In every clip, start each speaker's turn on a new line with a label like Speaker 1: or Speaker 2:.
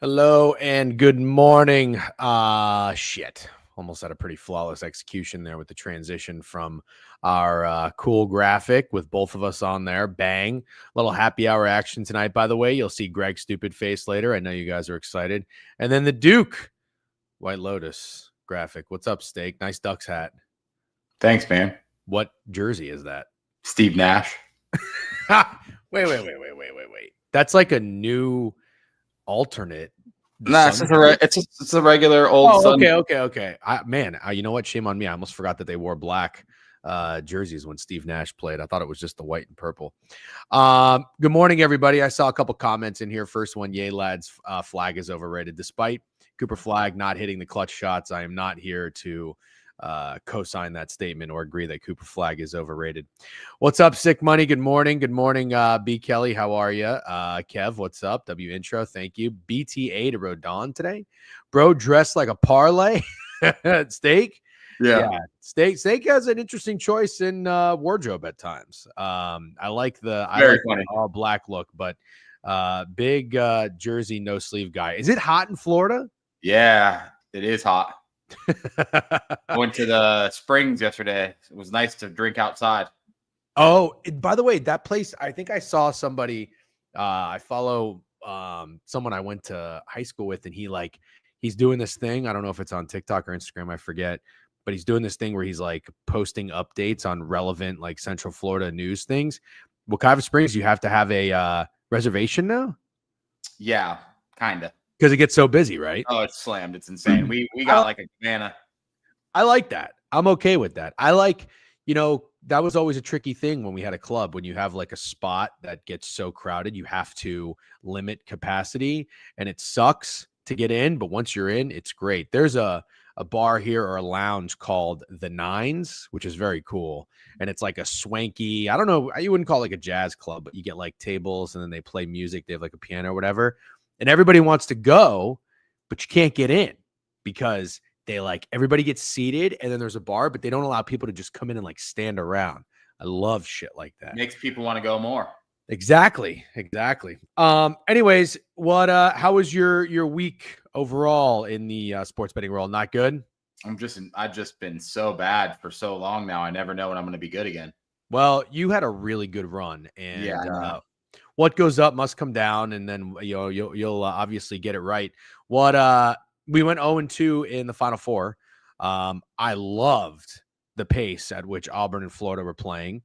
Speaker 1: Hello and good morning. Shit. Almost had a pretty flawless execution there with the transition from our cool graphic with both of us on there. Bang. Little happy hour action tonight, by the way. You'll see Greg's stupid face later. I know you guys are excited. And then the Duke White Lotus graphic. What's up, Steak? Nice Ducks hat.
Speaker 2: Thanks, man.
Speaker 1: What jersey is that?
Speaker 2: Steve Nash.
Speaker 1: Wait. That's like a new alternate.
Speaker 2: Nah, it's a regular old.
Speaker 1: Okay. You know what? Shame on me. I almost forgot that they wore black jerseys when Steve Nash played. I thought it was just the white and purple. Good morning, everybody. I saw a couple comments in here. First one, yay, lads, Flag is overrated. Despite Cooper Flag not hitting the clutch shots, I am not here to co-sign that statement or agree that Cooper Flag is overrated. What's up, Sick Money? Good morning. Good morning, B. Kelly. How are you? Kev, what's up? W intro. Thank you. BTA to Rodon today. Bro dressed like a parlay. Steak.
Speaker 2: Yeah.
Speaker 1: Steak has an interesting choice in wardrobe at times. I like the all black look, but big jersey, no sleeve guy. Is it hot in Florida?
Speaker 2: Yeah, it is hot. I went to the Springs yesterday. It was nice to drink outside.
Speaker 1: Oh, by the way, that place, I think I saw somebody, I follow someone I went to high school with, and he's doing this thing. I don't know if it's on TikTok or Instagram, I forget, but he's doing this thing where he's like posting updates on relevant like Central Florida news things. Wekiva Springs, you have to have a reservation now?
Speaker 2: Yeah, kind of.
Speaker 1: Because it gets so busy, right?
Speaker 2: Oh, it's slammed. It's insane. We got like a cabana.
Speaker 1: I like that. I'm okay with that. I like, that was always a tricky thing when we had a club. When you have like a spot that gets so crowded, you have to limit capacity, and it sucks to get in. But once you're in, it's great. There's a bar here or a lounge called The Nines, which is very cool. And it's like a swanky, I don't know, you wouldn't call it like a jazz club, but you get like tables and then they play music. They have like a piano or whatever. And everybody wants to go, but you can't get in because everybody gets seated and then there's a bar, but they don't allow people to just come in and like stand around. I love shit like that.
Speaker 2: Makes people want to go more.
Speaker 1: Exactly. Anyways, how was your week overall in the sports betting world? Not good?
Speaker 2: I've just been so bad for so long now. I never know when I'm going to be good again.
Speaker 1: Well, you had a really good run, and what goes up must come down, and then you'll obviously get it right. We went 0-2 in the Final Four. I loved the pace at which Auburn and Florida were playing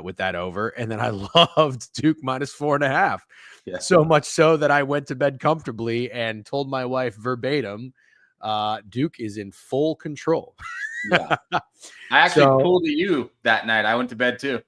Speaker 1: with that over, and then I loved Duke -4.5. Yeah. So much so that I went to bed comfortably and told my wife verbatim, Duke is in full control.
Speaker 2: Yeah, I actually pulled you that night. I went to bed too.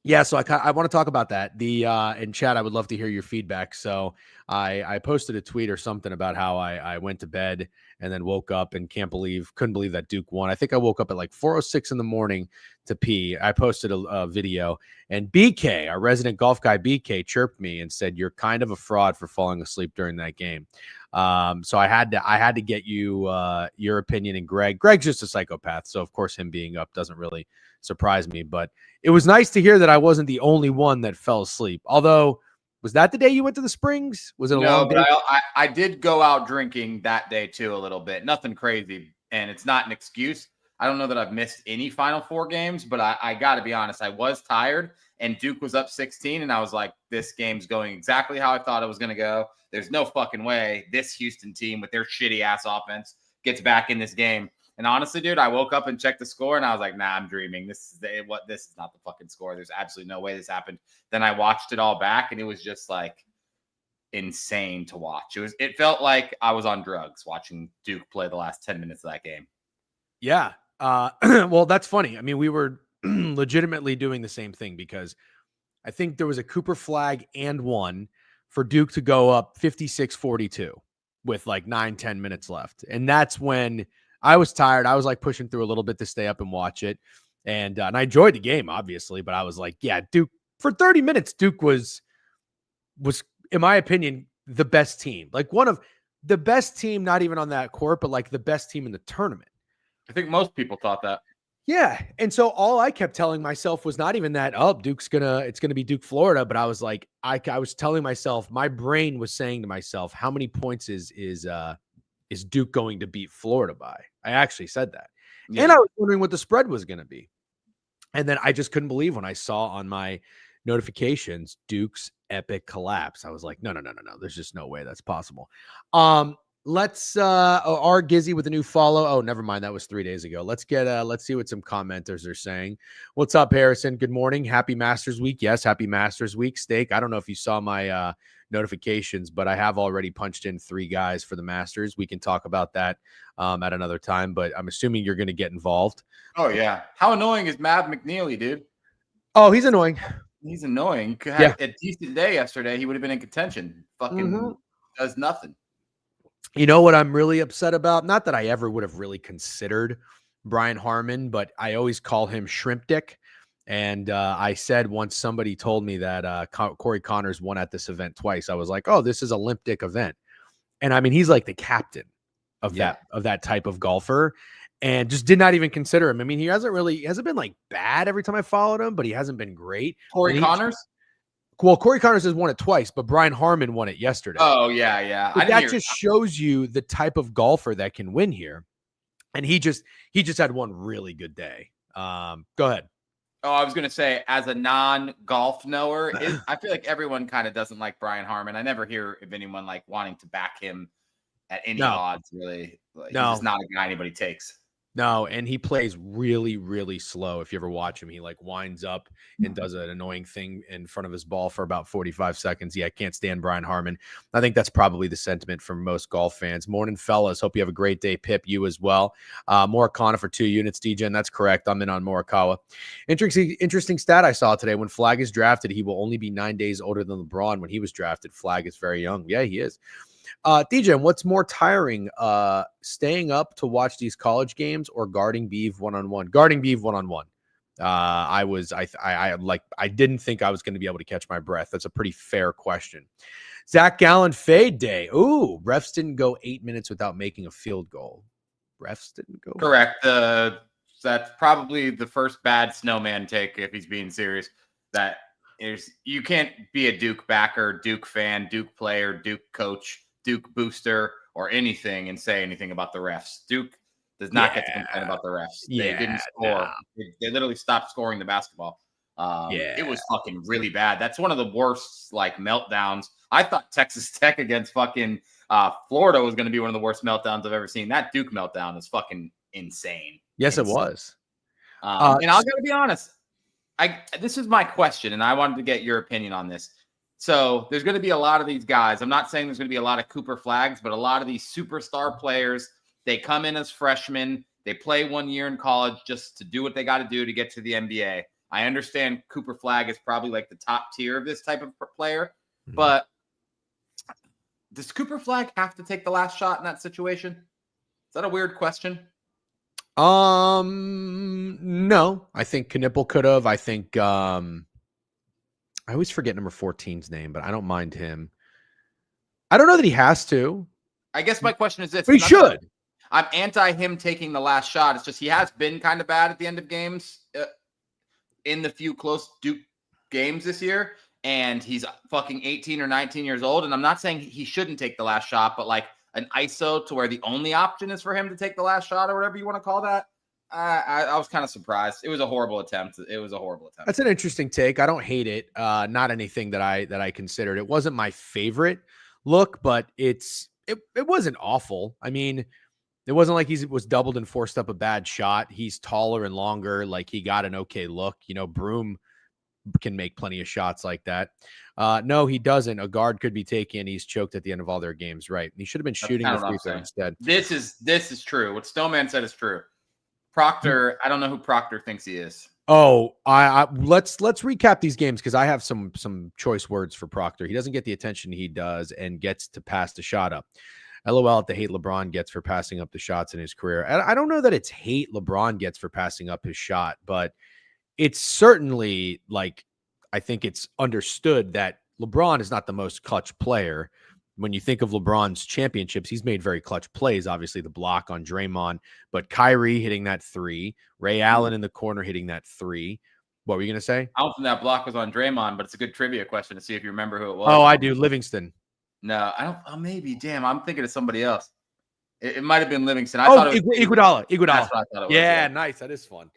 Speaker 1: Yeah, so I want to talk about that. In chat, I would love to hear your feedback. So I posted a tweet or something about how I went to bed and then woke up and couldn't believe that Duke won. I think I woke up at like 4:06 in the morning to pee. I posted a video, and BK, our resident golf guy, BK, chirped me and said, "You're kind of a fraud for falling asleep during that game." So I had to get you your opinion. And Greg's just a psychopath, so of course him being up doesn't really surprise me. But it was nice to hear that I wasn't the only one that fell asleep. Although, was that the day you went to the Springs? Was it a long day?
Speaker 2: No, but I did go out drinking that day too a little bit. Nothing crazy, and it's not an excuse. I don't know that I've missed any Final Four games, but I got to be honest, I was tired, and Duke was up 16, and I was like, this game's going exactly how I thought it was going to go. There's no fucking way this Houston team with their shitty-ass offense gets back in this game. And honestly, dude, I woke up and checked the score, and I was like, nah, I'm dreaming. This is not the fucking score. There's absolutely no way this happened. Then I watched it all back, and it was just like insane to watch. It felt like I was on drugs watching Duke play the last 10 minutes of that game.
Speaker 1: Yeah. Well, that's funny. I mean, we were legitimately doing the same thing because I think there was a Cooper Flag and one for Duke to go up 56-42 with like 9-10 minutes left. And that's when I was tired. I was like pushing through a little bit to stay up and watch it. And I enjoyed the game, obviously, but I was like, yeah, Duke for 30 minutes, Duke was, in my opinion, the best team. Like one of the best team, not even on that court, but like the best team in the tournament.
Speaker 2: I think most people thought that.
Speaker 1: Yeah. And so all I kept telling myself was not even that, oh, it's gonna be Duke, Florida. But I was like, I was telling myself, my brain was saying to myself, how many points is Duke going to beat Florida by? I actually said that.
Speaker 2: Yeah.
Speaker 1: And I was wondering what the spread was going to be. And then I just couldn't believe when I saw on my notifications Duke's epic collapse. I was like, no. There's just no way that's possible. Let's our Gizzy with a new follow. Oh, never mind. That was 3 days ago. Let's see what some commenters are saying. What's up, Harrison? Good morning. Happy Masters Week. Yes, happy Masters Week. Steak. I don't know if you saw my notifications, but I have already punched in 3 guys for the Masters. We can talk about that at another time, but I'm assuming you're going to get involved.
Speaker 2: Oh yeah. How annoying is Mav McNeely, dude?
Speaker 1: Oh, he's annoying.
Speaker 2: He's annoying. Could have a decent day yesterday. He would have been in contention. Fucking does nothing.
Speaker 1: You know what I'm really upset about? Not that I ever would have really considered Brian Harman, but I always call him Shrimp Dick. And I said once somebody told me that Corey Connors won at this event twice, I was like, oh, this is a limp dick event. And I mean, he's like the captain of that type of golfer, and just did not even consider him. I mean, he hasn't been like bad every time I followed him, but he hasn't been great.
Speaker 2: Corey Connors?
Speaker 1: Well, Corey Connors has won it twice, but Brian Harman won it yesterday.
Speaker 2: Oh, yeah.
Speaker 1: That just shows you the type of golfer that can win here. And he just had one really good day. Go ahead.
Speaker 2: Oh, I was going to say, as a non-golf knower, I feel like everyone kind of doesn't like Brian Harman. I never hear of anyone like wanting to back him at any odds, really. Like,
Speaker 1: no.
Speaker 2: He's not a guy anybody takes.
Speaker 1: No, and he plays really, really slow. If you ever watch him, he like winds up and does an annoying thing in front of his ball for about 45 seconds. Yeah, I can't stand Brian Harman. I think that's probably the sentiment from most golf fans. Morning, fellas. Hope you have a great day. Pip, you as well. Morikawa for 2 units, DJ, and that's correct. I'm in on Morikawa. Interesting stat I saw today. When Flag is drafted, he will only be 9 days older than LeBron. When he was drafted, Flag is very young. Yeah, he is. DJ, what's more tiring, staying up to watch these college games or guarding Beeve one-on-one? Guarding Beeve one-on-one. I didn't think I was going to be able to catch my breath. That's a pretty fair question. Zach Gallen fade day. Ooh, refs didn't go 8 minutes without making a field goal. Refs didn't go.
Speaker 2: Correct. That's probably the first bad snowman take, if he's being serious. That is, you can't be a Duke backer, Duke fan, Duke player, Duke coach, Duke booster, or anything and say anything about the refs. Duke does not get to complain about the refs. They didn't score. They literally stopped scoring the basketball. It was fucking really bad. That's one of the worst like meltdowns. I thought Texas Tech against fucking Florida was going to be one of the worst meltdowns I've ever seen. That Duke meltdown is fucking insane.
Speaker 1: Yes, it was.
Speaker 2: And I'll gotta be honest. This is my question, and I wanted to get your opinion on this. So there's going to be a lot of these guys. I'm not saying there's going to be a lot of Cooper Flags, but a lot of these superstar players, they come in as freshmen. They play 1 year in college just to do what they got to do to get to the NBA. I understand Cooper Flag is probably like the top tier of this type of player, but does Cooper Flag have to take the last shot in that situation? Is that a weird question?
Speaker 1: No, I think Knipple could have. I think, I always forget number 14's name, but I don't mind him. I don't know that he has to.
Speaker 2: I guess my question is this.
Speaker 1: But he should.
Speaker 2: I'm anti him taking the last shot. It's just he has been kind of bad at the end of games in the few close Duke games this year. And he's fucking 18 or 19 years old. And I'm not saying he shouldn't take the last shot, but like an ISO to where the only option is for him to take the last shot or whatever you want to call that. I was kind of surprised. It was a horrible attempt.
Speaker 1: That's an interesting take. I don't hate it. Not anything that I considered. It wasn't my favorite look, but it wasn't awful. I mean, it wasn't like he was doubled and forced up a bad shot. He's taller and longer. Like he got an okay look. You know, Broom can make plenty of shots like that. No, he doesn't. A guard could be taken. He's choked at the end of all their games. Right. He should have been shooting the free throw instead.
Speaker 2: This is true. What Snowman said is true. Proctor, I don't know who Proctor thinks he is.
Speaker 1: Oh, let's recap these games because I have some choice words for Proctor. He doesn't get the attention he does and gets to pass the shot up. LOL at the hate LeBron gets for passing up the shots in his career. I don't know that it's hate LeBron gets for passing up his shot, but it's certainly like I think it's understood that LeBron is not the most clutch player. When you think of LeBron's championships, he's made very clutch plays. Obviously, the block on Draymond, but Kyrie hitting that three, Ray Allen in the corner hitting that three. What were you going to say?
Speaker 2: I don't think that block was on Draymond, but it's a good trivia question to see if you remember who it was.
Speaker 1: Oh, I do. Livingston.
Speaker 2: No, I don't. Oh, maybe. Damn, I'm thinking of somebody else. It might have been Livingston.
Speaker 1: I thought it was Iguodala.
Speaker 2: That's what I thought it was.
Speaker 1: Yeah, nice. That is fun.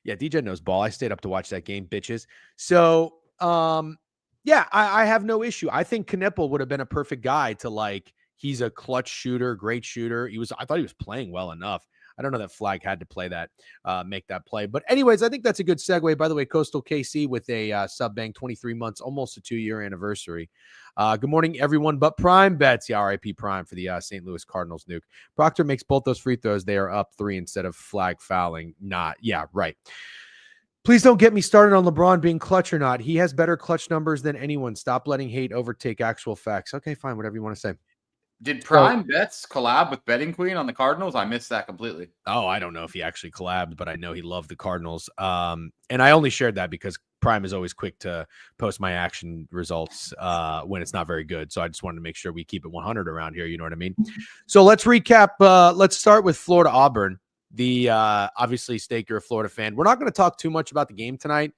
Speaker 1: Yeah, DJ knows ball. I stayed up to watch that game, bitches. So, yeah, I have no issue. I think Knipple would have been a perfect guy to like. He's a clutch shooter, great shooter. I thought he was playing well enough. I don't know that Flag had to play that, make that play. But anyways, I think that's a good segue. By the way, Coastal KC with a sub bang, 23 months, almost a 2-year anniversary. Good morning, everyone. But Prime bets, yeah, RIP Prime for the St. Louis Cardinals nuke. Proctor makes both those free throws. They are up 3 instead of Flag fouling. Not, yeah, right. Please don't get me started on LeBron being clutch or not. He has better clutch numbers than anyone. Stop letting hate overtake actual facts. Okay, fine, whatever you want to say.
Speaker 2: Did Prime Bets collab with Betting Queen on the Cardinals? I missed that completely.
Speaker 1: Oh, I don't know if he actually collabed, but I know he loved the Cardinals. And I only shared that because Prime is always quick to post my action results when it's not very good. So I just wanted to make sure we keep it 100 around here. You know what I mean? So let's recap. Let's start with Florida Auburn. The obviously, Steak, you're a Florida fan. We're not going to talk too much about the game tonight.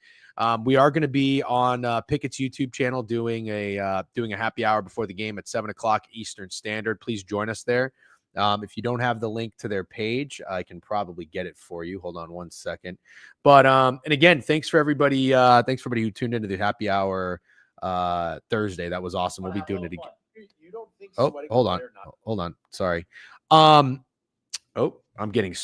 Speaker 1: We are going to be on Pickett's YouTube channel doing a happy hour before the game at 7:00 Eastern Standard. Please join us there. If you don't have the link to their page, I can probably get it for you. Hold on one second. But and again, thanks for everybody. Thanks for everybody who tuned into the happy hour Thursday. That was awesome. We'll be doing it again. You don't think hold on. Sorry. I'm getting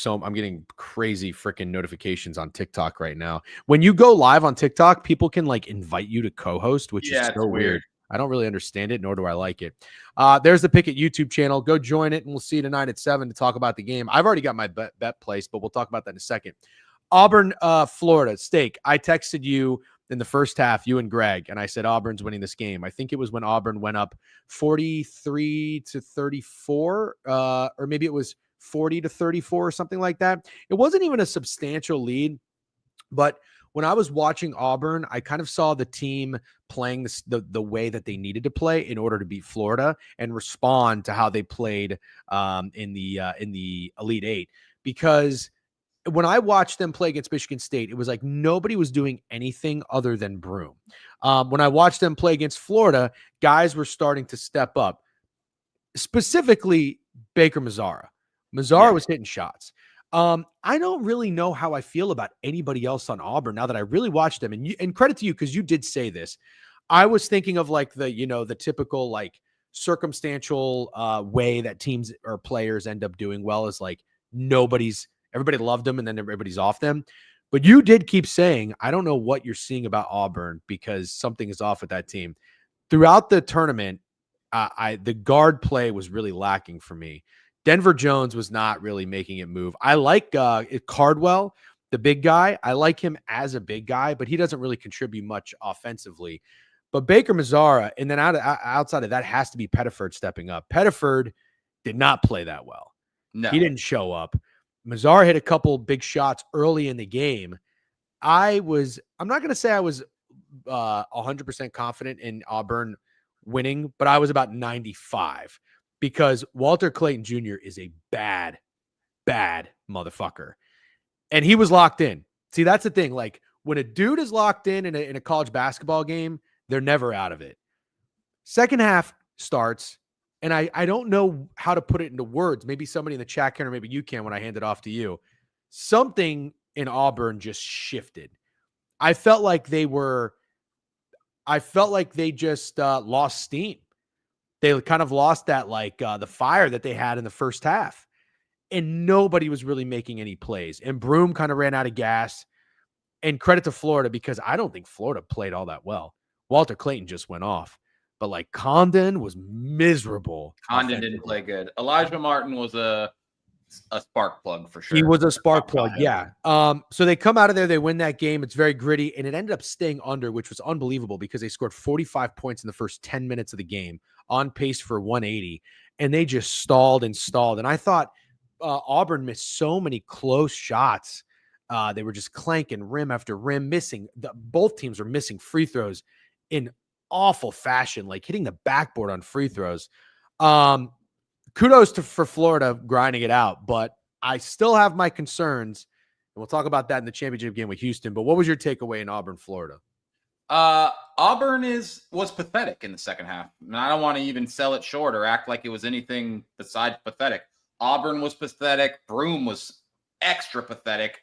Speaker 1: crazy freaking notifications on TikTok right now. When you go live on TikTok, people can like invite you to co-host, which is so weird. I don't really understand it, nor do I like it. There's the Pickett YouTube channel. Go join it, and we'll see you tonight at 7 to talk about the game. I've already got my bet placed, but we'll talk about that in a second. Auburn, Florida. Steak, I texted you in the first half, you and Greg, and I said Auburn's winning this game. I think it was when Auburn went up 43-34, or maybe it was 40-34 or something like that. It wasn't even a substantial lead, but when I was watching Auburn, I kind of saw the team playing the way that they needed to play in order to beat Florida and respond to how they played in the Elite Eight. Because when I watched them play against Michigan State, it was like nobody was doing anything other than Broom. When I watched them play against Florida, guys were starting to step up, specifically Baker Mazzara. Mazzara was hitting shots. I don't really know how I feel about anybody else on Auburn now that I really watched them. And credit to you, because you did say this. I was thinking of like the typical like circumstantial way that teams or players end up doing well is like everybody loved them and then everybody's off them. But you did keep saying, I don't know what you're seeing about Auburn because something is off with that team. Throughout the tournament, the guard play was really lacking for me. Denver Jones was not really making it move. I like Cardwell, the big guy. I like him as a big guy, but he doesn't really contribute much offensively. But Baker Mazzara, and then outside of that has to be Pettiford stepping up. Pettiford did not play that well.
Speaker 2: No.
Speaker 1: He didn't show up. Mazzara hit a couple big shots early in the game. I'm not going to say I was 100% confident in Auburn winning, but I was about 95. Because Walter Clayton Jr. is a bad, bad motherfucker. And he was locked in. See, that's the thing. Like, when a dude is locked in a college basketball game, they're never out of it. Second half starts, and I don't know how to put it into words. Maybe somebody in the chat can, or maybe you can when I hand it off to you. Something in Auburn just shifted. I felt like they just lost steam. They kind of lost that, like the fire that they had in the first half, and nobody was really making any plays. And Broom kind of ran out of gas. And credit to Florida, because I don't think Florida played all that well. Walter Clayton just went off, but like Condon was miserable.
Speaker 2: Condon didn't play good. Elijah Martin was a a spark plug for sure.
Speaker 1: He was a spark plug, yeah. So they come out of there, they win that game. It's very gritty, and it ended up staying under, which was unbelievable because they scored 45 points in the first 10 minutes of the game, on pace for 180, and they just stalled and stalled. And I thought Auburn missed so many close shots. They were just clanking rim after rim, missing. Both teams were missing free throws in awful fashion, like hitting the backboard on free throws. Kudos for Florida grinding it out, but I still have my concerns, and we'll talk about that in the championship game with Houston. But what was your takeaway in Auburn, Florida?
Speaker 2: Auburn was pathetic in the second half. And I don't want to even sell it short or act like it was anything besides pathetic. Auburn was pathetic. Broome was extra pathetic.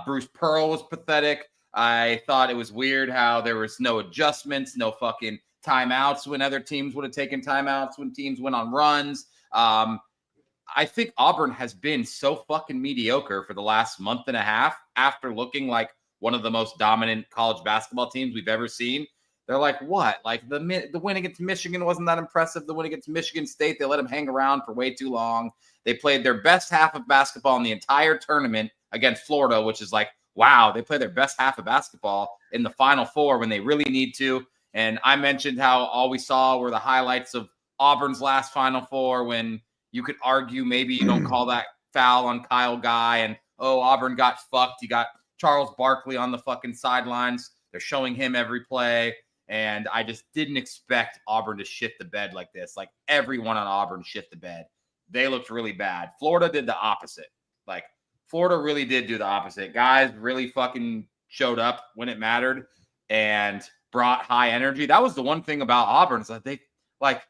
Speaker 2: Bruce Pearl was pathetic. I thought it was weird how there was no adjustments, no fucking timeouts when other teams would have taken timeouts when teams went on runs. I think Auburn has been so fucking mediocre for the last month and a half after looking like one of the most dominant college basketball teams we've ever seen. They're like, what? Like the win against Michigan wasn't that impressive. The win against Michigan State, they let them hang around for way too long. They played their best half of basketball in the entire tournament against Florida, which is like, wow, they play their best half of basketball in the Final Four when they really need to. And I mentioned how all we saw were the highlights of Auburn's last Final Four when you could argue maybe you don't call that foul on Kyle Guy and, oh, Auburn got fucked. You got Charles Barkley on the fucking sidelines. They're showing him every play. And I just didn't expect Auburn to shit the bed like this. Like everyone on Auburn shit the bed. They looked really bad. Florida did the opposite. Like Florida really did do the opposite. Guys really fucking showed up when it mattered and brought high energy. That was the one thing about Auburn is that they like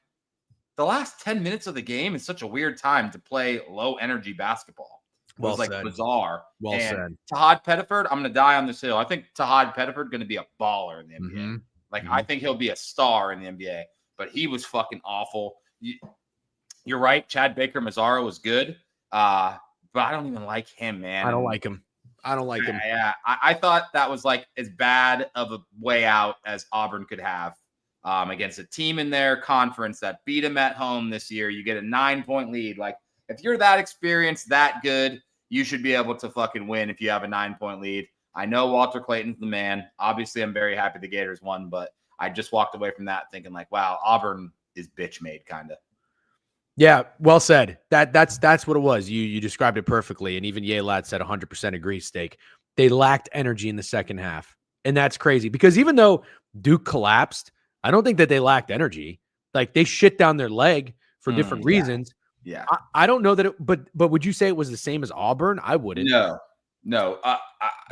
Speaker 2: the last 10 minutes of the game is such a weird time to play low energy basketball. It was bizarre.
Speaker 1: Well said.
Speaker 2: Tahad Pettiford, I'm going to die on this hill. I think Tahad Pettiford going to be a baller in the NBA. I think he'll be a star in the NBA, but he was fucking awful. You're right. Chad Baker Mazzara was good. But I don't even like him, man.
Speaker 1: I don't like him.
Speaker 2: Yeah. I thought that was like as bad of a way out as Auburn could have against a team in their conference that beat him at home this year. You get a 9-point lead. Like if you're that experienced, that good, you should be able to fucking win if you have a 9-point lead. I know Walter Clayton's the man. Obviously, I'm very happy the Gators won, but I just walked away from that thinking like, wow, Auburn is bitch made kind of.
Speaker 1: Yeah, well said. That's what it was. You described it perfectly. And even Lad said 100% agree, Steak. They lacked energy in the second half. And that's crazy because even though Duke collapsed, I don't think that they lacked energy. Like they shit down their leg for different reasons.
Speaker 2: Yeah.
Speaker 1: I don't know that but would you say it was the same as Auburn? I wouldn't.
Speaker 2: No.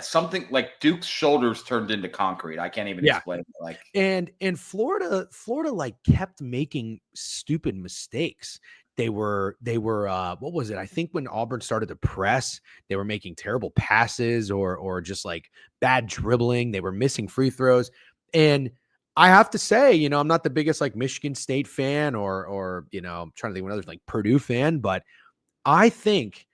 Speaker 2: Something like Duke's shoulders turned into concrete. I can't even explain it. Like
Speaker 1: and Florida like kept making stupid mistakes. They were what was it? I think when Auburn started to press, they were making terrible passes or just like bad dribbling. They were missing free throws. And I have to say, I'm not the biggest like Michigan State fan or I'm trying to think of another like Purdue fan, but I think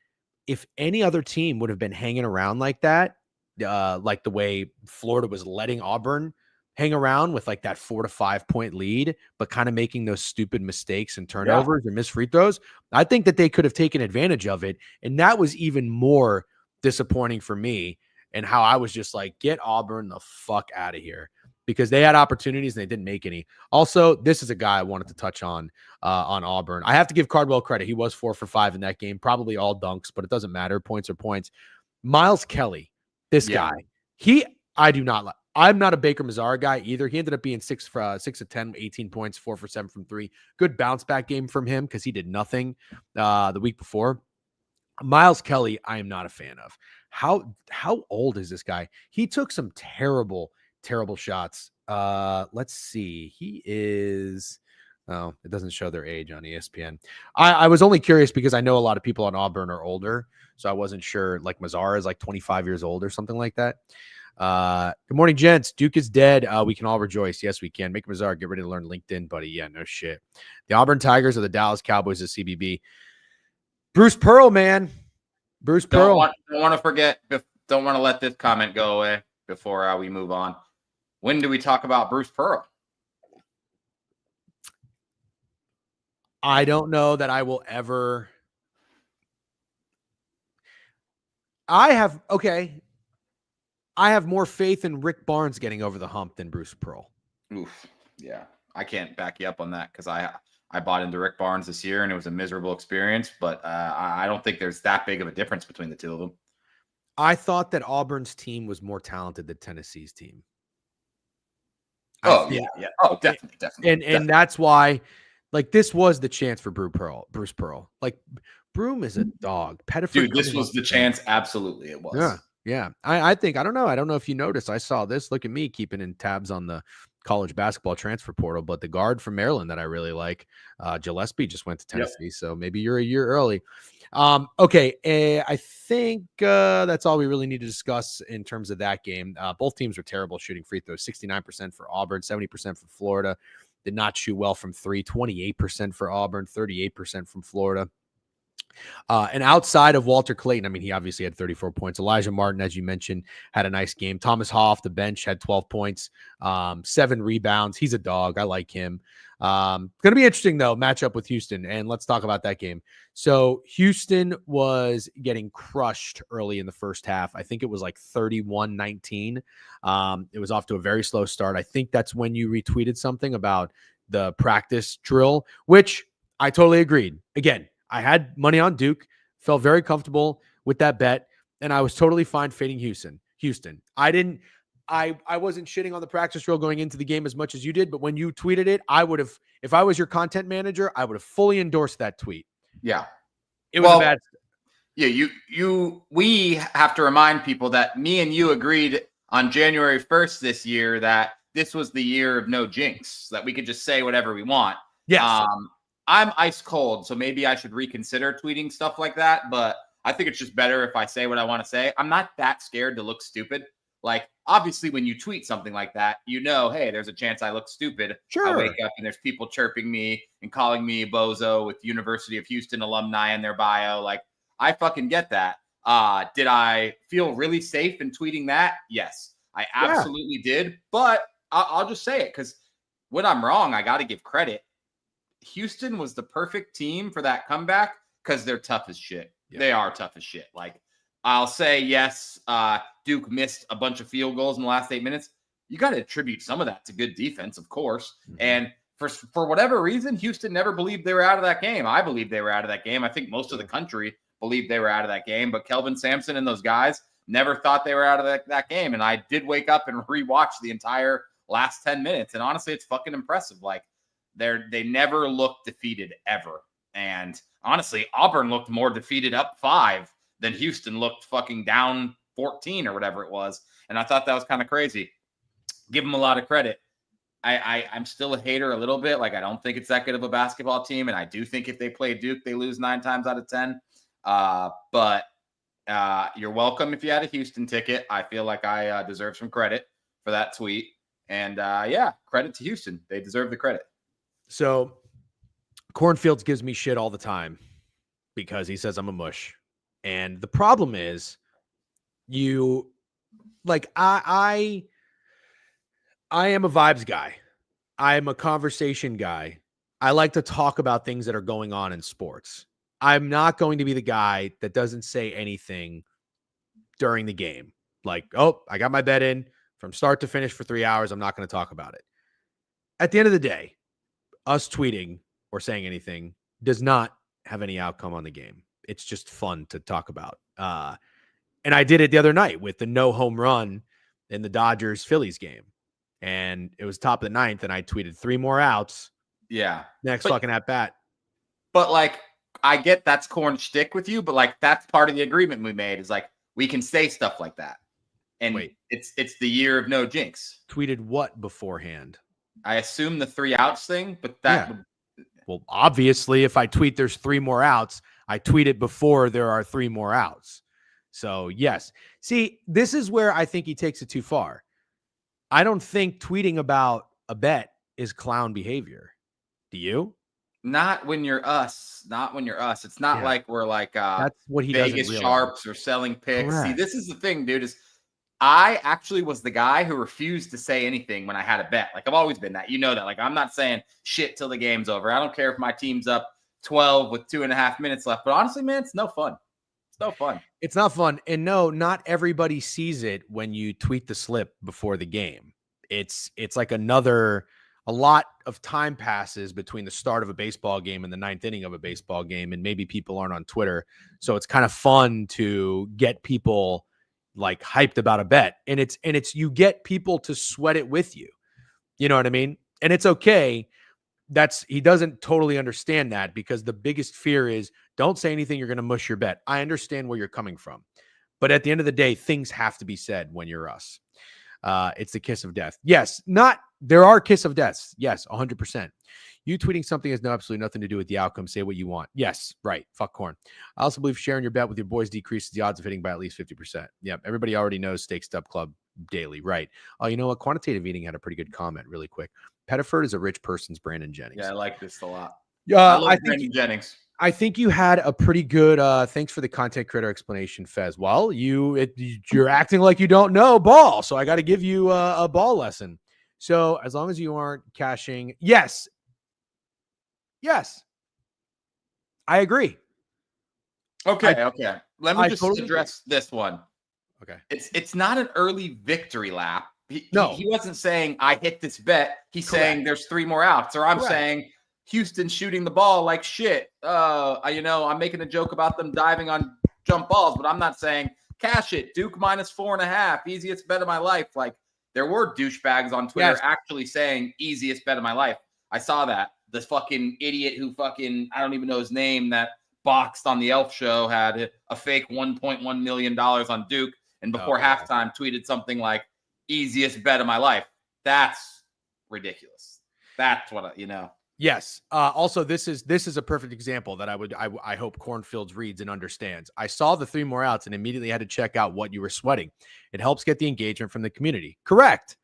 Speaker 1: if any other team would have been hanging around like that, like the way Florida was letting Auburn hang around with like that 4 to 5 point lead, but kind of making those stupid mistakes and turnovers and missed free throws, I think that they could have taken advantage of it. And that was even more disappointing for me and how I was just like, get Auburn the fuck out of here. Because they had opportunities and they didn't make any. Also, this is a guy I wanted to touch on Auburn. I have to give Cardwell credit. He was 4 for 5 in that game, probably all dunks, but it doesn't matter. Points are points. Miles Kelly, this guy, I'm not a Baker Mazzara guy either. He ended up being 6 of 10, 18 points, 4 for 7 from 3. Good bounce back game from him because he did nothing the week before. Miles Kelly, I am not a fan of. How old is this guy? He took some terrible shots. Let's see. He is, it doesn't show their age on ESPN. I was only curious because I know a lot of people on Auburn are older. So I wasn't sure like Mazzara is like 25 years old or something like that. Good morning, gents. Duke is dead. We can all rejoice. Yes, we can. Make Mazzara get ready to learn LinkedIn, buddy. Yeah, no shit. The Auburn Tigers are the Dallas Cowboys of CBB. Bruce Pearl, man. Bruce Pearl.
Speaker 2: Don't want to forget. Don't want to let this comment go away before we move on. When do we talk about Bruce Pearl?
Speaker 1: I don't know that I will ever I have more faith in Rick Barnes getting over the hump than Bruce Pearl.
Speaker 2: Oof. Yeah. I can't back you up on that because I bought into Rick Barnes this year and it was a miserable experience, but I don't think there's that big of a difference between the two of them.
Speaker 1: I thought that Auburn's team was more talented than Tennessee's team.
Speaker 2: Oh, yeah. Oh, definitely.
Speaker 1: And that's why, like, this was the chance for Bruce Pearl. Like, Broom is a dog. Pettiford,
Speaker 2: dude, this was the chance. Absolutely, it was.
Speaker 1: Yeah. I think, I don't know if you noticed, I saw this. Look at me keeping in tabs on the college basketball transfer portal, but the guard from Maryland that I really like, Gillespie, just went to Tennessee. So maybe you're a year early. Okay. I think that's all we really need to discuss in terms of that game. Both teams were terrible shooting free throws, 69% for Auburn, 70% for Florida. Did not shoot well from three, 28% for Auburn, 38% from Florida. And outside of Walter Clayton, I mean, he obviously had 34 points. Elijah Martin, as you mentioned, had a nice game. Thomas Haw off the bench had 12 points, 7 rebounds. He's a dog. I like him. Going to be interesting, though, matchup with Houston. And let's talk about that game. So Houston was getting crushed early in the first half. I think it was like 31-19. It was off to a very slow start. I think that's when you retweeted something about the practice drill, which I totally agreed. Again, I had money on Duke, felt very comfortable with that bet, and I was totally fine fading Houston. I wasn't shitting on the practice drill going into the game as much as you did, but when you tweeted it, I would have, if I was your content manager, I would have fully endorsed that tweet.
Speaker 2: Yeah.
Speaker 1: It was a bad.
Speaker 2: Yeah, we have to remind people that me and you agreed on January 1st this year that this was the year of no jinx, that we could just say whatever we want.
Speaker 1: Yes.
Speaker 2: I'm ice cold, so maybe I should reconsider tweeting stuff like that. But I think it's just better if I say what I want to say. I'm not that scared to look stupid. Like, obviously, when you tweet something like that, you know, hey, there's a chance I look stupid.
Speaker 1: Sure.
Speaker 2: I wake up and there's people chirping me and calling me a bozo with University of Houston alumni in their bio. Like, I fucking get that. Did I feel really safe in tweeting that? Yes, I absolutely did. But I'll just say it because when I'm wrong, I got to give credit. Houston was the perfect team for that comeback because they're tough as shit. Yeah. They are tough as shit. Like, I'll say, yes, Duke missed a bunch of field goals in the last 8 minutes. You got to attribute some of that to good defense, of course. Mm-hmm. And for whatever reason, Houston never believed they were out of that game. I believe they were out of that game. I think most of the country believed they were out of that game. But Kelvin Sampson and those guys never thought they were out of that game. And I did wake up and rewatch the entire last 10 minutes. And honestly, it's fucking impressive. Like, they never looked defeated ever. And honestly, Auburn looked more defeated up 5 than Houston looked fucking down 14 or whatever it was. And I thought that was kind of crazy. Give them a lot of credit. I'm still a hater a little bit. Like, I don't think it's that good of a basketball team. And I do think if they play Duke, they lose 9 times out of 10. But you're welcome if you had a Houston ticket. I feel like I deserve some credit for that tweet. And credit to Houston. They deserve the credit.
Speaker 1: So Cornfields gives me shit all the time because he says I'm a mush. And the problem is I am a vibes guy. I am a conversation guy. I like to talk about things that are going on in sports. I'm not going to be the guy that doesn't say anything during the game. Like, oh, I got my bet in from start to finish for 3 hours. I'm not going to talk about it. At the end of the day, us tweeting or saying anything does not have any outcome on the game. It's just fun to talk about. And I did it the other night with the no home run in the Dodgers-Phillies game. And it was top of the 9th, and I tweeted 3 more outs.
Speaker 2: Yeah.
Speaker 1: Fucking at bat.
Speaker 2: But, like, I get that's corn shtick with you, but, like, that's part of the agreement we made is, like, we can say stuff like that. And it's the year of no jinx.
Speaker 1: Tweeted what beforehand?
Speaker 2: I assume the 3 outs thing, but that would...
Speaker 1: Well, obviously, if I tweet there's 3 more outs, I tweet it before there are 3 more outs. So, yes. See, this is where I think he takes it too far. I don't think tweeting about a bet is clown behavior. Do you?
Speaker 2: Not when you're us. Not when you're us. It's not like we're like
Speaker 1: that's what he
Speaker 2: Vegas sharps or selling picks. Correct. See, this is the thing, dude, is I actually was the guy who refused to say anything when I had a bet. Like, I've always been that. You know that. Like, I'm not saying shit till the game's over. I don't care if my team's up 12 with 2.5 minutes left. But honestly, man, it's no fun. So fun.
Speaker 1: It's not fun. And no, not everybody sees it when you tweet the slip before the game. It's like a lot of time passes between the start of a baseball game and the ninth inning of a baseball game. And maybe people aren't on Twitter. So it's kind of fun to get people like hyped about a bet. And it's you get people to sweat it with you. You know what I mean? And it's okay. He doesn't totally understand that, because the biggest fear is don't say anything. You're going to mush your bet. I understand where you're coming from, but at the end of the day, things have to be said when you're us. It's the kiss of death. Yes. There are kiss of deaths. Yes. 100%. You tweeting something has absolutely nothing to do with the outcome. Say what you want. Yes. Right. Fuck corn. I also believe sharing your bet with your boys decreases the odds of hitting by at least 50%. Yep. Everybody already knows Stake Stub Club daily. Right. Oh, you know what? Quantitative eating had a pretty good comment really quick. Pettiford is a rich person's Brandon Jennings.
Speaker 2: Yeah, I like this a lot.
Speaker 1: I
Speaker 2: love Brandon Jennings.
Speaker 1: I think you had a pretty good thanks for the content creator explanation, Fez. Well, you're acting like you don't know ball, so I got to give you a ball lesson. So as long as you aren't cashing, yes, I agree.
Speaker 2: Okay. Let me just
Speaker 1: totally
Speaker 2: address this one.
Speaker 1: Okay.
Speaker 2: It's not an early victory lap. He wasn't saying I hit this bet. He's saying there's 3 more outs, or I'm saying Houston shooting the ball like shit. I'm making a joke about them diving on jump balls, but I'm not saying cash it. Duke minus 4.5, easiest bet of my life. Like, there were douchebags on Twitter actually saying easiest bet of my life. I saw that. This fucking idiot who I don't even know his name, that boxed on the Elf show, had a fake $1.1 million on Duke, and before halftime tweeted something like easiest bet of my life. That's ridiculous. That's what
Speaker 1: Yes. Also, this is a perfect example that I hope Cornfields reads and understands. I saw the 3 more outs and immediately had to check out what you were sweating. It helps get the engagement from the community. Correct.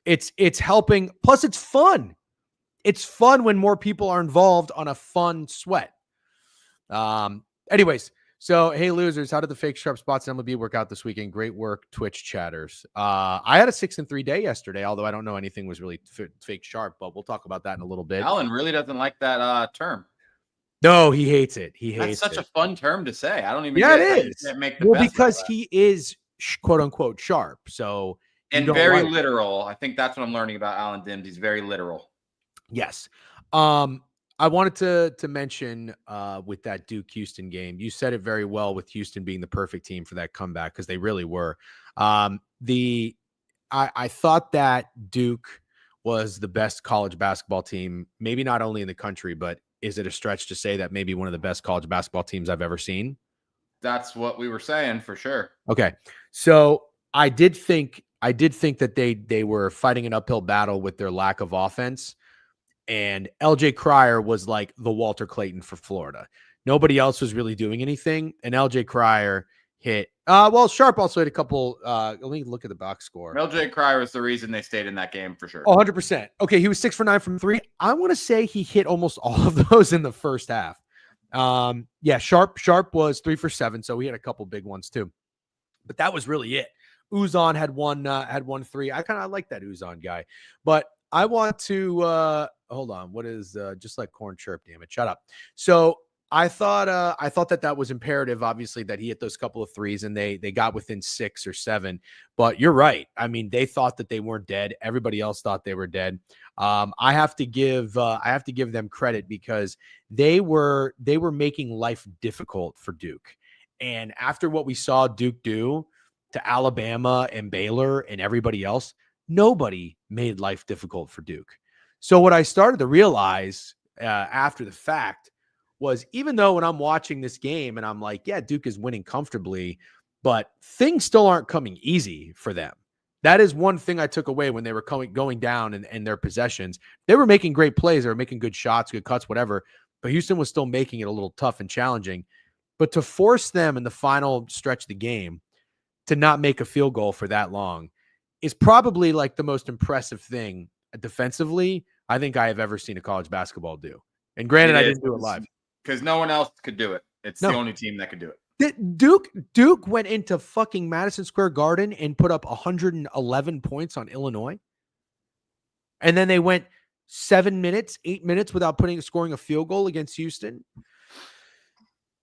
Speaker 1: It's helping. Plus, it's fun. It's fun when more people are involved on a fun sweat. Anyways, so hey, losers, how did the fake sharp spots in MLB work out this weekend? Great work, Twitch chatters. I had a 6-3 day yesterday, although I don't know anything was really fake sharp, but we'll talk about that in a little bit.
Speaker 2: Alan really doesn't like that term.
Speaker 1: No, he hates it.
Speaker 2: That's such a fun term to say. I don't even
Speaker 1: get it is.
Speaker 2: Make the best
Speaker 1: because he is quote unquote sharp. So
Speaker 2: and very literal. I think that's what I'm learning about Alan Dims. He's very literal.
Speaker 1: Yes. I wanted to mention with that Duke Houston game, you said it very well with Houston being the perfect team for that comeback, because they really were. I thought that Duke was the best college basketball team, maybe not only in the country, but is it a stretch to say that maybe one of the best college basketball teams I've ever seen?
Speaker 2: That's what we were saying for sure.
Speaker 1: Okay. So I did think that they were fighting an uphill battle with their lack of offense. And LJ Cryer was like the Walter Clayton for Florida. Nobody else was really doing anything. And LJ Cryer hit. Sharp also hit a couple. Let me look at the box score.
Speaker 2: LJ Cryer was the reason they stayed in that game for sure.
Speaker 1: 100%. Okay, he was 6 for 9 from 3. I want to say he hit almost all of those in the first half. Sharp was 3 for 7, so he had a couple big ones too. But that was really it. Uzan had one 3. I kind of like that Uzan guy, but I want to hold on. What is just like corn chirp? Damn it! Shut up. So I thought that was imperative, obviously, that he hit those couple of threes and they got within 6 or 7. But you're right. I mean, they thought that they weren't dead. Everybody else thought they were dead. I have to give them credit, because they were making life difficult for Duke. And after what we saw Duke do to Alabama and Baylor and everybody else, nobody made life difficult for Duke. So what I started to realize after the fact was, even though when I'm watching this game and I'm like, yeah, Duke is winning comfortably, but things still aren't coming easy for them. That is one thing I took away when they were going down in their possessions. They were making great plays. They were making good shots, good cuts, whatever. But Houston was still making it a little tough and challenging. But to force them in the final stretch of the game to not make a field goal for that long is probably like the most impressive thing defensively I think I have ever seen a college basketball do. And granted, I didn't do it live.
Speaker 2: Because no one else could do it. It's the only team that could do it.
Speaker 1: Duke went into fucking Madison Square Garden and put up 111 points on Illinois. And then they went 8 minutes without scoring a field goal against Houston.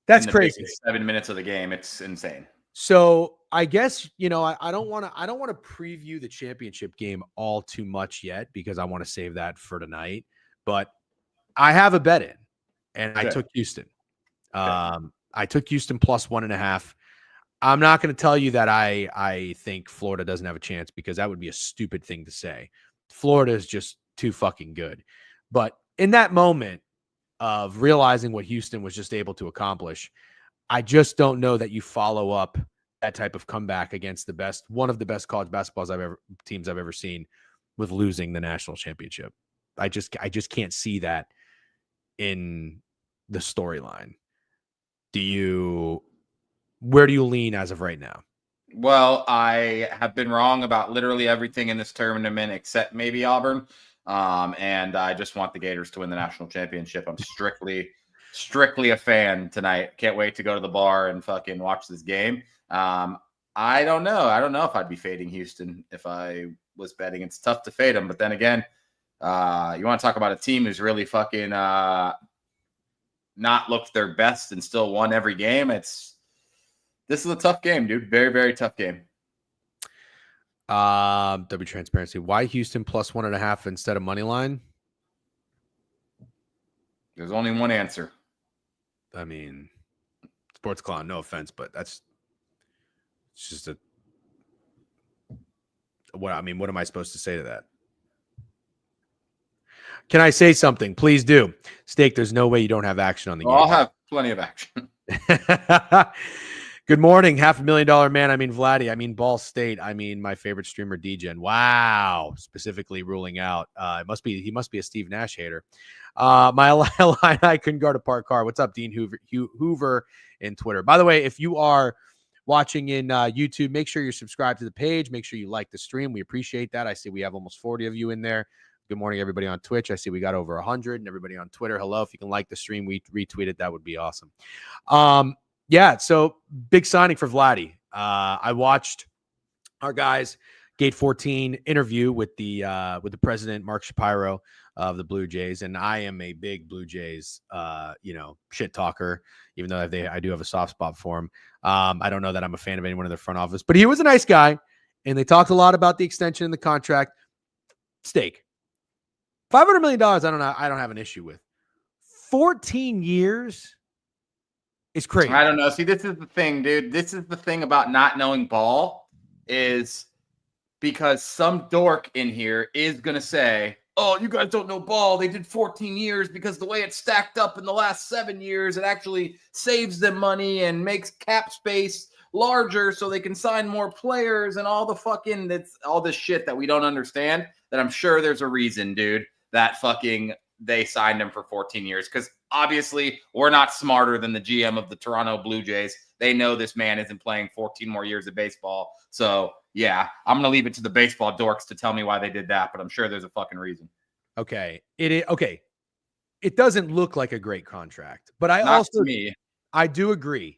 Speaker 1: That's
Speaker 2: in the
Speaker 1: crazy.
Speaker 2: biggest 7 minutes of the game. It's insane.
Speaker 1: So I guess, I don't want to preview the championship game all too much yet because I want to save that for tonight. But I have a bet in, and I took Houston. I took Houston plus 1.5. I'm not going to tell you that I think Florida doesn't have a chance because that would be a stupid thing to say. Florida is just too fucking good. But in that moment of realizing what Houston was just able to accomplish, I just don't know that you follow up that type of comeback against one of the best college basketballs teams I've ever seen with losing the national championship. I just can't see that in the storyline. Where do you lean as of right now?
Speaker 2: Well, I have been wrong about literally everything in this tournament except maybe Auburn. And I just want the Gators to win the national championship. I'm strictly a fan tonight. Can't wait to go to the bar and fucking watch this game. I don't know. I don't know if I'd be fading Houston if I was betting. It's tough to fade them. But then again, you want to talk about a team who's really fucking not looked their best and still won every game. This is a tough game, dude. Very, very tough game.
Speaker 1: W transparency. Why Houston plus 1.5 instead of money line?
Speaker 2: There's only one answer.
Speaker 1: I mean, sports clown, no offense, but it's just what am I supposed to say to that? Can I say something? Please do. Steak, there's no way you don't have action on the game.
Speaker 2: I'll have plenty of action.
Speaker 1: Good morning, $500,000 man. I mean, Vladdy. I mean, Ball State. I mean, my favorite streamer, DGen. Wow. Specifically ruling out. He must be a Steve Nash hater. My line, I couldn't guard a parked car. What's up, Dean Hoover in Twitter? By the way, if you are watching in YouTube, make sure you're subscribed to the page. Make sure you like the stream. We appreciate that. I see we have almost 40 of you in there. Good morning, everybody on Twitch. I see we got over 100, and everybody on Twitter. Hello. If you can like the stream, we retweet it. That would be awesome. Yeah, so big signing for Vladdy. I watched our guys Gate 14 interview with the president, Mark Shapiro of the Blue Jays, and I am a big Blue Jays shit talker, even though I do have a soft spot for him. I don't know that I'm a fan of anyone in the front office, but he was a nice guy, and they talked a lot about the extension and the contract. Steak. $500 million, I don't have an issue with. 14 years is crazy.
Speaker 2: I don't know. See, this is the thing, dude. This is the thing about not knowing ball is because some dork in here is going to say, oh, you guys don't know ball. They did 14 years because the way it's stacked up in the last 7 years, it actually saves them money and makes cap space larger so they can sign more players and all this shit that we don't understand, that I'm sure there's a reason, dude, that fucking they signed him for 14 years. Because obviously we're not smarter than the GM of the Toronto Blue Jays. They know this man isn't playing 14 more years of baseball. So yeah, I'm going to leave it to the baseball dorks to tell me why they did that, but I'm sure there's a fucking reason.
Speaker 1: Okay. It doesn't look like a great contract, but I do agree.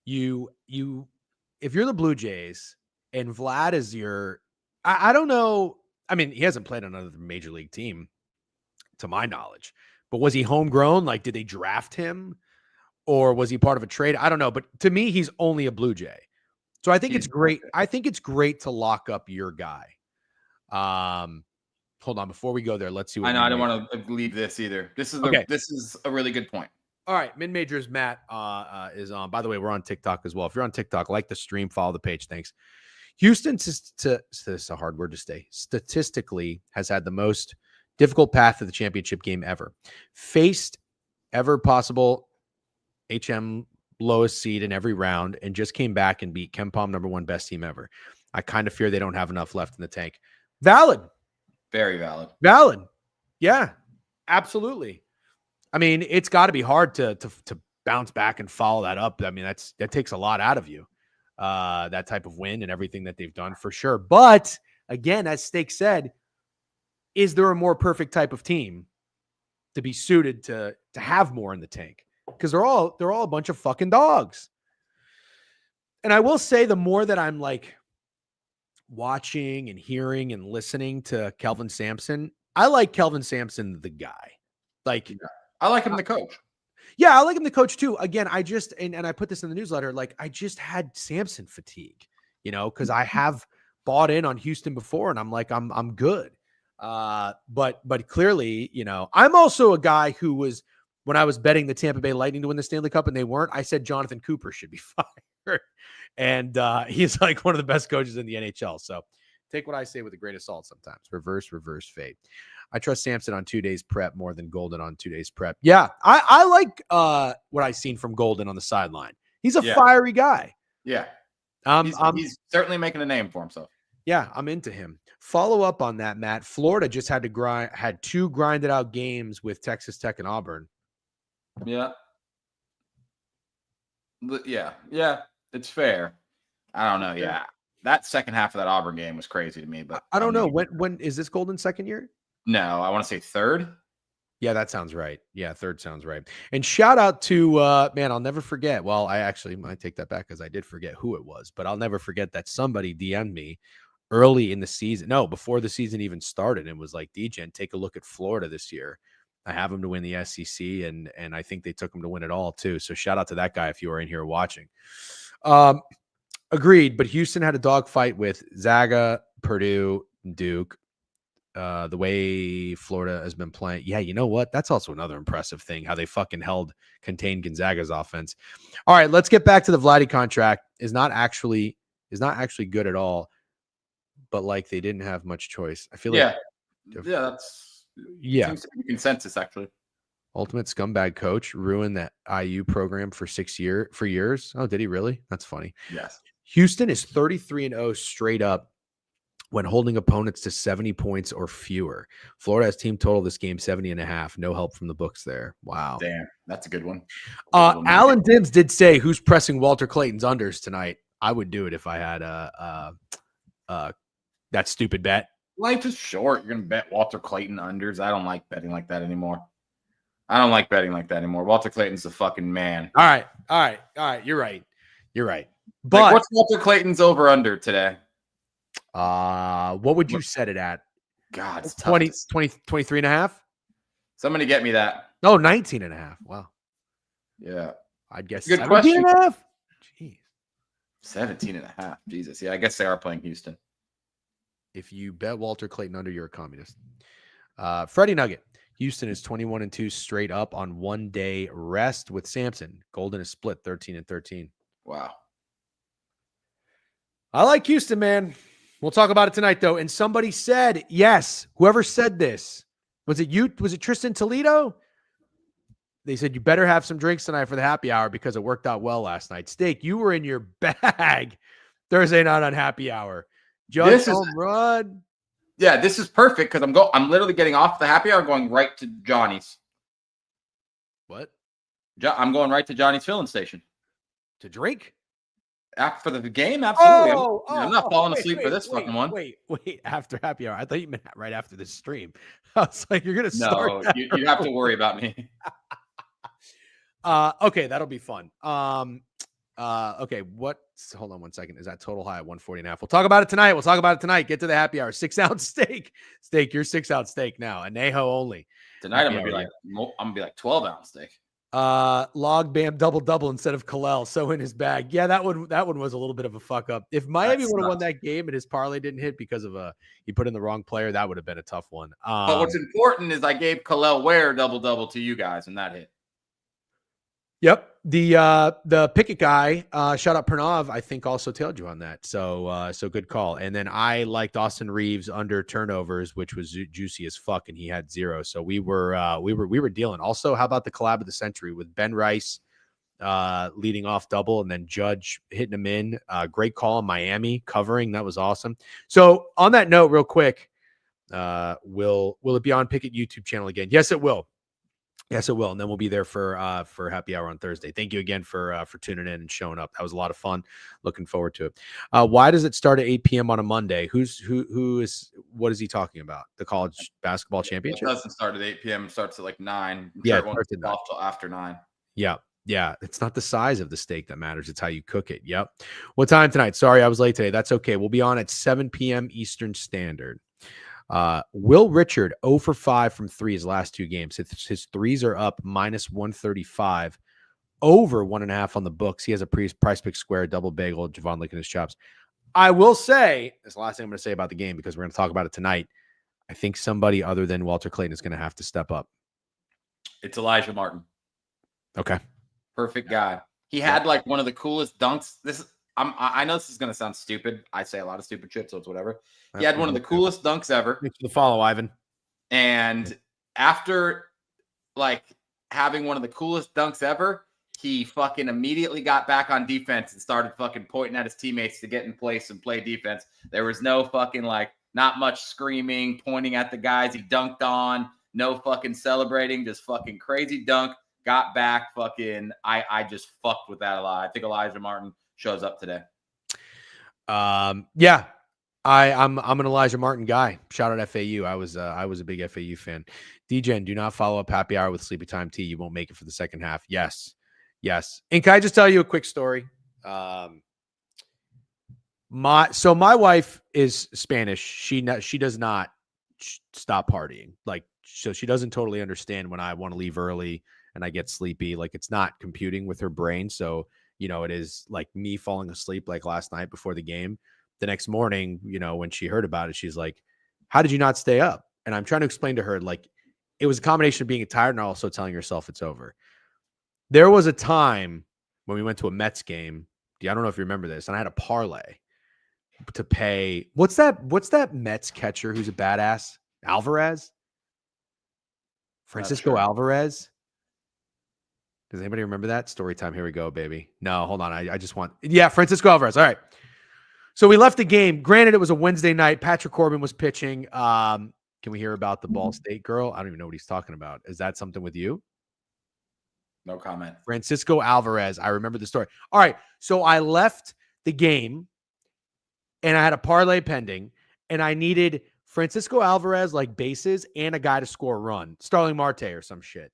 Speaker 1: If you're the Blue Jays and Vlad is I don't know. I mean, he hasn't played on another major league team to my knowledge, but was he homegrown? Like, did they draft him or was he part of a trade? I don't know. But to me, he's only a Blue Jay. So I think it's great. I think it's great to lock up your guy. Hold on. Before we go there, let's see.
Speaker 2: I know. I don't want to leave this either. This is a really good point.
Speaker 1: All right. Mid Majors Matt is on. By the way, we're on TikTok as well. If you're on TikTok, like the stream, follow the page. Thanks. Houston, this is a hard word to say, statistically has had the most difficult path to the championship game ever. Faced ever possible HM lowest seed in every round and just came back and beat KenPom #1 best team ever. I kind of fear they don't have enough left in the tank. Valid.
Speaker 2: Very valid.
Speaker 1: Valid. Yeah, absolutely. I mean, it's got to be hard to bounce back and follow that up. I mean, that takes a lot out of you. That type of win and everything that they've done for sure. But again, as Steak said, is there a more perfect type of team to be suited to have more in the tank? Because they're all a bunch of fucking dogs. And I will say, the more that I'm like watching and hearing and listening to Kelvin Sampson, I like Kelvin Sampson, the guy. Like,
Speaker 2: I like him, the coach.
Speaker 1: Yeah, I like him to coach too. Again, I just and I put this in the newsletter. Like I just had Samson fatigue, because I have bought in on Houston before, and I'm like, I'm good. But clearly, I'm also a guy who was when I was betting the Tampa Bay Lightning to win the Stanley Cup and they weren't. I said Jonathan Cooper should be fired, and he's like one of the best coaches in the NHL. So take what I say with a grain of salt. Sometimes reverse fate. I trust Samson on 2 days prep more than Golden on 2 days prep. Yeah, I like what I've seen from Golden on the sideline. He's a fiery guy.
Speaker 2: Yeah. He's certainly making a name for himself.
Speaker 1: Yeah, I'm into him. Follow up on that, Matt. Florida just had two grinded out games with Texas Tech and Auburn.
Speaker 2: Yeah. Yeah. It's fair. I don't know. Yeah. That second half of that Auburn game was crazy to me, but
Speaker 1: I don't know. When is this Golden's second year?
Speaker 2: No, I want to say third.
Speaker 1: Yeah, that sounds right. Yeah, third sounds right. And shout out to man, I'll never forget. Well, I actually might take that back because I did forget who it was, but I'll never forget that somebody DM'd me early in the season. No, before the season even started, and was like, DGen, take a look at Florida this year. I have them to win the SEC, and I think they took them to win it all too. So shout out to that guy if you are in here watching. Agreed, but Houston had a dogfight with Zaga, Purdue, Duke. The way Florida has been playing. Yeah, you know what? That's also another impressive thing, how they fucking contained Gonzaga's offense. All right, let's get back to the Vladdy contract. Is not actually good at all, but like they didn't have much choice. I feel like
Speaker 2: seems to be consensus actually.
Speaker 1: Ultimate scumbag coach ruined that IU program for years. Oh, did he really? That's funny.
Speaker 2: Yes.
Speaker 1: Houston is 33-0 straight up when holding opponents to 70 points or fewer. Florida has team total this game 70.5. No help from the books there. Wow.
Speaker 2: Damn, that's a good one.
Speaker 1: Alan Dibbs did say who's pressing Walter Clayton's unders tonight. I would do it if I had that stupid bet.
Speaker 2: Life is short. You're gonna bet Walter Clayton unders. I don't like betting like that anymore. Walter Clayton's the fucking man.
Speaker 1: All right. You're right. But
Speaker 2: like, what's Walter Clayton's over under today?
Speaker 1: What would you set it at?
Speaker 2: God, it's
Speaker 1: 23.5.
Speaker 2: Somebody get me that.
Speaker 1: No, 19.5. Wow.
Speaker 2: Yeah.
Speaker 1: I'd guess
Speaker 2: good question.
Speaker 1: 17.5. Jeez.
Speaker 2: 17.5. Jesus. Yeah, I guess they are playing Houston.
Speaker 1: If you bet Walter Clayton under, you're a communist. Freddie Nugget. Houston is 21-2 straight up on 1 day rest with Samson. Golden is split 13-13.
Speaker 2: Wow.
Speaker 1: I like Houston, man. We'll talk about it tonight, though. And somebody said, yes, whoever said this, was it you? Was it Tristan Toledo? They said, you better have some drinks tonight for the happy hour because it worked out well last night. Steak, you were in your bag Thursday night on happy hour. Judge home run.
Speaker 2: Yeah, this is perfect because I'm literally getting off the happy hour going right to Johnny's.
Speaker 1: What?
Speaker 2: I'm going right to Johnny's filling station.
Speaker 1: To drink?
Speaker 2: After the game, absolutely. I'm not falling asleep for this fucking one.
Speaker 1: Wait, after happy hour. I thought you meant right after the stream. I was like, you're going to start.
Speaker 2: No, you have to worry about me.
Speaker 1: Okay, that'll be fun. Okay, hold on 1 second. Is that total high at 140.5? We'll talk about it tonight. Get to the happy hour. 6 ounce steak. Your 6 ounce steak now. Anejo only.
Speaker 2: Tonight I'm gonna be like 12 ounce steak.
Speaker 1: Log Bam double instead of Kalel. So in his bag. Yeah, that one was a little bit of a fuck up. If Miami would have won that game and his parlay didn't hit because of he put in the wrong player, that would have been a tough one.
Speaker 2: But what's important is I gave Kalel Ware double to you guys and that hit.
Speaker 1: Yep. The Pickett guy, shout out Pranav, I think also tailed you on that. So good call. And then I liked Austin Reeves under turnovers, which was juicy as fuck, and he had 0. So we were dealing. Also, how about the collab of the century with Ben Rice leading off double and then Judge hitting him in? Great call on Miami covering. That was awesome. So on that note, real quick, will it be on Pickett YouTube channel again? Yes, it will. Yes, it will. And then we'll be there for happy hour on Thursday. Thank you again for tuning in and showing up. That was a lot of fun. Looking forward to it. Why does it start at 8 p.m. on a Monday? What is he talking about? The college basketball championship?
Speaker 2: It doesn't start at 8 p.m. It starts at like 9.
Speaker 1: Yeah,
Speaker 2: it won't start till after 9.
Speaker 1: Yeah. Yeah. It's not the size of the steak that matters. It's how you cook it. Yep. What time tonight? Sorry, I was late today. That's okay. We'll be on at 7 p.m. Eastern Standard. Will Richard 0 for 5 from 3 his last 2 games. His threes are up -135, over 1.5 on the books. He has a price pick square, double bagel, Javon licking his chops. I will say, this is the last thing I'm going to say about the game because we're going to talk about it tonight. I think somebody other than Walter Clayton is going to have to step up.
Speaker 2: It's Elijah Martin.
Speaker 1: Okay.
Speaker 2: Perfect guy. He had like one of the coolest dunks. I know this is going to sound stupid. I say a lot of stupid shit, so it's whatever. He had one of the coolest dunks ever.
Speaker 1: Thanks for the follow, Ivan.
Speaker 2: And after like having one of the coolest dunks ever, he fucking immediately got back on defense and started fucking pointing at his teammates to get in place and play defense. There was no fucking like not much screaming, pointing at the guys he dunked on, no fucking celebrating, just fucking crazy dunk. Got back, fucking. I just fucked with that a lot. I think Elijah Martin shows up today.
Speaker 1: Yeah, I'm an Elijah Martin guy. Shout out FAU. I was a big FAU fan. DJen, do not follow up happy hour with Sleepy Time Tea. You won't make it for the second half. Yes. And can I just tell you a quick story? My wife is Spanish. She does not stop partying. Like, so she doesn't totally understand when I want to leave early and I get sleepy. Like, it's not computing with her brain. So, it is like me falling asleep like last night before the game. The next morning, when she heard about it, she's like, how did you not stay up? And I'm trying to explain to her, like, it was a combination of being tired and also telling yourself it's over. There was a time when we went to a Mets game. I don't know if you remember this. And I had a parlay to pay. What's that Mets catcher who's a badass? Alvarez? Francisco Alvarez? Does anybody remember that? Story time. Here we go, baby. No, hold on. I just want. Yeah, Francisco Alvarez. All right. So we left the game. Granted, it was a Wednesday night. Patrick Corbin was pitching. Can we hear about the Ball State girl? I don't even know what he's talking about. Is that something with you?
Speaker 2: No comment.
Speaker 1: Francisco Alvarez. I remember the story. All right. So I left the game and I had a parlay pending and I needed Francisco Alvarez, like bases, and a guy to score a run. Starling Marte or some shit.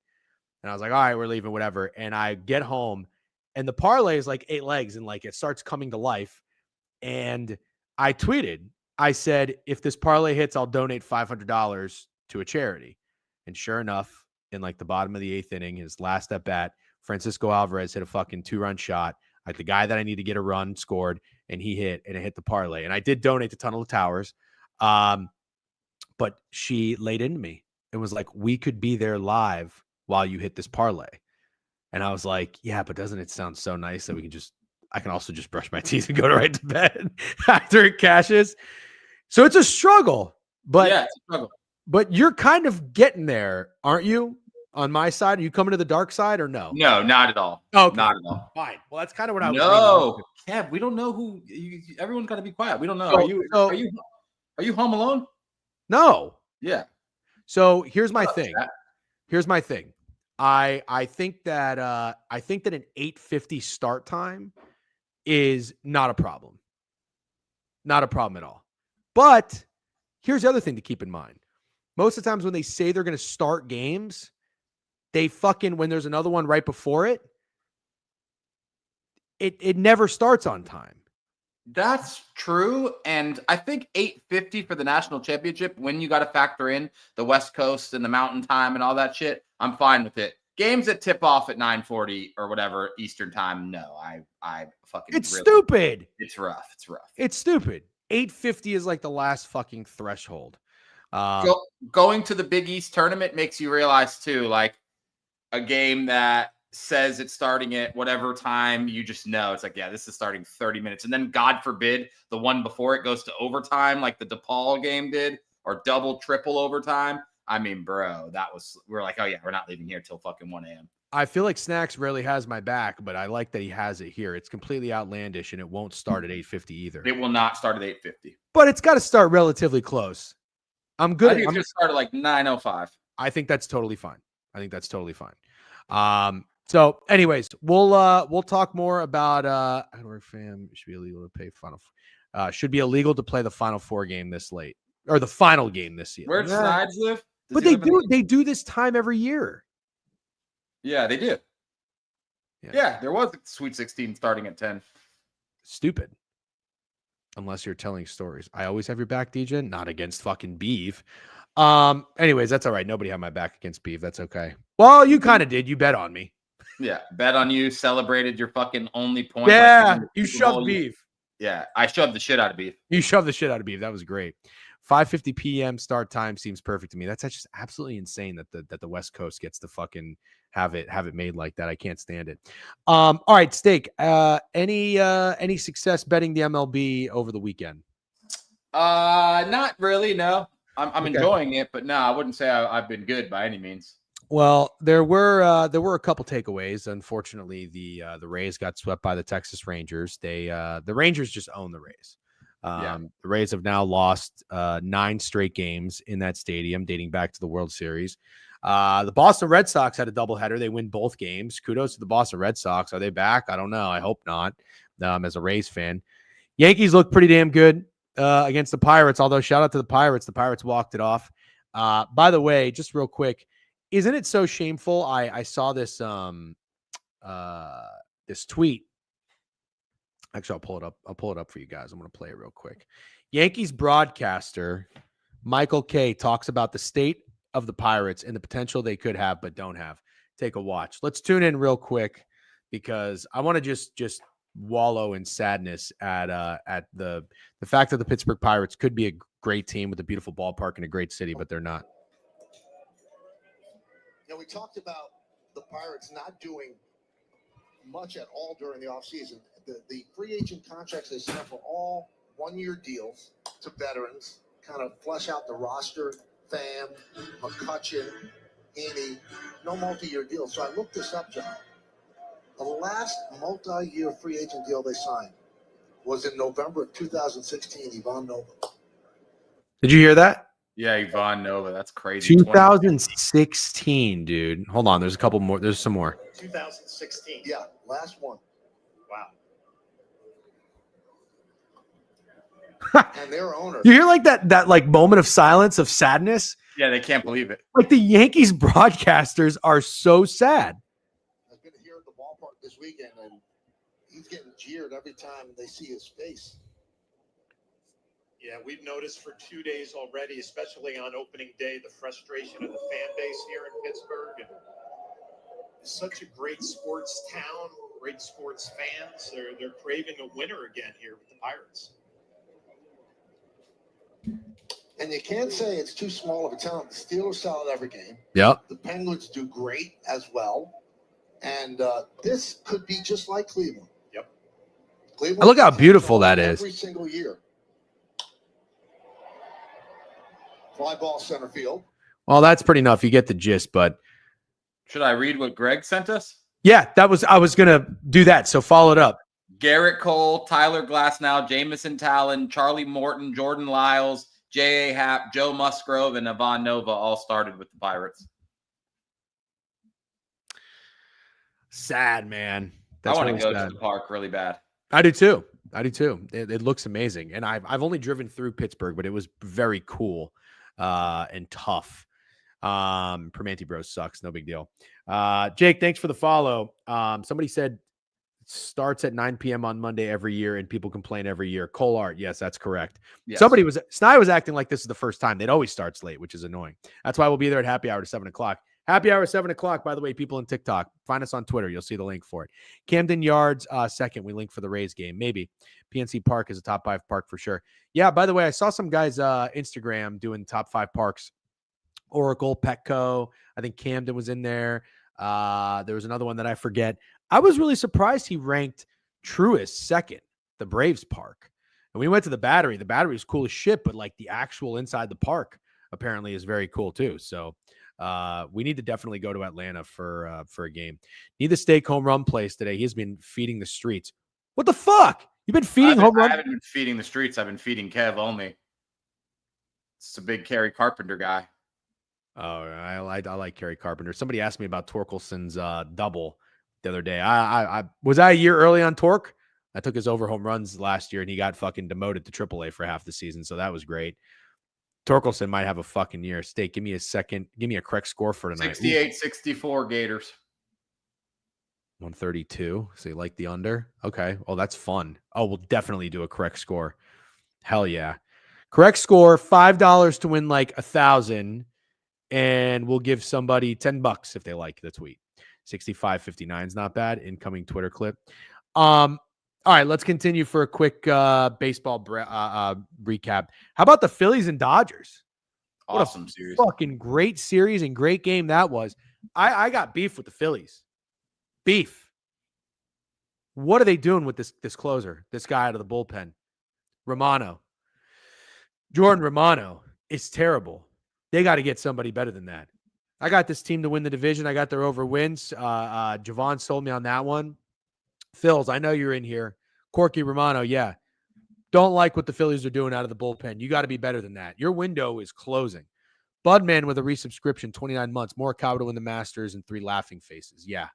Speaker 1: And I was like, all right, we're leaving, whatever. And I get home and the parlay is like 8 legs and like it starts coming to life. And I tweeted, I said, if this parlay hits, I'll donate $500 to a charity. And sure enough, in like the bottom of the 8th inning, his last at bat, Francisco Alvarez hit a fucking 2-run shot. Like the guy that I need to get a run scored, and he hit, and it hit the parlay. And I did donate to Tunnel of Towers. But she laid into me and was like, we could be there live while you hit this parlay. And I was like, yeah, but doesn't it sound so nice that I can also just brush my teeth and go right to bed after it cashes. So it's a struggle, but
Speaker 2: yeah, it's a struggle.
Speaker 1: But you're kind of getting there, aren't you? On my side, are you coming to the dark side or no?
Speaker 2: No, not at all.
Speaker 1: Oh, okay.
Speaker 2: Not at all.
Speaker 1: Fine. Well, that's kind of what I was.
Speaker 2: No, Kev, we don't know who. Everyone's got to be quiet. We don't know. Are you home alone?
Speaker 1: No.
Speaker 2: Yeah.
Speaker 1: So here's my thing. I think that an 8:50 start time is not a problem. Not a problem at all. But here's the other thing to keep in mind. Most of the times when they say they're going to start games, they fucking, when there's another one right before it, it never starts on time.
Speaker 2: That's true. And I think 8:50 for the national championship, when you got to factor in the West Coast and the mountain time and all that shit, I'm fine with it. Games that tip off at 9:40 or whatever Eastern time, no, I fucking.
Speaker 1: It's really, stupid.
Speaker 2: It's rough.
Speaker 1: It's stupid. 8:50 is like the last fucking threshold.
Speaker 2: Going to the Big East tournament makes you realize too, like a game that says it's starting at whatever time, you just know it's like, yeah, this is starting 30 minutes. And then God forbid the one before it goes to overtime, like the DePaul game did, or double, triple overtime. I mean, bro, we're like, oh yeah, we're not leaving here till fucking 1 a.m.
Speaker 1: I feel like Snacks rarely has my back, but I like that he has it here. It's completely outlandish and it won't start at 8:50 either.
Speaker 2: It will not start at 8:50.
Speaker 1: But it's got to start relatively close. I'm good.
Speaker 2: I think it's going to start at like 9:05.
Speaker 1: I think that's totally fine. So anyways, we'll talk more about fam should be illegal to pay should be illegal to play the Final Four game this late, or the final game this year.
Speaker 2: Where does Sides live?
Speaker 1: But they do this time every year.
Speaker 2: Yeah, they do. Yeah, there was a Sweet 16 starting at 10.
Speaker 1: Stupid. unless you're telling stories. I always have your back, DJ. Not against fucking beef. Anyways, that's all right. Nobody had my back against beef. That's okay. Well, you kind of did. You bet on me.
Speaker 2: Yeah, bet on you. Celebrated your fucking only point.
Speaker 1: Yeah, you shoved beef.
Speaker 2: Yeah, I shoved the shit out of beef.
Speaker 1: You shoved the shit out of beef. That was great. 5:50 p.m. start time seems perfect to me. That's just absolutely insane that the West Coast gets to fucking have it made like that. I can't stand it. All right, Steak. Any success betting the MLB over the weekend?
Speaker 2: Not really. No, I'm
Speaker 1: Okay.
Speaker 2: enjoying it, but no, I wouldn't say I've been good by any means.
Speaker 1: Well, there were a couple takeaways. Unfortunately, the Rays got swept by the Texas Rangers. The Rangers just own the Rays. The Rays have now lost 9 straight games in that stadium, dating back to the World Series. The Boston Red Sox had a doubleheader. They win both games. Kudos to the Boston Red Sox. Are they back? I don't know. I hope not. As a Rays fan, Yankees look pretty damn good against the Pirates. Although shout out to the Pirates. The Pirates walked it off. By the way, just real quick. Isn't it so shameful? I saw this this tweet. Actually, I'll pull it up. I'll pull it up for you guys. I'm going to play it real quick. Yankees broadcaster Michael Kay talks about the state of the Pirates and the potential they could have but don't have. Take a watch. Let's tune in real quick because I want to just wallow in sadness at the fact that the Pittsburgh Pirates could be a great team with a beautiful ballpark and a great city, but they're not.
Speaker 3: We talked about the Pirates not doing much at all during the offseason. The free agent contracts they signed for all one-year deals to veterans, kind of flesh out the roster. Pham, McCutchen, Heaney, no multi-year deals. So I looked this up, John. The last multi-year free agent deal they signed was in November of 2016, Ivan Nova.
Speaker 1: Did you hear that?
Speaker 2: Yeah, Ivan Nova. That's crazy.
Speaker 1: 2016, dude. Hold on. There's a couple more. There's some more.
Speaker 3: 2016. Yeah, last one. Wow. And their owner.
Speaker 1: You hear like that like moment of silence of sadness?
Speaker 2: Yeah, they can't believe it.
Speaker 1: Like the Yankees broadcasters are so sad.
Speaker 3: I've been here at the ballpark this weekend, and he's getting jeered every time they see his face.
Speaker 4: Yeah, we've noticed for 2 days already, especially on opening day, the frustration of the fan base here in Pittsburgh. And it's such a great sports town, great sports fans. They're craving a winner again here with the Pirates.
Speaker 3: And you can't say it's too small of a town. The Steelers sell it every game.
Speaker 1: Yep.
Speaker 3: The Penguins do great as well. And this could be just like Cleveland.
Speaker 4: Yep.
Speaker 3: Cleveland.
Speaker 1: Look how beautiful that is.
Speaker 3: Every single year. Fly ball center field.
Speaker 1: Well, that's pretty enough. You get the gist, but
Speaker 2: should I read what Greg sent us?
Speaker 1: Yeah, I was gonna do that. So follow it up.
Speaker 2: Garrett Cole, Tyler Glasnow, Jamison Talon, Charlie Morton, Jordan Lyles, J.A. Happ, Joe Musgrove, and Ivan Nova all started with the Pirates.
Speaker 1: Sad, man.
Speaker 2: That's I want to go to the park really bad.
Speaker 1: I do too. It looks amazing, and I've only driven through Pittsburgh, but it was very cool and tough. Permanente Bros sucks. No big deal. Jake, thanks for the follow. Somebody said starts at 9 p.m. on Monday every year, and people complain every year. Cole Art, yes, that's correct. Yes. Sny was acting like this is the first time. They'd always starts late, which is annoying. That's why we'll be there at happy hour to 7 o'clock. Happy hour 7 o'clock, by the way, people in TikTok. Find us on Twitter. You'll see the link for it. Camden Yards, second. We link for the Rays game. Maybe. PNC Park is a top 5 park for sure. Yeah, by the way, I saw some guys Instagram doing top 5 parks. Oracle, Petco. I think Camden was in there. There was another one that I forget. I was really surprised he ranked Truist second, the Braves Park. And we went to the Battery. The Battery is cool as shit, but like the actual inside the park apparently is very cool too. So we need to definitely go to Atlanta for a game. Need the steak home run place today. He's been feeding the streets. What the fuck? You've been feeding home run?
Speaker 2: I haven't been feeding the streets. I've been feeding Kev only. It's a big Kerry Carpenter guy.
Speaker 1: Oh, I like Kerry Carpenter. Somebody asked me about Torkelson's double the other day. I was I a year early on Torque? I took his over home runs last year, and he got fucking demoted to AAA for half the season, so that was great. Torkelson might have a fucking year. Steak, give me a second. Give me a correct score for tonight.
Speaker 2: 68-64 Gators.
Speaker 1: 132. So you like the under? Okay. Oh, that's fun. Oh, we'll definitely do a correct score. Hell yeah. Correct score, $5 to win like 1,000, and we'll give somebody $10 if they like the tweet. 65.59 is not bad. Incoming Twitter clip. All right, let's continue for a quick baseball recap. How about the Phillies and Dodgers?
Speaker 2: Awesome series.
Speaker 1: Fucking great series and great game that was. I got beef with the Phillies. Beef. What are they doing with this closer? This guy out of the bullpen, Romano. Jordan Romano is terrible. They got to get somebody better than that. I got this team to win the division. I got their over wins. Javon sold me on that one. Phils, I know you're in here. Corky Romano, yeah. Don't like what the Phillies are doing out of the bullpen. You got to be better than that. Your window is closing. Budman with a resubscription, 29 months. Morikawa to win the Masters and 3 laughing faces. Yeah,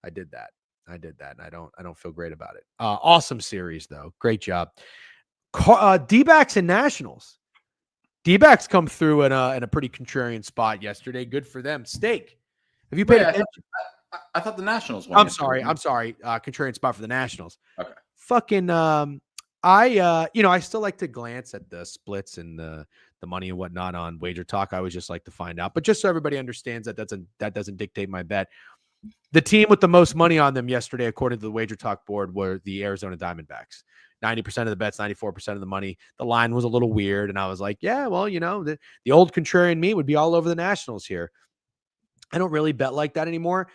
Speaker 1: I did that. And I don't feel great about it. Awesome series, though. Great job. D-backs and Nationals. D-backs come through in a pretty contrarian spot yesterday. Good for them. Steak. Have you paid attention?
Speaker 2: I thought the Nationals won.
Speaker 1: I'm sorry. Contrarian spot for the Nationals.
Speaker 2: Okay.
Speaker 1: Fucking I still like to glance at the splits and the money and whatnot on Wager Talk. I always just like to find out. But just so everybody understands that doesn't dictate my bet. The team with the most money on them yesterday, according to the Wager Talk board, were the Arizona Diamondbacks. 90% of the bets, 94% of the money. The line was a little weird, and I was like, yeah, well, the old contrarian me would be all over the Nationals here. I don't really bet like that anymore.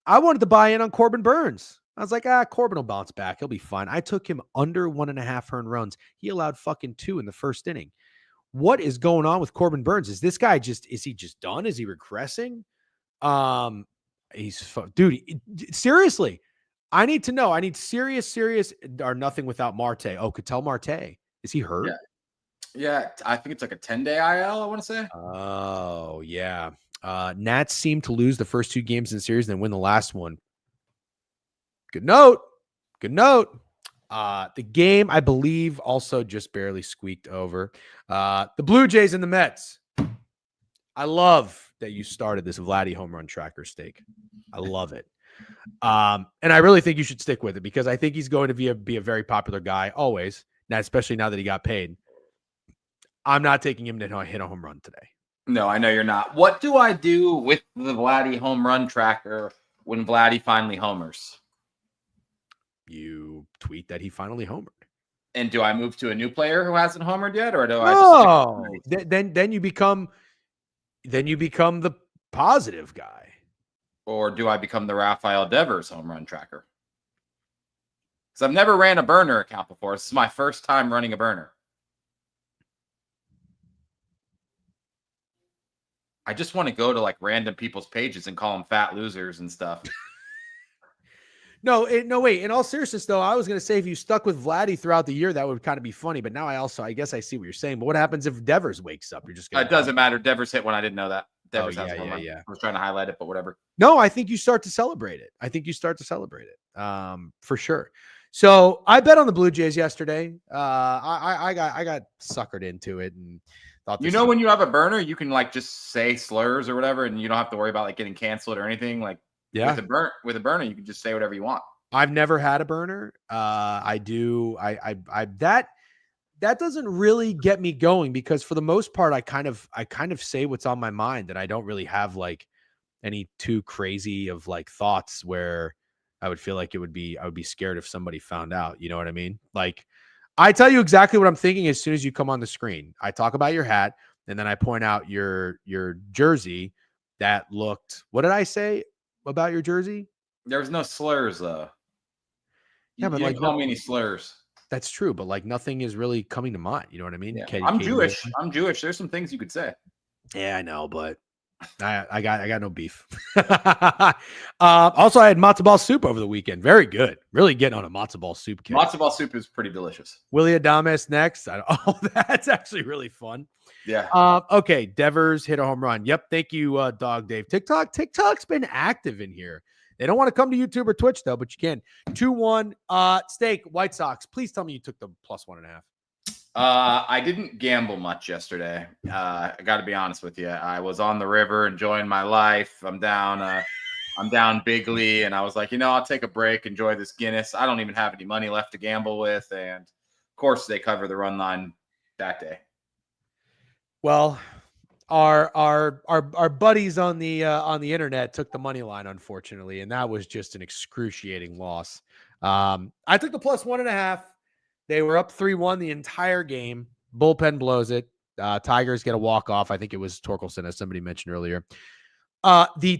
Speaker 1: I wanted to buy in on Corbin Burns. I was like, Corbin will bounce back. He'll be fine. I took him under 1.5 earned runs. He allowed fucking 2 in the first inning. What is going on with Corbin Burns? Is this guy is he just done? Is he regressing? Dude, seriously, I need to know. I need serious or nothing without Marte. Oh, Ketel Marte. Is he hurt?
Speaker 2: Yeah. I think it's like a 10-day IL, I want to say.
Speaker 1: Oh, yeah. Nats seemed to lose the first 2 games in the series and then win the last one. Good note. The game, I believe, also just barely squeaked over. The Blue Jays and the Mets. I love that you started this Vladdy home run tracker Steak. I love it. And I really think you should stick with it because I think he's going to be a very popular guy always. Now, especially now that he got paid. I'm not taking him to hit a home run today.
Speaker 2: No, I know you're not. What do I do with the Vladdy home run tracker when Vladdy finally homers?
Speaker 1: You tweet that he finally homered.
Speaker 2: And do I move to a new player who hasn't homered yet, or do I?
Speaker 1: No. Then you become the positive guy.
Speaker 2: Or do I become the Rafael Devers home run tracker? Because I've never ran a burner account before. This is my first time running a burner. I just want to go to like random people's pages and call them fat losers and stuff.
Speaker 1: No, wait. In all seriousness, though, I was going to say if you stuck with Vladdy throughout the year, that would kind of be funny. But now I guess I see what you're saying. But what happens if Devers wakes up? You're just going
Speaker 2: It doesn't matter. Devers hit when I didn't know that. Devers has one.
Speaker 1: Yeah.
Speaker 2: I was trying to highlight it, but whatever.
Speaker 1: No, I think you start to celebrate it. For sure. So I bet on the Blue Jays yesterday. I got suckered into it and thought.
Speaker 2: When you have a burner, you can like just say slurs or whatever, and you don't have to worry about like getting canceled or anything. Like with a burner, you can just say whatever you want.
Speaker 1: I've never had a burner. I do. That doesn't really get me going because for the most part, I kind of say what's on my mind, and I don't really have like any too crazy of like thoughts where I would feel like I would be scared if somebody found out. You know what I mean? Like I tell you exactly what I'm thinking as soon as you come on the screen. I talk about your hat, and then I point out your jersey that looked. What did I say about your jersey?
Speaker 2: There was no slurs though.
Speaker 1: Yeah, but
Speaker 2: you
Speaker 1: like
Speaker 2: didn't call me any slurs.
Speaker 1: That's true, but like nothing is really coming to mind. You know what I mean?
Speaker 2: Yeah. I'm Jewish. There's some things you could say.
Speaker 1: Yeah, I know, but I got no beef. Also, I had matzo ball soup over the weekend. Very good. Really getting on a matzo ball soup kick.
Speaker 2: Matzo ball soup is pretty delicious.
Speaker 1: Willie Adames next. That's actually really fun.
Speaker 2: Yeah.
Speaker 1: Okay, Devers hit a home run. Yep. Thank you, Dog Dave. TikTok's been active in here. They don't want to come to YouTube or Twitch, though, but you can. 2-1. Steak, White Sox. Please tell me you took the +1.5.
Speaker 2: I didn't gamble much yesterday. I got to be honest with you. I was on the river enjoying my life. I'm down bigly, and I was like, I'll take a break, enjoy this Guinness. I don't even have any money left to gamble with, and of course they cover the run line that day.
Speaker 1: Well, our buddies on the internet took the money line, unfortunately, and that was just an excruciating loss. I took the +1.5. They were up 3-1 the entire game. Bullpen blows it. Tigers get a walk off. I think it was Torkelson, as somebody mentioned earlier. The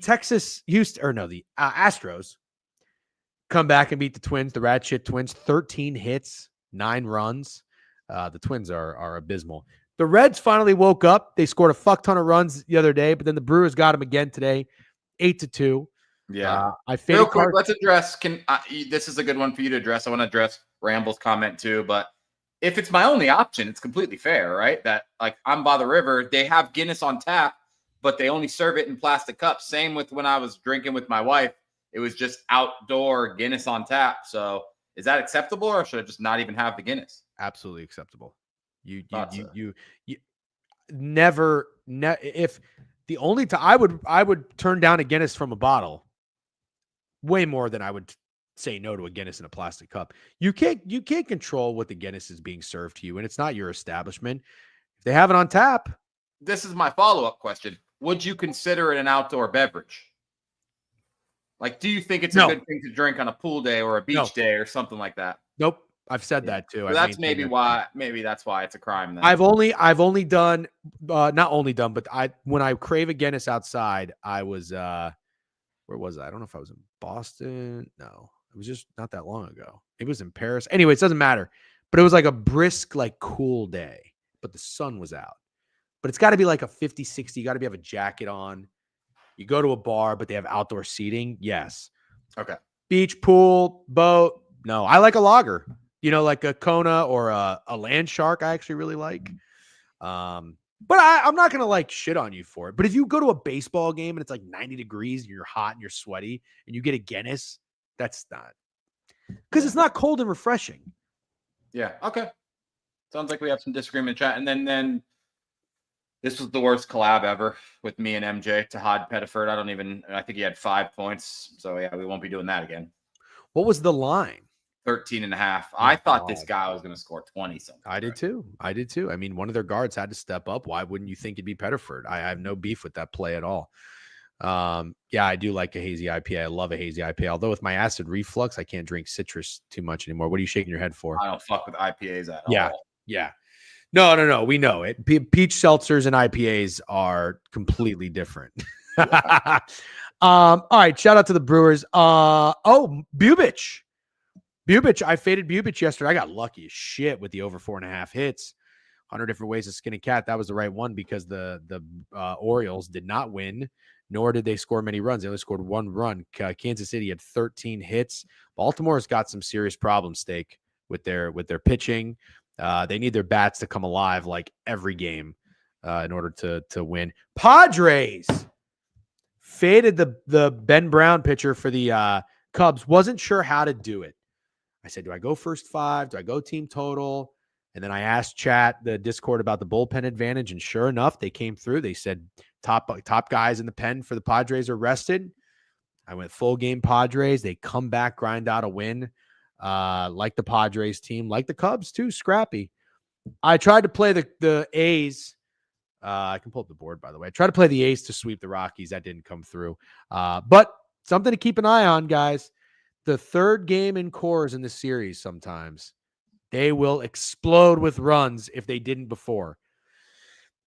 Speaker 1: Astros come back and beat the Twins, the Rat Shit Twins, 13 hits, 9 runs. The Twins are abysmal. The Reds finally woke up. They scored a fuck ton of runs the other day, but then the Brewers got them again today, 8-2.
Speaker 2: Yeah.
Speaker 1: I
Speaker 2: Real quick, let's address. This is a good one for you to address. I want to address Ramble's comment too, but if it's my only option, it's completely fair, right? That like I'm by the river, they have Guinness on tap, but they only serve it in plastic cups. Same with when I was drinking with my wife, it was just outdoor Guinness on tap. So is that acceptable, or should I just not even have the Guinness?
Speaker 1: Absolutely acceptable. You never if the only time I would turn down a Guinness from a bottle way more than I would say no to a Guinness in a plastic cup. You can't control what the Guinness is being served to you, and it's not your establishment. If they have it on tap.
Speaker 2: This is my follow-up question. Would you consider it an outdoor beverage? Like, do you think it's a good thing to drink on a pool day or a beach day or something like that?
Speaker 1: Nope. I've said that too.
Speaker 2: So that's maybe that's why it's a crime then.
Speaker 1: I've only done not only done, but when I crave a Guinness outside, I was where was I? I don't know if I was in Boston. No, it was just not that long ago. It was in Paris. Anyway, it doesn't matter. But it was like a brisk, like cool day, but the sun was out. But it's got to be like a 50, 60. You got to have a jacket on. You go to a bar, but they have outdoor seating. Yes.
Speaker 2: Okay.
Speaker 1: Beach, pool, boat. No, I like a lager. Like a Kona or a Land Shark. I actually really like. But I'm not gonna like shit on you for it. But if you go to a baseball game and it's like 90 degrees and you're hot and you're sweaty and you get a Guinness, that's not because it's not cold and refreshing.
Speaker 2: Yeah. Okay. Sounds like we have some disagreement in chat. And then this was the worst collab ever with me and MJ. Tahad Pettiford. I think he had 5 points. So yeah, we won't be doing that again.
Speaker 1: What was the line?
Speaker 2: 13.5. I thought this guy was going to score 20 something.
Speaker 1: I did too. I mean, one of their guards had to step up. Why wouldn't you think it'd be Pettiford? I have no beef with that play at all. Yeah, I do like a hazy IPA. I love a hazy IPA. Although with my acid reflux, I can't drink citrus too much anymore. What are you shaking your head for?
Speaker 2: I don't fuck with IPAs at all.
Speaker 1: Yeah. No. We know it. Peach seltzers and IPAs are completely different. All right. Shout out to the Brewers. Bubich. I faded Bubich yesterday. I got lucky as shit with the over 4.5 hits. 100 different ways to skin a cat. That was the right one because the Orioles did not win, nor did they score many runs. They only scored 1 run. Kansas City had 13 hits. Baltimore's got some serious problems, Steak, with their pitching. They need their bats to come alive like every game in order to win. Padres faded the Ben Brown pitcher for the Cubs. Wasn't sure how to do it. I said, do I go first 5? Do I go team total? And then I asked chat, the Discord, about the bullpen advantage. And sure enough, they came through. They said top guys in the pen for the Padres are rested. I went full game Padres. They come back, grind out a win. Like the Padres team, like the Cubs too, scrappy. I tried to play the A's. I can pull up the board, by the way. I tried to play the A's to sweep the Rockies. That didn't come through. But something to keep an eye on, guys. The third game in Coors in the series, sometimes they will explode with runs if they didn't before.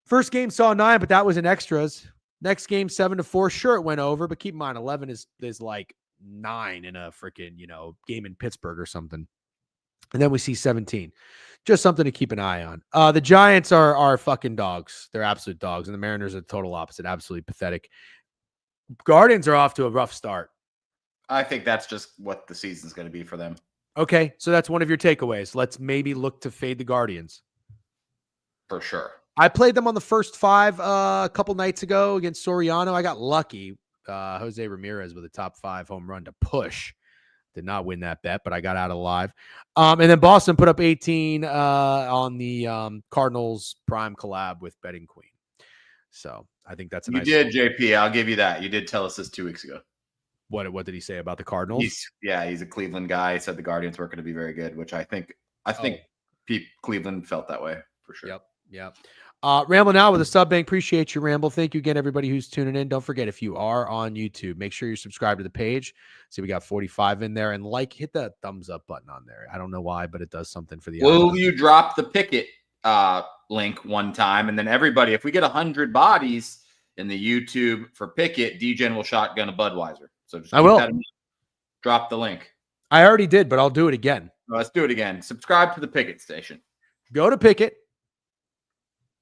Speaker 1: First game saw 9, but that was in extras. Next game 7-4. Sure, it went over, but keep in mind 11 is like 9 in a freaking game in Pittsburgh or something. And then we see 17. Just something to keep an eye on. The Giants are fucking dogs. They're absolute dogs, and the Mariners are the total opposite. Absolutely pathetic. Guardians are off to a rough start.
Speaker 2: I think that's just what the season's going to be for them.
Speaker 1: Okay, so that's one of your takeaways. Let's maybe look to fade the Guardians.
Speaker 2: For sure.
Speaker 1: I played them on the first 5 a couple nights ago against Soriano. I got lucky. Jose Ramirez with a top 5 home run to push. Did not win that bet, but I got out alive. And then Boston put up 18 on the Cardinals Prime collab with Betting Queen. So I think that's a nice.
Speaker 2: You did, JP. I'll give you that. You did tell us this 2 weeks ago.
Speaker 1: What did he say about the Cardinals?
Speaker 2: He's a Cleveland guy. He said the Guardians weren't going to be very good, which I think Cleveland felt that way. for sure.
Speaker 1: Yep. Ramble now with a sub bank. Appreciate you, Ramble. Thank you again, everybody who's tuning in. Don't forget, if you are on YouTube, make sure you're subscribed to the page. See, we got 45 in there, and hit that thumbs up button on there. I don't know why, but it does something for the
Speaker 2: Will you drop the Pickett link one time, and then everybody, if we get 100 bodies in the YouTube for Pickett, DJen will shotgun a Budweiser. So just
Speaker 1: I will
Speaker 2: drop the link.
Speaker 1: I already did, but I'll do it again.
Speaker 2: Let's do it again. Subscribe to the Pickett station.
Speaker 1: Go to Pickett.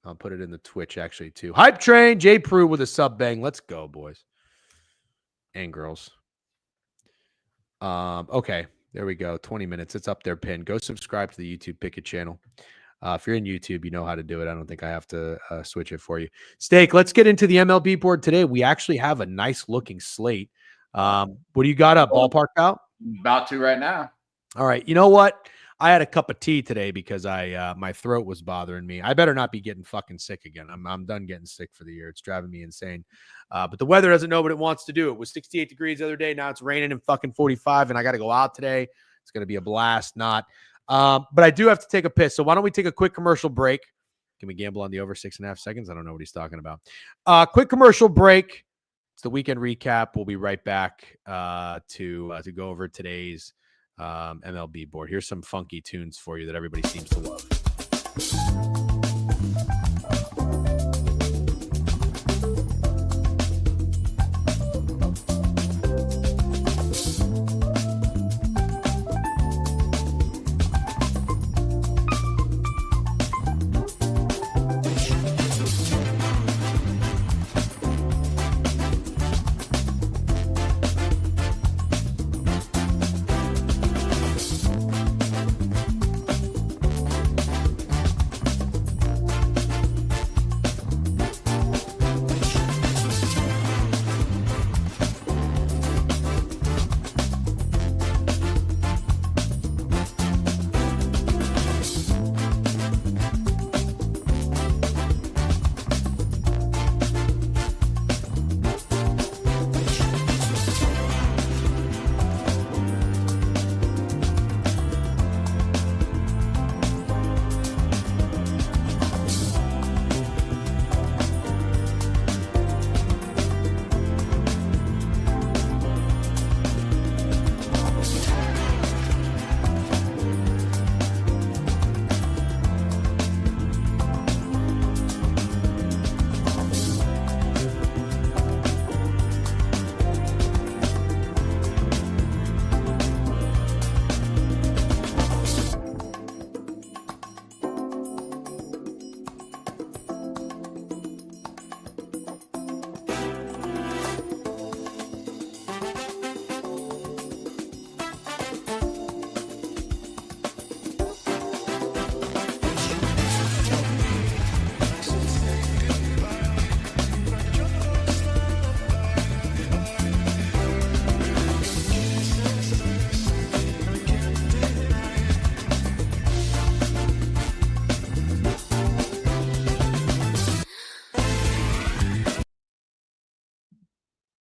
Speaker 1: I'll put it in the Twitch actually too. Hype Train, J. Prue with a sub bang. Let's go, boys and girls. Okay, there we go. 20 minutes. It's up there, pinned. Go subscribe to the YouTube Pickett channel. If you're in YouTube, you know how to do it. I don't think I have to switch it for you. Steak, let's get into the MLB board today. We actually have a nice looking slate. What do you got up? Ballpark out?
Speaker 2: About to right now.
Speaker 1: All right. You know what? I had a cup of tea today because my throat was bothering me. I better not be getting fucking sick again. I'm done getting sick for the year. It's driving me insane. But the weather doesn't know what it wants to do. It was 68 degrees the other day. Now it's raining and fucking 45, and I got to go out today. It's going to be a blast. But I do have to take a piss. So why don't we take a quick commercial break? Can we gamble on the over 6.5 seconds? I don't know what he's talking about. Quick commercial break. It's the weekend recap. We'll be right back to go over today's MLB board. Here's some funky tunes for you that everybody seems to love.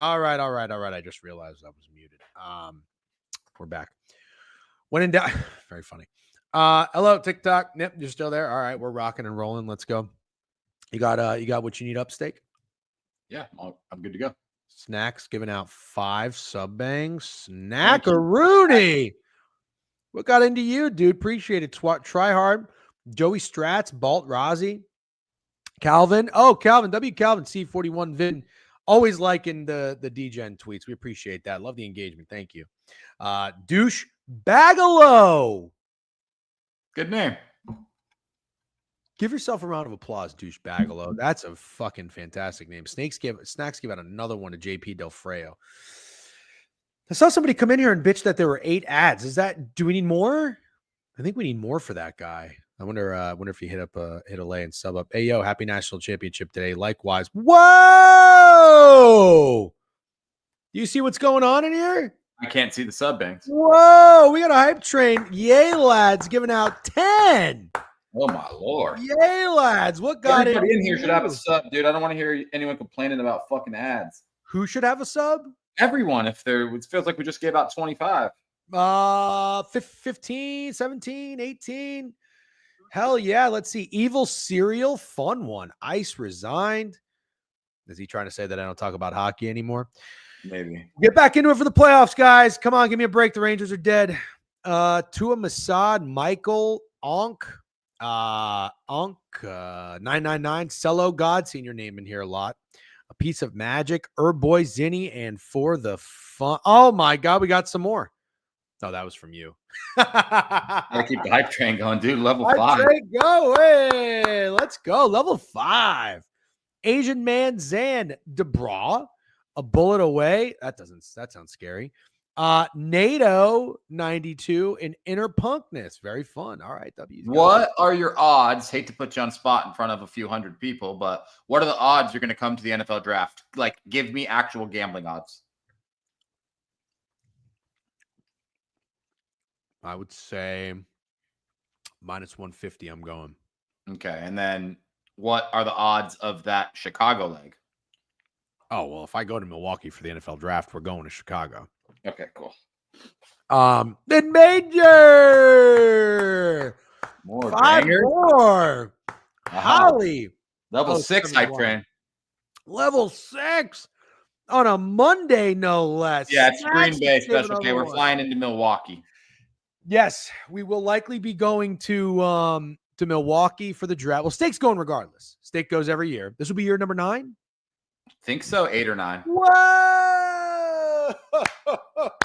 Speaker 1: All right. I just realized I was muted. We're back. When in doubt, very funny. Hello, TikTok. Nip, you're still there. All right, we're rocking and rolling. Let's go. You got what you need up, Steak?
Speaker 2: Yeah, I'm good to go.
Speaker 1: Snacks giving out 5 sub bangs. Snackaroonie. What got into you, dude? Appreciate it. Try hard. Joey Strats, Balt Rozzy, Calvin. Oh, Calvin, Calvin C41 Vin. Always liking the DGen tweets. We appreciate that. Love the engagement. Thank you. Douche Bagalo.
Speaker 2: Good name.
Speaker 1: Give yourself a round of applause, Douche Bagalo. That's a fucking fantastic name. Snacks give out another one to JP Del Freo. I saw somebody come in here and bitch that there were 8 ads. Do we need more? I think we need more for that guy. I wonder if you hit a lay and sub up. Hey, yo, happy national championship today. Likewise. Whoa! Do you see what's going on in here?
Speaker 2: I can't see the sub banks.
Speaker 1: Whoa, we got a hype train. Yay, lads, giving out 10.
Speaker 2: Oh, my Lord.
Speaker 1: Yay, lads. What got
Speaker 2: Everybody in here should have a sub, dude. I don't want to hear anyone complaining about fucking ads.
Speaker 1: Who should have a sub?
Speaker 2: Everyone. It feels like we just gave out 25.
Speaker 1: 15, 17, 18. Hell yeah. Let's see. Evil Cereal, fun one. Ice resigned. Is he trying to say that I don't talk about hockey anymore?
Speaker 2: Maybe.
Speaker 1: Get back into it for the playoffs, guys. Come on, give me a break. The Rangers are dead. Tua Masad, Michael, Onk, 999, Cello God, seen your name in here a lot. A Piece of Magic, Boy Zinni, and For the Fun. Oh my God, we got some more. Oh, that was from you.
Speaker 2: Gotta keep the hype train going, dude. Level
Speaker 1: Hype
Speaker 2: 5.
Speaker 1: train, go. Hey, let's go. Level 5. Asian Man Zan DeBra, a bullet away. That sounds scary. NATO 92 and Inner Punkness. Very fun. All right, W.
Speaker 2: What are your odds? Hate to put you on spot in front of a few hundred people, but what are the odds you're going to come to the NFL draft? Like, give me actual gambling odds.
Speaker 1: I would say minus 150. I'm going.
Speaker 2: Okay, and then what are the odds of that Chicago leg?
Speaker 1: Oh, well, if I go to Milwaukee for the NFL draft, we're going to Chicago.
Speaker 2: Okay, cool.
Speaker 1: Then Major.
Speaker 2: More
Speaker 1: 5
Speaker 2: bangers.
Speaker 1: more. Holly.
Speaker 2: Level 6 hype
Speaker 1: 71.
Speaker 2: train.
Speaker 1: Level 6 on a Monday, no less.
Speaker 2: Yeah, it's Green
Speaker 1: Snacks
Speaker 2: Bay
Speaker 1: is giving
Speaker 2: special day. We're
Speaker 1: one.
Speaker 2: flying into Milwaukee.
Speaker 1: Yes, we will likely be going to Milwaukee for the draft. Well, Steak's going regardless. Steak goes every year. This will be year number 9.
Speaker 2: Think so, 8 or 9.
Speaker 1: Whoa!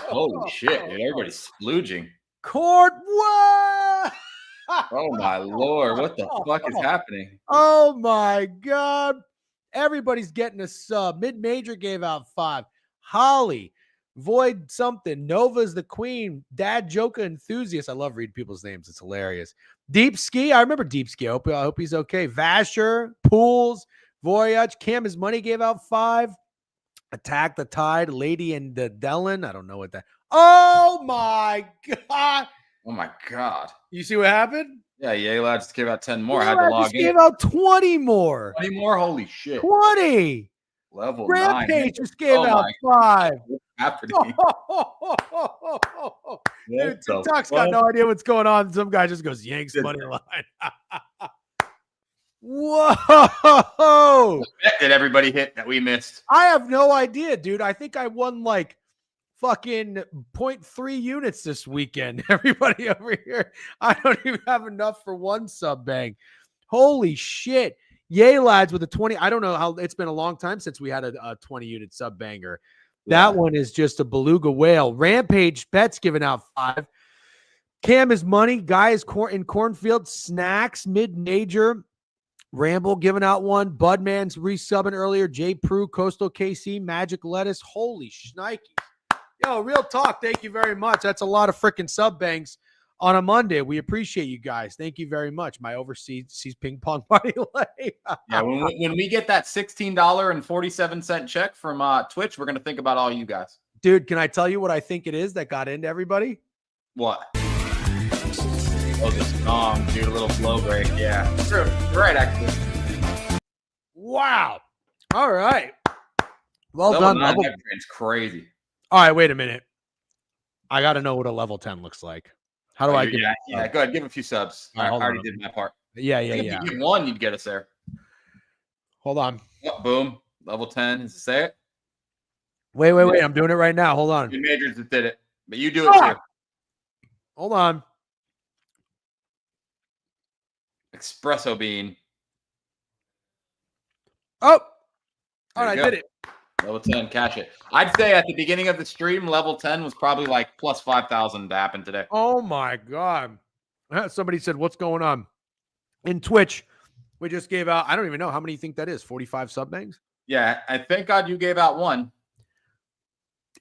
Speaker 2: Holy shit, dude. Everybody's splooging.
Speaker 1: Court. Whoa!
Speaker 2: Oh my lord, what the fuck is happening?
Speaker 1: Oh my God. Everybody's getting a sub. Mid-Major gave out 5. Holly, Void something. Nova's the queen. Dad Joker enthusiast. I love reading people's names. It's hilarious. Deep Ski. I remember Deep Ski. I hope he's okay. Vasher, Pools, Voyage. Cam His Money gave out 5. Attack the Tide. Lady and the Dellen. I don't know what that. Oh my God.
Speaker 2: Oh my god.
Speaker 1: You see what happened?
Speaker 2: Yeah, Yale just gave out 10 more. I had to log
Speaker 1: just
Speaker 2: in.
Speaker 1: gave out 20 more.
Speaker 2: 20 more? Holy shit.
Speaker 1: 20.
Speaker 2: Level
Speaker 1: Rampage
Speaker 2: 9.
Speaker 1: just gave out 5.
Speaker 2: Happening.
Speaker 1: Dude, TikTok's got no idea what's going on. Some guy just goes, Yanks money line. Whoa.
Speaker 2: Did everybody hit that we missed?
Speaker 1: I have no idea, dude. I think I won like fucking 0.3 units this weekend. Everybody over here, I don't even have enough for one sub bang. Holy shit. Yay, lads, with a 20. I don't know how it's been a long time since we had a 20 unit sub banger. That one is just a beluga whale. Rampage Bet's giving out 5. Cam His Money. Guys in Cornfield. Snacks. Mid-Major. Ramble giving out 1. Budman's resubbing earlier. J. Prue. Coastal KC. Magic Lettuce. Holy shnikes. Yo, real talk. Thank you very much. That's a lot of freaking sub bangs on a Monday. We appreciate you guys. Thank you very much. My overseas ping pong party.
Speaker 2: Yeah, when we get that $16.47 check from Twitch, we're going to think about all you guys.
Speaker 1: Dude, can I tell you what I think it is that got into everybody?
Speaker 2: What? Oh, the song, dude, a little blow break. Yeah, true. You're right, actually.
Speaker 1: Wow. All right. Well
Speaker 2: Level
Speaker 1: done.
Speaker 2: 9 it's crazy.
Speaker 1: All right, wait a minute. I got to know what a level 10 looks like. How do I get it?
Speaker 2: Yeah, go ahead. Give a few subs.
Speaker 1: Right,
Speaker 2: I already did my part.
Speaker 1: Yeah.
Speaker 2: If you get 1, you'd get us there.
Speaker 1: Hold on.
Speaker 2: Oh, boom. Level 10. Is it say it?
Speaker 1: Wait. I'm doing it right now. Hold on.
Speaker 2: Two majors that did it, but you do it too.
Speaker 1: Hold on.
Speaker 2: Espresso bean.
Speaker 1: Oh, all right, I did it.
Speaker 2: Level 10, cash it. I'd say at the beginning of the stream, level 10 was probably like plus 5,000 to happen today.
Speaker 1: Oh my God. Somebody said, what's going on? In Twitch, we just gave out, I don't even know how many you think that is, 45 sub bangs?
Speaker 2: Yeah, I thank God you gave out 1.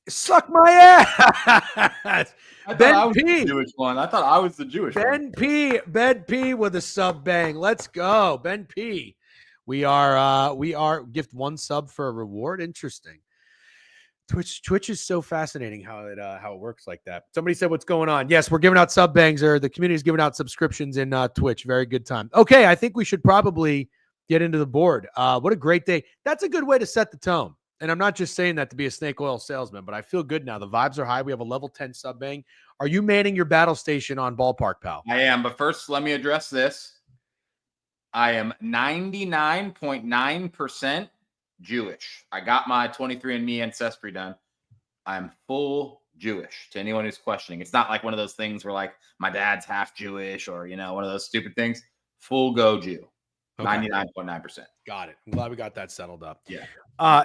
Speaker 1: Suck my ass.
Speaker 2: I was the Jewish one. I thought I was the Jewish one.
Speaker 1: Ben P with a sub bang. Let's go. Ben P. We are gift 1 sub for a reward. Interesting. Twitch is so fascinating how it works like that. Somebody said, what's going on? Yes, we're giving out sub bangs, or the community is giving out subscriptions in Twitch. Very good time. Okay, I think we should probably get into the board. What a great day. That's a good way to set the tone. And I'm not just saying that to be a snake oil salesman, but I feel good now. The vibes are high. We have a level 10 sub bang. Are you manning your battle station on Ballpark, pal?
Speaker 2: I am, but first let me address this. I am 99.9% Jewish. I got my 23andMe ancestry done. I'm full Jewish, to anyone who's questioning. It's not like one of those things where like my dad's half Jewish or, one of those stupid things. Full go Jew. Okay. 99.9%.
Speaker 1: Got it. I'm glad we got that settled up.
Speaker 2: Yeah.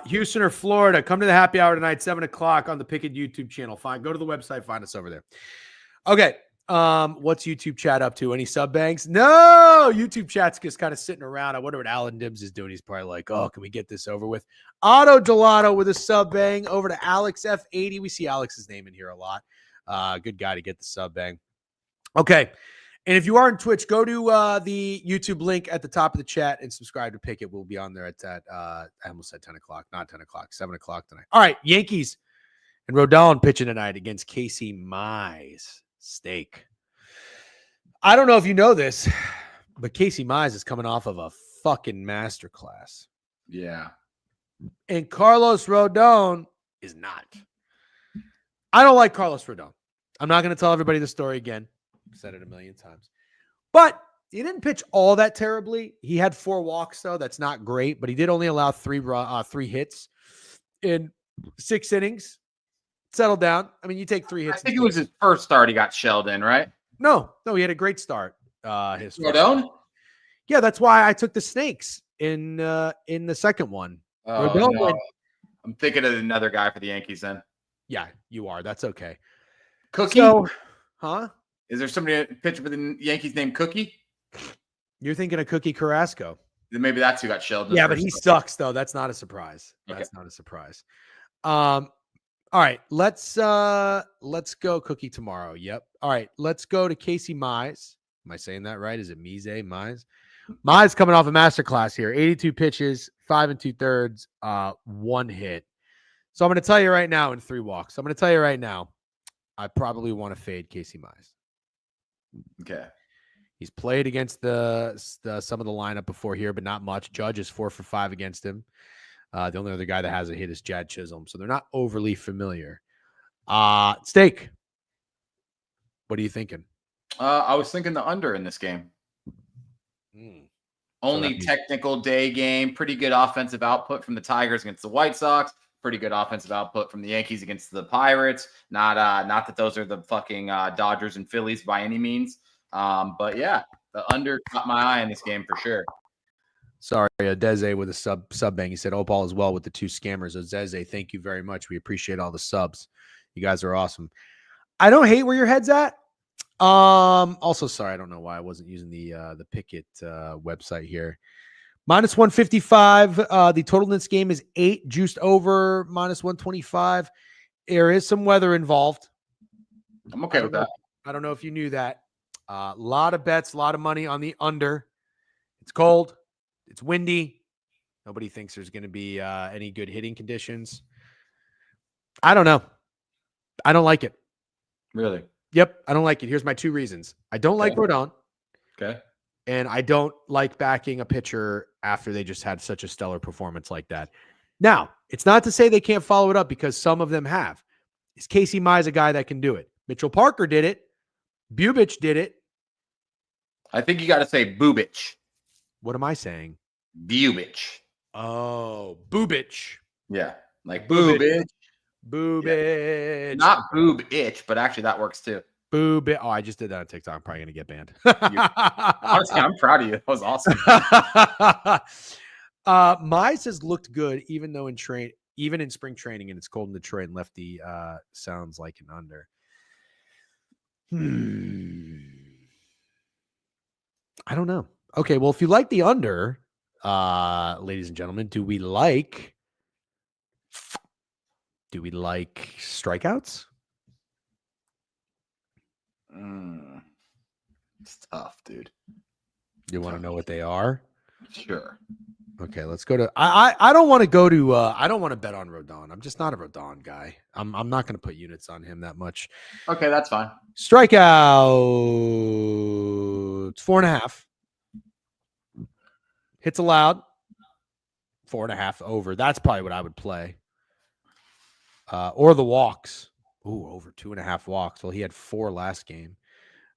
Speaker 1: Houston or Florida, come to the happy hour tonight, 7:00 on the Pickett YouTube channel. Fine. Go to the website, find us over there. Okay. What's YouTube chat up to? Any sub banks? No, YouTube chat's just kind of sitting around. I wonder what Alan Dibbs is doing. He's probably like, oh, can we get this over with? Auto Gelato with a sub bang over to Alex F80. We see Alex's name in here a lot. Good guy to get the sub bang. Okay. And if you are on Twitch, go to the YouTube link at the top of the chat and subscribe to Pickett. We'll be on there at I almost said 10 o'clock, not 10 o'clock, 7 o'clock tonight. All right. Yankees and Rodon pitching tonight against Casey Mize. Steak. I don't know if you know this, but Casey Mize is coming off of a fucking masterclass.
Speaker 2: Yeah.
Speaker 1: And Carlos Rodon is not. I don't like Carlos Rodon. I'm not going to tell everybody the story again. I've said it a million times. But he didn't pitch all that terribly. He had 4 walks, though. That's not great, but he did only allow 3 hits in 6 innings. Settled down. I mean, you take 3 hits.
Speaker 2: I think it was his first start he got shelled in, right?
Speaker 1: No, he had a great start. His
Speaker 2: Rodon?
Speaker 1: Yeah, that's why I took the Snakes in the second one.
Speaker 2: Oh, no. I'm thinking of another guy for the Yankees then.
Speaker 1: Yeah, you are. That's okay.
Speaker 2: Cookie?
Speaker 1: So, huh?
Speaker 2: Is there somebody pitching for the Yankees named Cookie?
Speaker 1: You're thinking of Cookie Carrasco.
Speaker 2: Then maybe that's who got shelled.
Speaker 1: Yeah, but he sucks, though. That's not a surprise. That's not a surprise. All right, let's go Cookie tomorrow. Yep. All right, let's go to Casey Mize. Am I saying that right? Is it Mize? Mize coming off a masterclass here. 82 pitches, 5 2/3, 1 hit. So I'm going to tell you right now in 3 walks. I'm going to tell you right now, I probably want to fade Casey Mize.
Speaker 2: Okay.
Speaker 1: He's played against the some of the lineup before here, but not much. Judge is 4 for 5 against him. The only other guy that has a hit is Jad Chisholm, so they're not overly familiar. Steak, what are you thinking?
Speaker 2: I was thinking the under in this game. Only technical day game. Pretty good offensive output from the Tigers against the White Sox. Pretty good offensive output from the Yankees against the Pirates. Not that those are the fucking Dodgers and Phillies by any means. But yeah, the under caught my eye in this game for sure.
Speaker 1: Sorry, Odeze with a sub bang. He said, Opal as well with the 2 scammers. Odeze, thank you very much. We appreciate all the subs. You guys are awesome. I don't hate where your head's at. Also, sorry, I don't know why I wasn't using the Pickett website here. -155. The total in this game is 8, juiced over -125. There is some weather involved.
Speaker 2: I'm okay with that.
Speaker 1: I don't know if you knew that. A lot of bets, a lot of money on the under. It's cold. It's windy. Nobody thinks there's going to be any good hitting conditions. I don't know. I don't like it.
Speaker 2: Really?
Speaker 1: Yep, I don't like it. Here's my 2 reasons. I don't like Rodon.
Speaker 2: Okay.
Speaker 1: And I don't like backing a pitcher after they just had such a stellar performance like that. Now, it's not to say they can't follow it up because some of them have. Is Casey Mize a guy that can do it? Mitchell Parker did it. Bubich did it.
Speaker 2: I think you got to say Bubich.
Speaker 1: What am I saying?
Speaker 2: Bubich.
Speaker 1: Oh, Bubich.
Speaker 2: Yeah, like Bubich.
Speaker 1: Boobage.
Speaker 2: Yeah. Not boob itch, but actually that works too.
Speaker 1: Boob. Oh, I just did that on TikTok. I'm probably going to get banned.
Speaker 2: Honestly, I'm proud of you. That was awesome.
Speaker 1: Mize has looked good, even in spring training, and it's cold in Detroit, and lefty sounds like an under. I don't know. Okay, well, if you like the under, ladies and gentlemen, do we like strikeouts?
Speaker 2: It's tough, dude.
Speaker 1: You want to know what they are?
Speaker 2: Sure.
Speaker 1: Okay, let's go to. I don't want to go to. I don't want to bet on Rodon. I'm just not a Rodon guy. I'm not going to put units on him that much.
Speaker 2: Okay, that's fine.
Speaker 1: Strikeouts 4.5. Hits allowed 4.5 over. That's probably what I would play. or the walks. Ooh, over 2.5 walks. Well, he had 4 last game.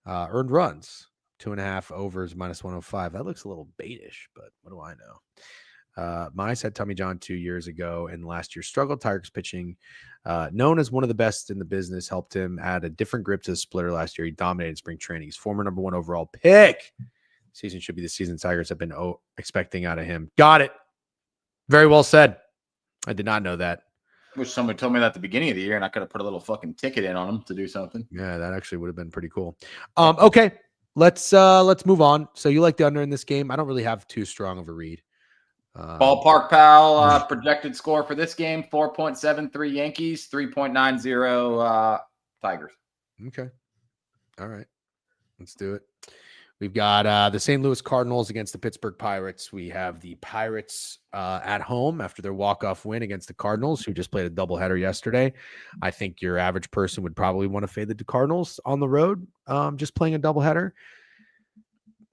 Speaker 1: Earned runs, 2.5 overs, -105. That looks a little baitish, but what do I know? Mize had Tommy John 2 years ago, and last year struggled. Tigers pitching, known as one of the best in the business, helped him add a different grip to the splitter last year. He dominated spring training. He's former number 1 overall pick. Season should be the season Tigers have been expecting out of him. Got it. Very well said. I did not know that.
Speaker 2: Wish somebody told me that at the beginning of the year, and I could have put a little fucking ticket in on him to do something.
Speaker 1: Yeah, that actually would have been pretty cool. Okay, let's move on. So you like the under in this game? I don't really have too strong of a read.
Speaker 2: Ballpark Pal projected score for this game: 4.73 Yankees, 3.90 Tigers.
Speaker 1: Okay, all right, let's do it. We've got the St. Louis Cardinals against the Pittsburgh Pirates. We have the Pirates at home after their walk-off win against the Cardinals, who just played a doubleheader yesterday. I think your average person would probably want to fade the Cardinals on the road, just playing a doubleheader.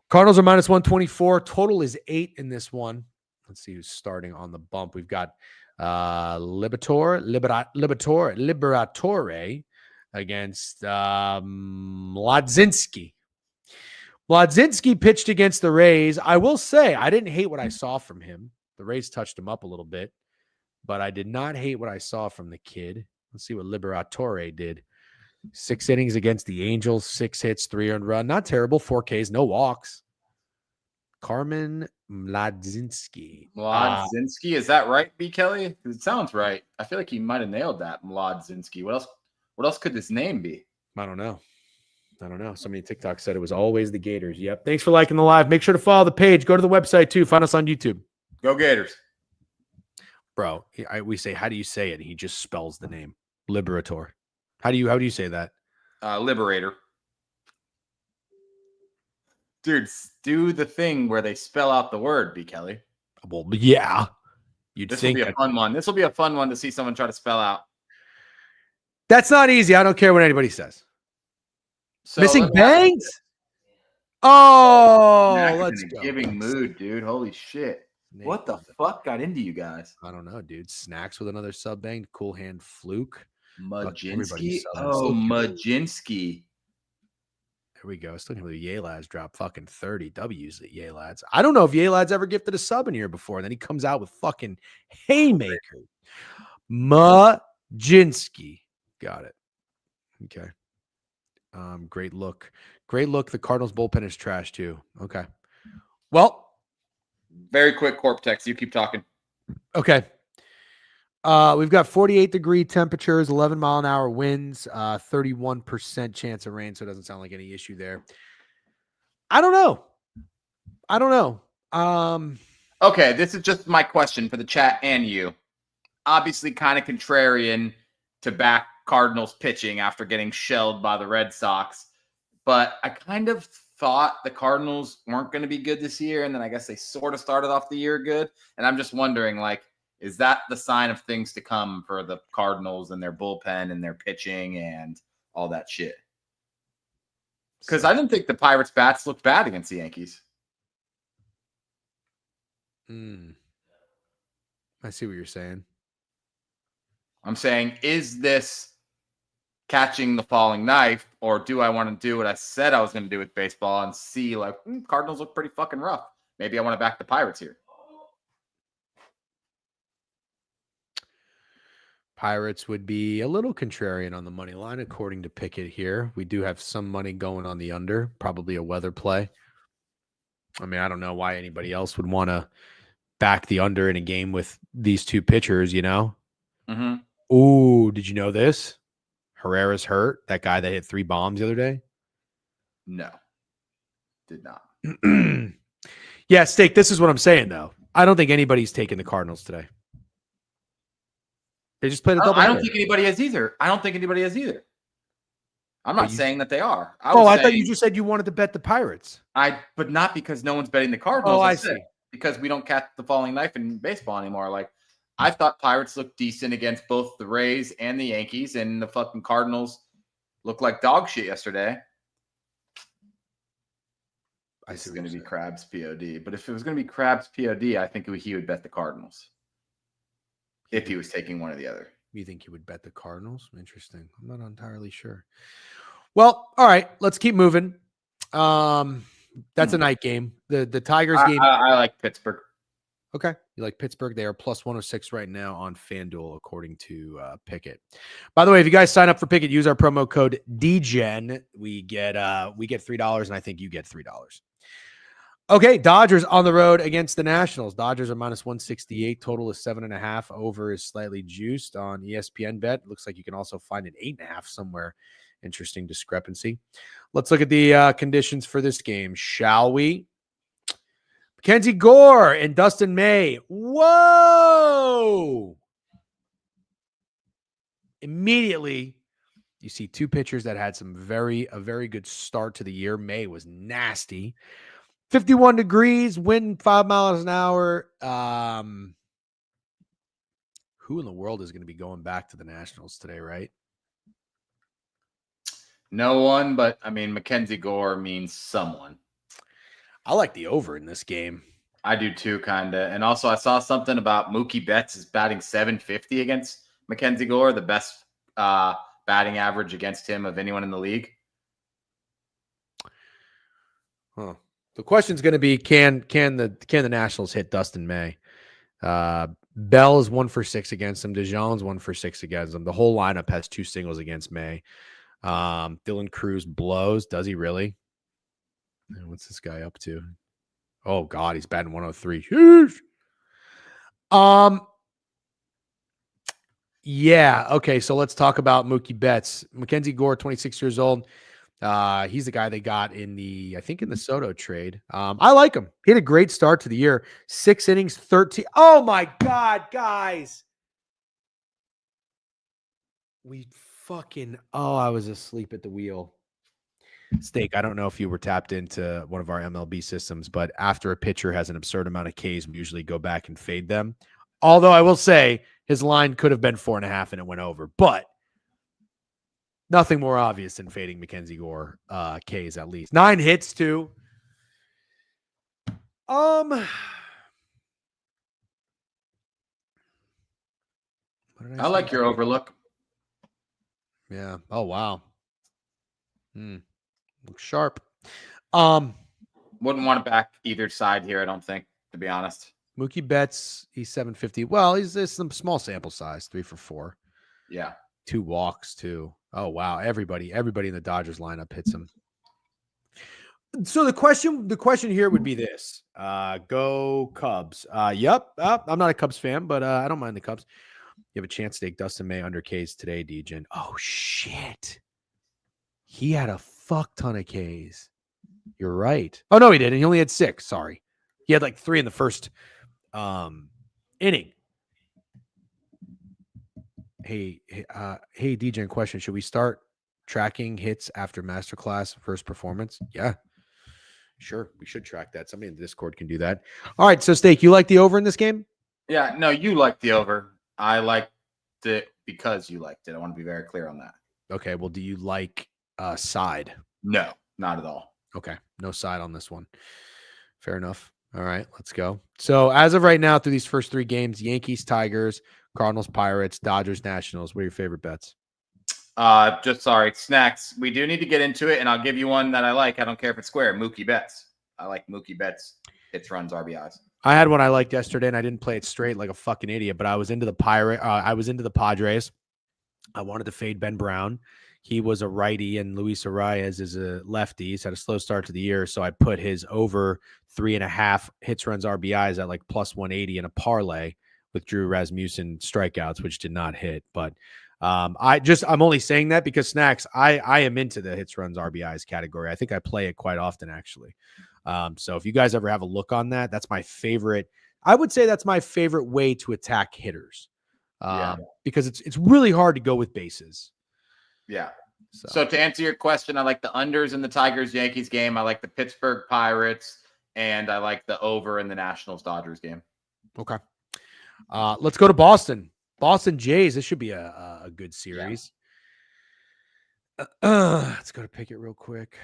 Speaker 1: Cardinals are -124. Total is 8 in this one. Let's see who's starting on the bump. We've got Liberatore against Mladzinski. Mladzinski pitched against the Rays. I will say I didn't hate what I saw from him. The Rays touched him up a little bit, but I did not hate what I saw from the kid. Let's see what Liberatore did. 6 innings against the Angels, 6 hits, 3 earned run. Not terrible. 4 Ks, no walks. Carmen Mladzinski.
Speaker 2: Mladzinski, is that right, B. Kelly? It sounds right. I feel like he might have nailed that. Mladzinski. What else could this name be?
Speaker 1: I don't know. Somebody TikTok said it was always the Gators. Yep. Thanks for liking the live. Make sure to follow the page. Go to the website too. Find us on YouTube.
Speaker 2: Go Gators.
Speaker 1: Bro, we say, how do you say it? And he just spells the name. Liberator. How do you say that?
Speaker 2: Liberator. Dude, do the thing where they spell out the word, B. Kelly.
Speaker 1: Well, yeah.
Speaker 2: This will be a fun one. This will be a fun one to see someone try to spell out.
Speaker 1: That's not easy. I don't care what anybody says.
Speaker 2: So
Speaker 1: Missing bangs? Oh, let's go.
Speaker 2: Giving mood, dude. Holy shit. What the fuck got into you guys?
Speaker 1: I don't know, dude. Snacks with another sub bang. Cool hand fluke.
Speaker 2: Majinski? Oh, Majinski.
Speaker 1: There we go. Still can't believe Yay Lads dropped fucking 30 W's at Yay Lads. I don't know if Yay Lads ever gifted a sub in here before. And then he comes out with fucking haymaker. Majinski. Got it. Okay. Great look. The Cardinals bullpen is trash too. Okay. Well,
Speaker 2: very quick corp text. You keep talking.
Speaker 1: Okay. We've got 48-degree temperatures, 11-mile-an-hour winds, 31% chance of rain. So it doesn't sound like any issue there. I don't know.
Speaker 2: Okay. This is just my question for the chat and you. Obviously kind of contrarian to back Cardinals pitching after getting shelled by the Red Sox. But I kind of thought the Cardinals weren't going to be good this year. And then I guess they sort of started off the year good. And I'm just wondering, like, is that the sign of things to come for the Cardinals and their bullpen and their pitching and all that shit? Because I didn't think the Pirates' bats looked bad against the Yankees.
Speaker 1: I see what you're saying.
Speaker 2: I'm saying, is this catching the falling knife, or do I want to do what I said I was going to do with baseball and see, like, Cardinals look pretty fucking rough. Maybe I want to back the Pirates here.
Speaker 1: Pirates would be a little contrarian on the money line, according to Pickett here. We do have some money going on the under, probably a weather play. I mean, I don't know why anybody else would want to back the under in a game with these two pitchers, you know?
Speaker 2: Mm-hmm.
Speaker 1: Ooh, did you know this? Herrera's hurt. That guy that hit 3 bombs the other day?
Speaker 2: No, did not.
Speaker 1: Yeah, Steak, this is what I'm saying, though. I don't think anybody's taking the Cardinals today. They just played a double.
Speaker 2: I don't think anybody has either. I'm not saying that they are.
Speaker 1: I thought you just said you wanted to bet the Pirates.
Speaker 2: But not because no one's betting the Cardinals.
Speaker 1: Oh, I see.
Speaker 2: Because we don't catch the falling knife in baseball anymore. Like, I thought Pirates looked decent against both the Rays and the Yankees, and the fucking Cardinals looked like dog shit yesterday. This is going to be Krabs POD. But if it was going to be Krabs POD, I think he would bet the Cardinals if he was taking one or the other.
Speaker 1: You think he would bet the Cardinals? Interesting. I'm not entirely sure. Well, all right, let's keep moving. That's a night game. The Tigers game.
Speaker 2: I like Pittsburgh.
Speaker 1: Okay. You like Pittsburgh? They are plus 106 right now on FanDuel, according to Pickett. By the way, if you guys sign up for Pickett, use our promo code DGEN. We get $3, and I think you get $3. Okay, Dodgers on the road against the Nationals. Dodgers are minus 168. Total is 7.5. Over is slightly juiced on ESPN bet. Looks like you can also find an 8.5 somewhere. Interesting discrepancy. Let's look at the conditions for this game, shall we? Mackenzie Gore and Dustin May. Whoa! Immediately, you see two pitchers that had a very good start to the year. May was nasty. 51 degrees, wind 5 miles an hour. Who in the world is going to be going back to the Nationals today, right?
Speaker 2: No one, but I mean, Mackenzie Gore means someone.
Speaker 1: I like the over in this game.
Speaker 2: I do too, kind of. And also, I saw something about Mookie Betts is batting 750 against Mackenzie Gore, the best batting average against him of anyone in the league.
Speaker 1: Huh. The question's going to be, can the Nationals hit Dustin May? Bell is 1 for 6 against him. DeJong's 1 for 6 against him. The whole lineup has 2 singles against May. Dylan Cruz blows. Does he really? Man, what's this guy up to? Oh God, he's batting 103. Huge. Yeah. Okay. So let's talk about Mookie Betts. Mackenzie Gore, 26 years old. He's the guy they got in the Soto trade. I like him. He had a great start to the year. 6 innings, 13. Oh my God, guys. I was asleep at the wheel. Steak, I don't know if you were tapped into one of our MLB systems, but after a pitcher has an absurd amount of Ks, we usually go back and fade them. Although I will say his line could have been 4.5 and it went over, but nothing more obvious than fading Mackenzie Gore Ks at least. 9 hits too. I
Speaker 2: like your overlook.
Speaker 1: Yeah. Oh wow. Looks sharp. Wouldn't
Speaker 2: want to back either side here, I don't think, to be honest.
Speaker 1: Mookie Betts, he's 750. Well, he's some small sample size, 3 for 4.
Speaker 2: Yeah.
Speaker 1: 2 walks too. Oh wow. Everybody in the Dodgers lineup hits him. So the question here would be this. Go Cubs. Yep. I'm not a Cubs fan, but I don't mind the Cubs. You have a chance to take Dustin May under Ks today, DGen. Oh shit. He had a fuck ton of Ks. You're right. Oh no, he didn't. He only had 6. Sorry. He had like 3 in the first inning. Hey, DGen, question. Should we start tracking hits after masterclass first performance? Yeah. Sure. We should track that. Somebody in the Discord can do that. All right. So Steak, you like the over in this game?
Speaker 2: Yeah, no, you like the over. I liked it because you liked it. I want to be very clear on that.
Speaker 1: Okay. Well, do you like side?
Speaker 2: No, not at all.
Speaker 1: Okay. No side on this one. Fair enough. All right. Let's go. So as of right now, through these first 3 games, Yankees, Tigers, Cardinals, Pirates, Dodgers, Nationals. What are your favorite bets?
Speaker 2: Snacks. We do need to get into it, and I'll give you one that I like. I don't care if it's square. Mookie Betts. I like Mookie Betts. Hits, runs, RBIs.
Speaker 1: I had one I liked yesterday, and I didn't play it straight like a fucking idiot, but I was into the Padres. I wanted to fade Ben Brown. He was a righty, and Luis Arias is a lefty. He's had a slow start to the year, so I put his over 3.5 hits, runs, RBIs at like plus 180 in a parlay with Drew Rasmussen strikeouts, which did not hit. But I'm only saying that because Snacks, I am into the hits, runs, RBIs category. I think I play it quite often, actually. So if you guys ever have a look on that, that's my favorite. I would say that's my favorite way to attack hitters. Because it's really hard to go with bases.
Speaker 2: Yeah. So to answer your question, I like the unders in the Tigers-Yankees game. I like the Pittsburgh Pirates, and I like the over in the Nationals-Dodgers game.
Speaker 1: Okay. Let's go to Boston. Boston Jays. This should be a good series. Yeah. Let's go to Pickett real quick.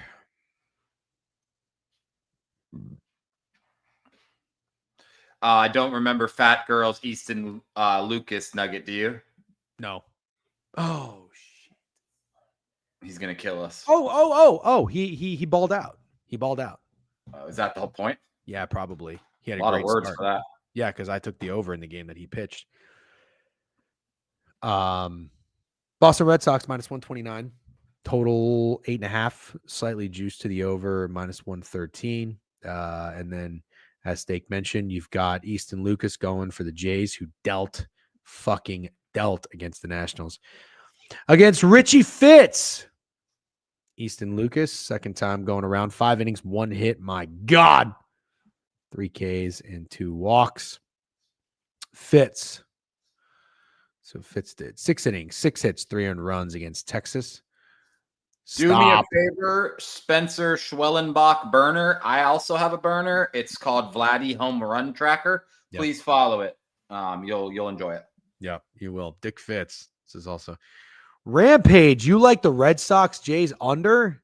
Speaker 2: I don't remember Fat Girls Easton Lucas Nugget. Do you?
Speaker 1: No. Oh shit.
Speaker 2: He's gonna kill us.
Speaker 1: Oh. He balled out. He balled out.
Speaker 2: Is that the whole point?
Speaker 1: Yeah, probably. He had
Speaker 2: A
Speaker 1: a
Speaker 2: lot of
Speaker 1: great
Speaker 2: words
Speaker 1: start.
Speaker 2: for that.
Speaker 1: Yeah, because I took the over in the game that he pitched. Boston Red Sox -129. Total 8.5, slightly juiced to the over -113. And then, as Steak mentioned, you've got Easton Lucas going for the Jays, who fucking dealt against the Nationals. Against Richie Fitz. Easton Lucas, second time going around, 5 innings, 1 hit. My God. 3 Ks and 2 walks. Fitz. So Fitz did 6 innings, 6 hits, 3 earned runs against Texas.
Speaker 2: Do me a
Speaker 1: Stop.
Speaker 2: favor, Spencer Schwellenbach burner. I also have a burner. It's called Vladdy Home Run Tracker.
Speaker 1: Yep.
Speaker 2: Please follow it. You'll enjoy it.
Speaker 1: Yeah, you will. Dick Fitz. This is also Rampage. You like the Red Sox Jays under?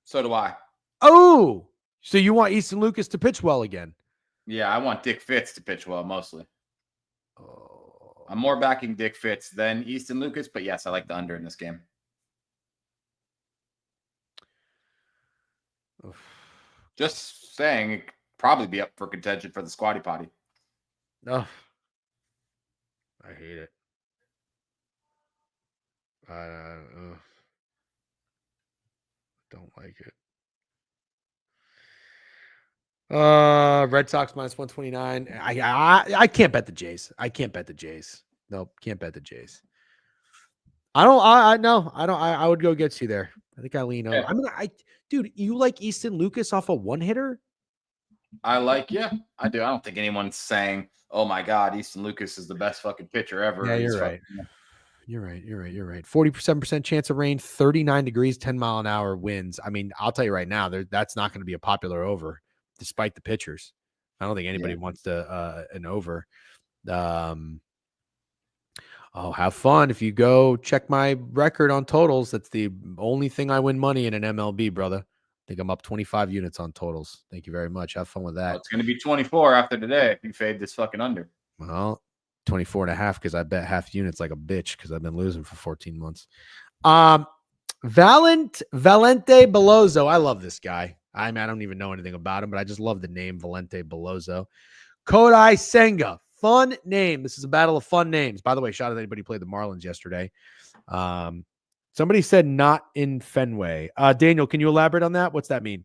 Speaker 2: So do I.
Speaker 1: Oh, so you want Easton Lucas to pitch well again?
Speaker 2: Yeah, I want Dick Fitz to pitch well mostly.
Speaker 1: Oh.
Speaker 2: I'm more backing Dick Fitz than Easton Lucas, but yes, I like the under in this game. Just saying, it could probably be up for contention for the Squatty Potty.
Speaker 1: Oh, I hate it. Don't like it. Red Sox -129. I can't bet the Jays. I can't bet the Jays. Nope, can't bet the Jays. I would go against you there. I think I lean over.
Speaker 2: Yeah.
Speaker 1: I mean, dude, you like Easton Lucas off a 1-hitter?
Speaker 2: Yeah, I do. I don't think anyone's saying, "Oh my God, Easton Lucas is the best fucking pitcher ever."
Speaker 1: Yeah,
Speaker 2: He's
Speaker 1: you're right.
Speaker 2: fucking-
Speaker 1: You're right. 47% chance of rain, 39 degrees, 10 mile an hour winds. I mean, I'll tell you right now, that's not going to be a popular over, despite the pitchers. I don't think anybody wants an over. Have fun. If you go check my record on totals, that's the only thing I win money in an MLB, brother. I think I'm up 25 units on totals. Thank you very much. Have fun with that.
Speaker 2: Well, it's going to be 24 after today if you fade this fucking under.
Speaker 1: Well, 24.5 because I bet half units like a bitch because I've been losing for 14 months. Valente Bellozo. I love this guy. I don't even know anything about him, but I just love the name Valente Bellozo. Kodai Senga. Fun name. This is a battle of fun names. By the way, shout out to anybody who played the Marlins yesterday. Somebody said not in Fenway. Daniel, can you elaborate on that? What's that mean?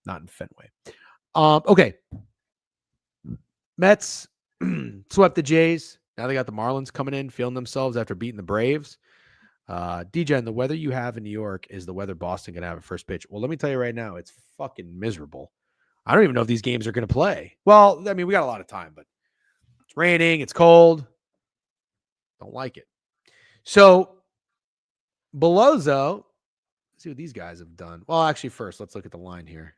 Speaker 1: Not in Fenway. Okay. Mets swept the Jays. Now they got the Marlins coming in, feeling themselves after beating the Braves. DJ, and the weather you have in New York is the weather Boston going to have at first pitch. Well, let me tell you right now, it's fucking miserable. I don't even know if these games are going to play. Well, I mean, we got a lot of time, but it's raining. It's cold. Don't like it. So, Bellozo, let's see what these guys have done. Well, actually, first, let's look at the line here.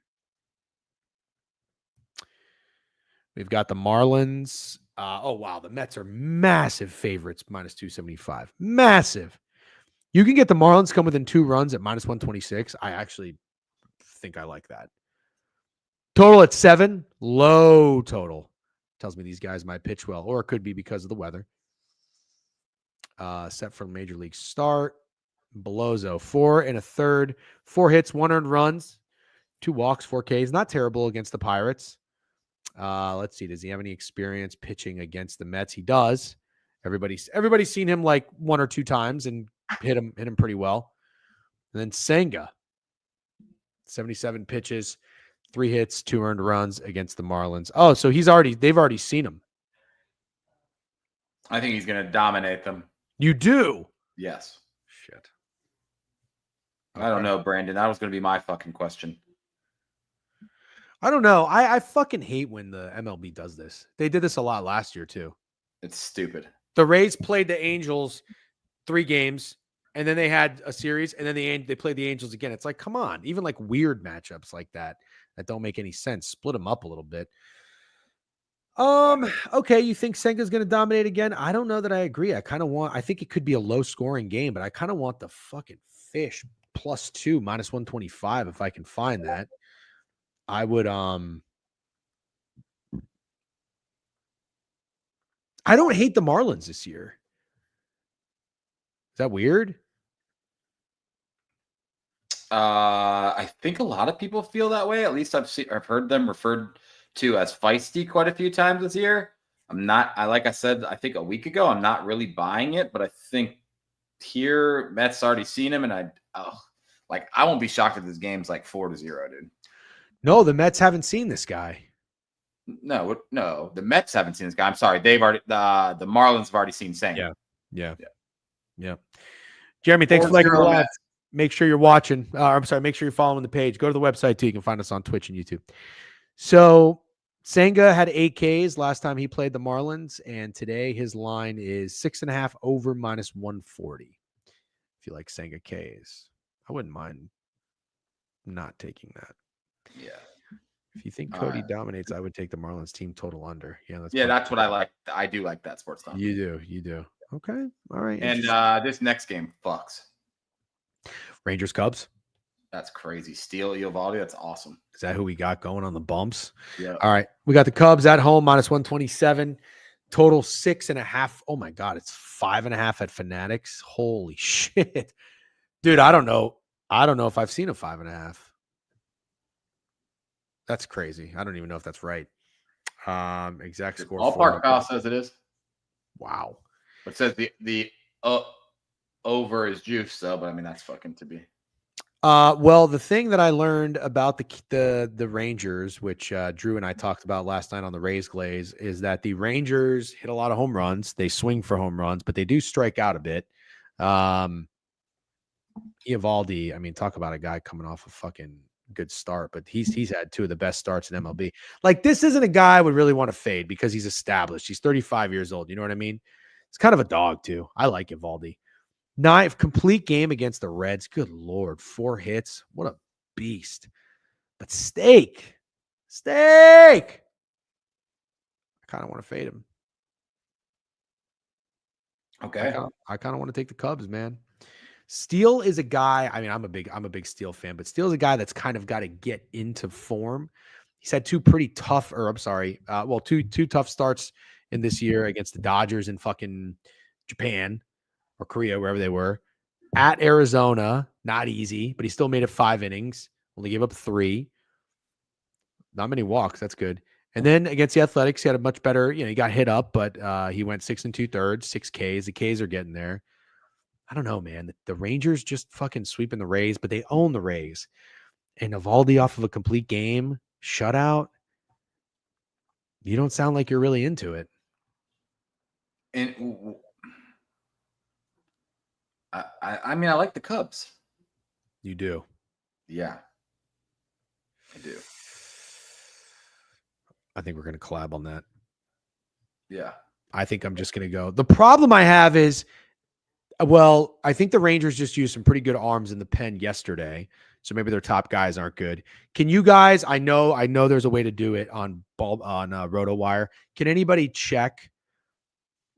Speaker 1: We've got the Marlins. Wow. The Mets are massive favorites, -275. Massive. You can get the Marlins come within 2 runs at -126. I actually think I like that. Total at 7. Low total. Tells me these guys might pitch well, or it could be because of the weather. Set for Major League start. Bellozo, 4 1/3, 4 hits, 1 earned runs, 2 walks, 4 Ks. Not terrible against the Pirates. Let's see. Does he have any experience pitching against the Mets? He does. Everybody's seen him like 1 or 2 times and hit him pretty well. And then Senga, 77 pitches, 3 hits, 2 earned runs against the Marlins. Oh, so they've already seen him.
Speaker 2: I think he's going to dominate them.
Speaker 1: You do?
Speaker 2: Yes.
Speaker 1: Shit.
Speaker 2: Okay. I don't know, Brandon. That was going to be my fucking question.
Speaker 1: I don't know. I fucking hate when the MLB does this. They did this a lot last year too.
Speaker 2: It's stupid.
Speaker 1: The Rays played the Angels 3 games, and then they had a series, and then they played the Angels again. It's like, come on. Even like weird matchups like that don't make any sense. Split them up a little bit. Okay, you think Senga's going to dominate again? I don't know that I agree. I think it could be a low scoring game, but I kind of want the fucking Fish +2, -125 if I can find that. I would I don't hate the Marlins this year. Is that weird?
Speaker 2: I think a lot of people feel that way. At least I've heard them referred to as feisty quite a few times this year. Like I said, I think a week ago, I'm not really buying it, but I think here Mets already seen him, and I won't be shocked if this game's like 4-0, dude.
Speaker 1: No, the Mets haven't seen this guy.
Speaker 2: No, the Mets haven't seen this guy. I'm sorry, they've already the Marlins have already seen Senga.
Speaker 1: Yeah. Jeremy, thanks for liking the live. Make sure you're watching. Make sure you're following the page. Go to the website too. You can find us on Twitch and YouTube. So Senga had 8 Ks last time he played the Marlins, and today his line is 6.5 over -140. If you like Senga Ks, I wouldn't mind not taking that.
Speaker 2: Yeah.
Speaker 1: If you think Cody dominates, I would take the Marlins team total under.
Speaker 2: That's what I like. I do like that sports stuff.
Speaker 1: You do. Okay. All right.
Speaker 2: And this next game fucks.
Speaker 1: Rangers Cubs.
Speaker 2: That's crazy. Steele Eovaldi. That's awesome.
Speaker 1: Is that who we got going on the bumps?
Speaker 2: Yeah.
Speaker 1: All right. We got the Cubs at home -127. Total 6.5. Oh my God. It's 5.5 at Fanatics. Holy shit. Dude, I don't know. I don't know if I've seen a 5.5. That's crazy. I don't even know if that's right. Exact score.
Speaker 2: Ballpark Pal says it is.
Speaker 1: Wow.
Speaker 2: It says the over is juice, though, but I mean that's fucking to be.
Speaker 1: Well, the thing that I learned about the Rangers, which Drew and I talked about last night on the Rays Glaze, is that the Rangers hit a lot of home runs. They swing for home runs, but they do strike out a bit. Eovaldi, I mean, talk about a guy coming off a fucking good start, but he's had 2 of the best starts in MLB. Like, this isn't a guy I would really want to fade because he's established. He's 35 years old. You know what I mean? It's kind of a dog too. I like Eovaldi. 9 complete game against the Reds. Good Lord. 4 hits. What a beast. But Steak. I kind of want to fade him.
Speaker 2: Okay.
Speaker 1: I kind of want to take the Cubs, man. Steele is a guy. I mean, I'm a big Steele fan, but Steele is a guy that's kind of got to get into form. He's had 2 pretty tough, two tough starts in this year against the Dodgers in fucking Japan or Korea, wherever they were. At Arizona, not easy, but he still made it 5 innings. Only gave up 3. Not many walks. That's good. And then against the Athletics, he had a much better, he got hit up, but he went 6 2/3, 6 Ks. The Ks are getting there. I don't know, man. The Rangers just fucking sweeping the Rays, but they own the Rays. And Eovaldi off of a complete game, shutout. You don't sound like you're really into it.
Speaker 2: And I mean, I like the Cubs.
Speaker 1: You do.
Speaker 2: Yeah, I do.
Speaker 1: I think we're going to collab on that.
Speaker 2: Yeah.
Speaker 1: I think I'm just going to go. The problem I have is, I think the Rangers just used some pretty good arms in the pen yesterday. So maybe their top guys aren't good. Can you guys, I know there's a way to do it on RotoWire. Can anybody check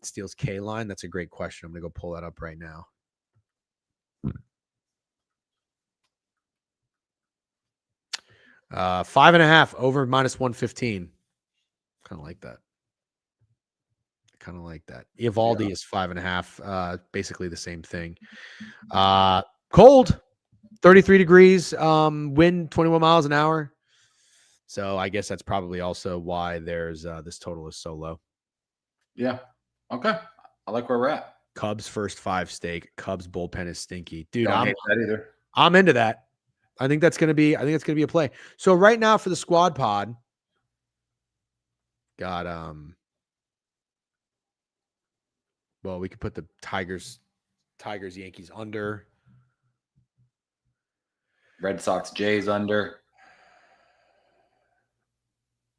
Speaker 1: Steele's K line? That's a great question. I'm going to go pull that up right now. 5.5 over -115. Kind of like that. Eovaldi is 5.5. Basically the same thing. Cold, 33 degrees. Wind 21 miles an hour. So I guess that's probably also why there's this total is so low.
Speaker 2: Yeah. Okay. I like where we're at.
Speaker 1: Cubs first 5 stake. Cubs bullpen is stinky, dude.
Speaker 2: Don't hate that either.
Speaker 1: I'm into that. I think that's gonna be a play. So right now for the squad pod, got we could put the Tigers Yankees under.
Speaker 2: Red Sox Jays under.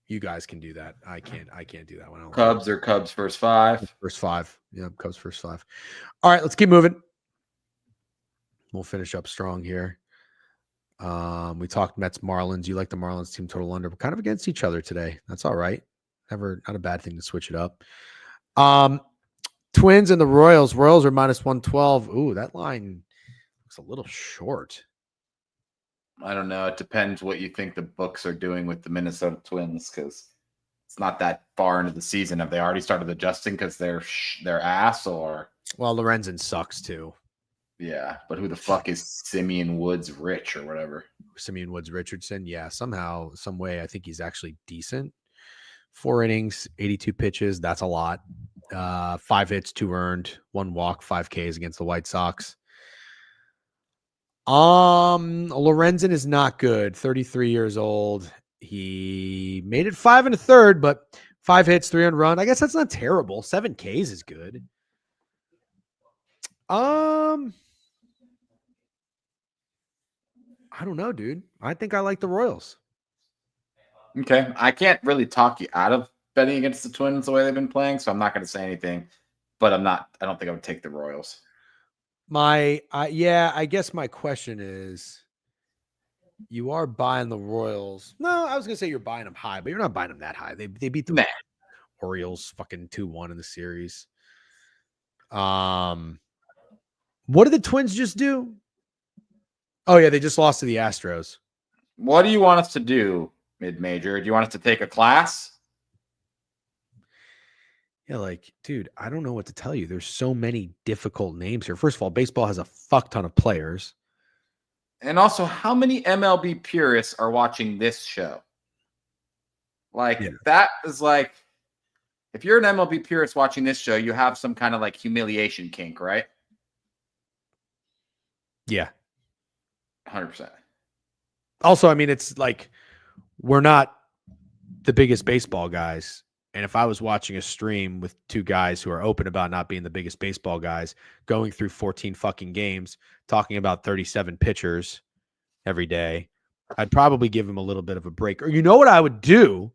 Speaker 1: You guys can do that. I can't do that one.
Speaker 2: Cubs or Cubs first 5.
Speaker 1: First 5. Yeah, Cubs first 5. All right, let's keep moving. We'll finish up strong here. We talked Mets, Marlins. You like the Marlins team total under. We're kind of against each other today. That's all right. Not a bad thing to switch it up. Twins and the Royals. Royals are -112. Ooh, that line looks a little short.
Speaker 2: I don't know. It depends what you think the books are doing with the Minnesota Twins, because it's not that far into the season. Have they already started adjusting because they're ass, or?
Speaker 1: Well, Lorenzen sucks too.
Speaker 2: Yeah, but who the fuck is Simeon Woods Rich or whatever?
Speaker 1: Simeon Woods Richardson. Yeah, somehow, some way, I think he's actually decent. 4 innings, 82 pitches. That's a lot. 5 hits, 2 earned, 1 walk, 5 Ks against the White Sox. Lorenzen is not good. 33 years old. He made it 5 1/3, but 5 hits, 3 run. I guess that's not terrible. 7 Ks is good. I don't know, dude. I think I like the Royals.
Speaker 2: Okay, I can't really talk you out of betting against the Twins the way they've been playing, so I'm not going to say anything. But I don't think I would take the Royals.
Speaker 1: I guess my question is, you are buying the Royals. No, I was gonna say you're buying them high, but you're not buying them that high. They beat the
Speaker 2: Nah.
Speaker 1: Orioles fucking 2-1 in the series. What did the Twins just do? Oh yeah, they just lost to the Astros.
Speaker 2: What do you want us to do, mid-major? Do you want us to take a class?
Speaker 1: Yeah, like, dude, I don't know what to tell you. There's so many difficult names here. First of all, baseball has a fuck ton of players.
Speaker 2: And also, how many MLB purists are watching this show? Like, that is like, if you're an MLB purist watching this show, you have some kind of like humiliation kink, right?
Speaker 1: Yeah.
Speaker 2: 100%.
Speaker 1: Also, I mean, it's like, we're not the biggest baseball guys. And if I was watching a stream with 2 guys who are open about not being the biggest baseball guys, going through 14 fucking games, talking about 37 pitchers every day, I'd probably give them a little bit of a break. Or you know what I would do?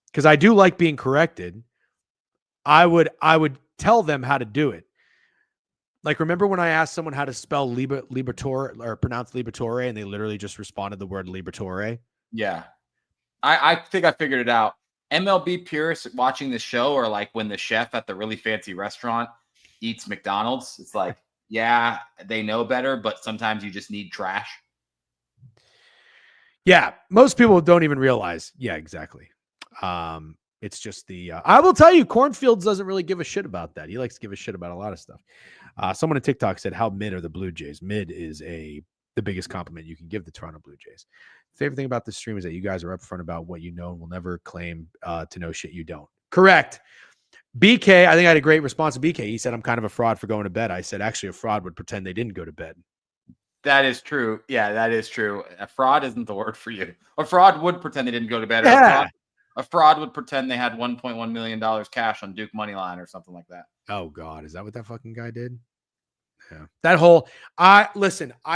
Speaker 1: Because I do like being corrected. I would tell them how to do it. Like, remember when I asked someone how to spell Liberatore or pronounce Liberatore, and they literally just responded the word Liberatore?
Speaker 2: Yeah. I think I figured it out. MLB purists watching the show are like when the chef at the really fancy restaurant eats McDonald's. It's like, yeah, they know better, but sometimes you just need trash.
Speaker 1: Yeah, most people don't even realize. Yeah, exactly. It's just the I will tell you, Cornfields doesn't really give a shit about that. He likes to give a shit about a lot of stuff. Someone on TikTok said, how mid are the Blue Jays? Mid is the biggest compliment you can give the Toronto Blue Jays. Favorite thing about this stream is that you guys are upfront about what you know and will never claim to know shit you don't. Correct. BK, I think I had a great response to BK. He said, I'm kind of a fraud for going to bed. I said, actually, a fraud would pretend they didn't go to bed.
Speaker 2: That is true. Yeah, that is true. A fraud isn't the word for you. A fraud would pretend they didn't go to bed.
Speaker 1: Yeah.
Speaker 2: A fraud would pretend they had $1.1 million cash on Duke Moneyline or something like that.
Speaker 1: Oh, God. Is that what that fucking guy did? Yeah. That whole, I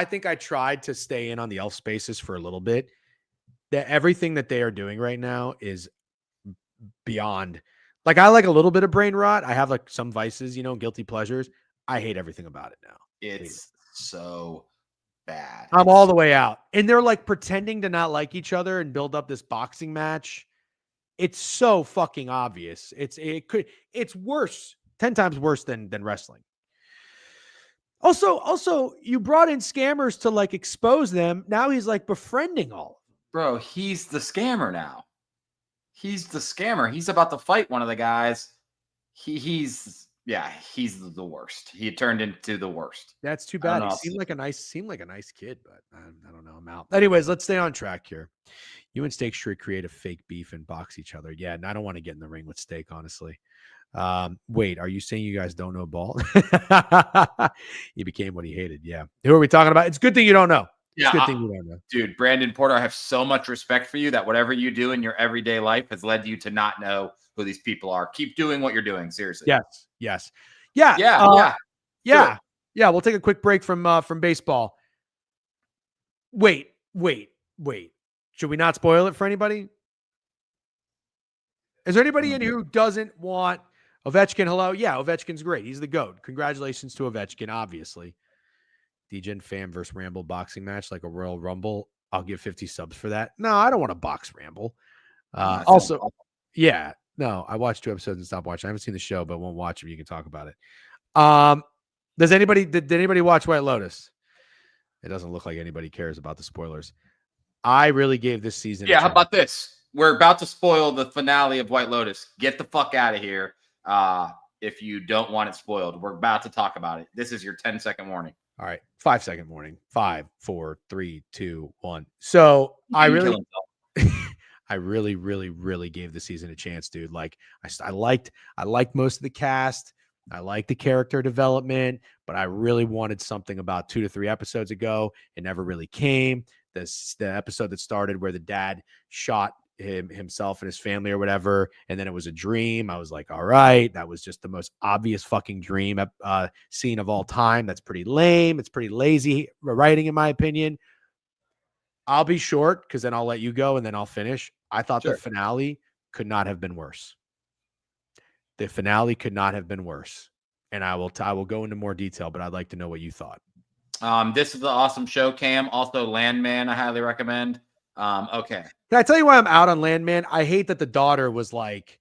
Speaker 1: think I tried to stay in on the elf spaces for a little bit. That everything that they are doing right now is beyond. Like, I like a little bit of brain rot. I have like some vices, guilty pleasures. I hate everything about it now.
Speaker 2: It's so bad.
Speaker 1: I'm all the way out. And they're like pretending to not like each other and build up this boxing match. It's so fucking obvious. It's worse, 10 times worse than wrestling. Also, you brought in scammers to like expose them. Now he's like befriending all of them.
Speaker 2: Bro, he's the scammer now. He's the scammer. He's about to fight one of the guys. He's the worst. He turned into the worst.
Speaker 1: That's too bad. He seemed like a nice kid, but I don't know. I'm out. Anyways, let's stay on track here. You and Steak should create a fake beef and box each other. Yeah, and I don't want to get in the ring with Steak, honestly. Wait, are you saying you guys don't know ball? He became what he hated. Yeah. Who are we talking about? It's a good thing you don't know. It's a good thing you don't know.
Speaker 2: Dude, Brandon Porter, I have so much respect for you that whatever you do in your everyday life has led you to not know who these people are. Keep doing what you're doing. Seriously.
Speaker 1: Yes.
Speaker 2: Yeah.
Speaker 1: We'll take a quick break from baseball. Wait. Should we not spoil it for anybody? Is there anybody in here who doesn't want Ovechkin? Hello? Yeah, Ovechkin's great. He's the GOAT. Congratulations to Ovechkin, obviously. DGen Fam versus Ramble boxing match like a Royal Rumble. I'll give 50 subs for that. No, I don't want to box Ramble. I watched 2 episodes and stopped watching. I haven't seen the show, but won't watch if you can talk about it. Did anybody watch White Lotus? It doesn't look like anybody cares about the spoilers. I really gave this season.
Speaker 2: Yeah, how about this? We're about to spoil the finale of White Lotus. Get the fuck out of here if you don't want it spoiled. We're about to talk about it. This is your 10-second warning.
Speaker 1: All right. 5-second warning. 5, 4, 3, 2, 1. So I
Speaker 2: Didn't kill
Speaker 1: really,
Speaker 2: himself.
Speaker 1: I really, really, really gave the season a chance, dude. Like I liked most of the cast. I liked the character development, but I really wanted something about 2 to 3 episodes ago. It never really came. The episode that started where the dad shot himself and his family or whatever, and then it was a dream. I was like, all right, that was just the most obvious fucking dream scene of all time. That's pretty lame. It's pretty lazy writing, in my opinion. I'll be short because then I'll let you go and then I'll finish. I thought
Speaker 2: Sure.
Speaker 1: the finale could not have been worse. The finale could not have been worse. And I will go into more detail, but I'd like to know what you thought.
Speaker 2: This is an awesome show, Cam. Also, Landman, I highly recommend. Okay.
Speaker 1: Can I tell you why I'm out on Landman? I hate that the daughter was like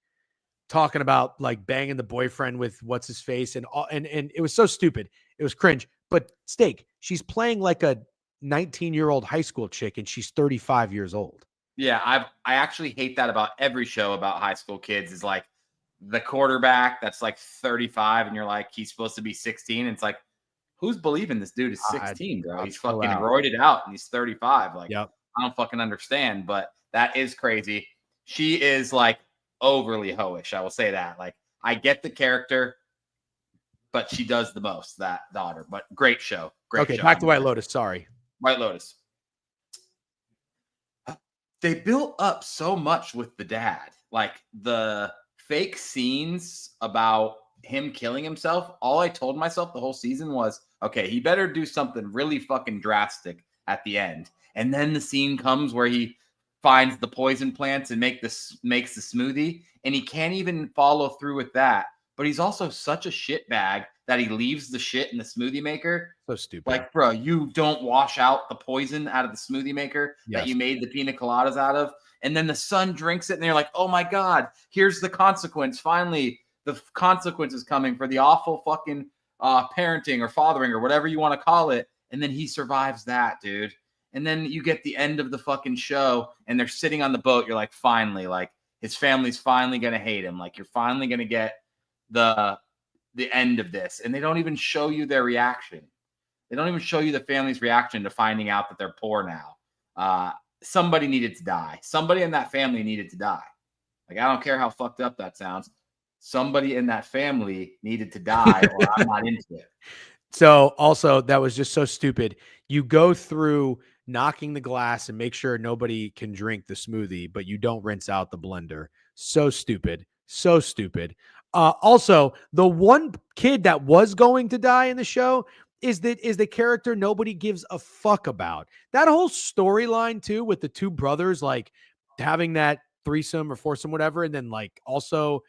Speaker 1: talking about like banging the boyfriend with what's his face and it was so stupid. It was cringe. But Steak, she's playing like a 19-year-old high school chick and she's 35 years old.
Speaker 2: Yeah, I actually hate that about every show about high school kids is like the quarterback that's like 35 and you're like, he's supposed to be 16. And it's like, who's believing this dude is 16, bro? He's fucking roided out and he's 35. Like,
Speaker 1: yep.
Speaker 2: I don't fucking understand, but that is crazy. She is like overly hoish. I will say that. Like, I get the character, but she does the most, that daughter. But great show. Great
Speaker 1: okay,
Speaker 2: show.
Speaker 1: Back to White Lotus. Sorry.
Speaker 2: White Lotus. They built up so much with the dad. Like the fake scenes about him killing himself. All I told myself the whole season was, okay, he better do something really fucking drastic at the end. And then the scene comes where he finds the poison plants and makes the smoothie, and he can't even follow through with that. But he's also such a shitbag that he leaves the shit in the smoothie maker.
Speaker 1: So stupid.
Speaker 2: Like, bro, you don't wash out the poison out of the smoothie maker that you made the pina coladas out of. And then the son drinks it and they're like, oh my God, here's the consequence. Finally, the consequence is coming for the awful fucking parenting or fathering or whatever you want to call it. And then he survives that, dude. And then you get the end of the fucking show and they're sitting on the boat. You're like, finally, like his family's finally going to hate him. Like you're finally going to get the end of this. And they don't even show you their reaction. They don't even show you the family's reaction to finding out that they're poor now. Somebody needed to die. Somebody in that family needed to die. Like, I don't care how fucked up that sounds. Somebody in that family needed to die or I'm not into it.
Speaker 1: So also that was just so stupid. You go through knocking the glass and make sure nobody can drink the smoothie, but you don't rinse out the blender. So stupid. So stupid. Also, the one kid that was going to die in the show is the character nobody gives a fuck about. That whole storyline too, with the two brothers, like having that threesome or foursome, whatever, and then like also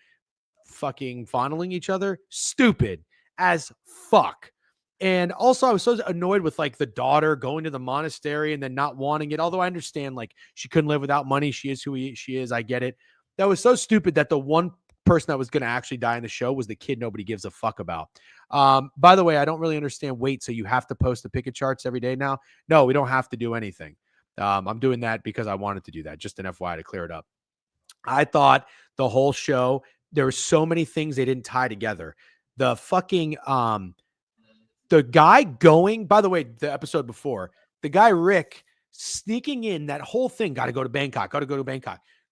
Speaker 1: fucking fondling each other. Stupid as fuck. And also I was so annoyed with like the daughter going to the monastery and then not wanting it. Although I understand like she couldn't live without money. She is who she is. I get it. That was so stupid that the one person that was going to actually die in the show was the kid nobody gives a fuck about. By the way, I don't really understand. Wait, so you have to post the picket charts every day now? No, we don't have to do anything. I'm doing that because I wanted to do that. Just an FYI to clear it up. I thought the whole show, there were so many things they didn't tie together. The fucking, the guy going, by the way, the episode before, the guy, Rick, sneaking in that whole thing, got to go to Bangkok,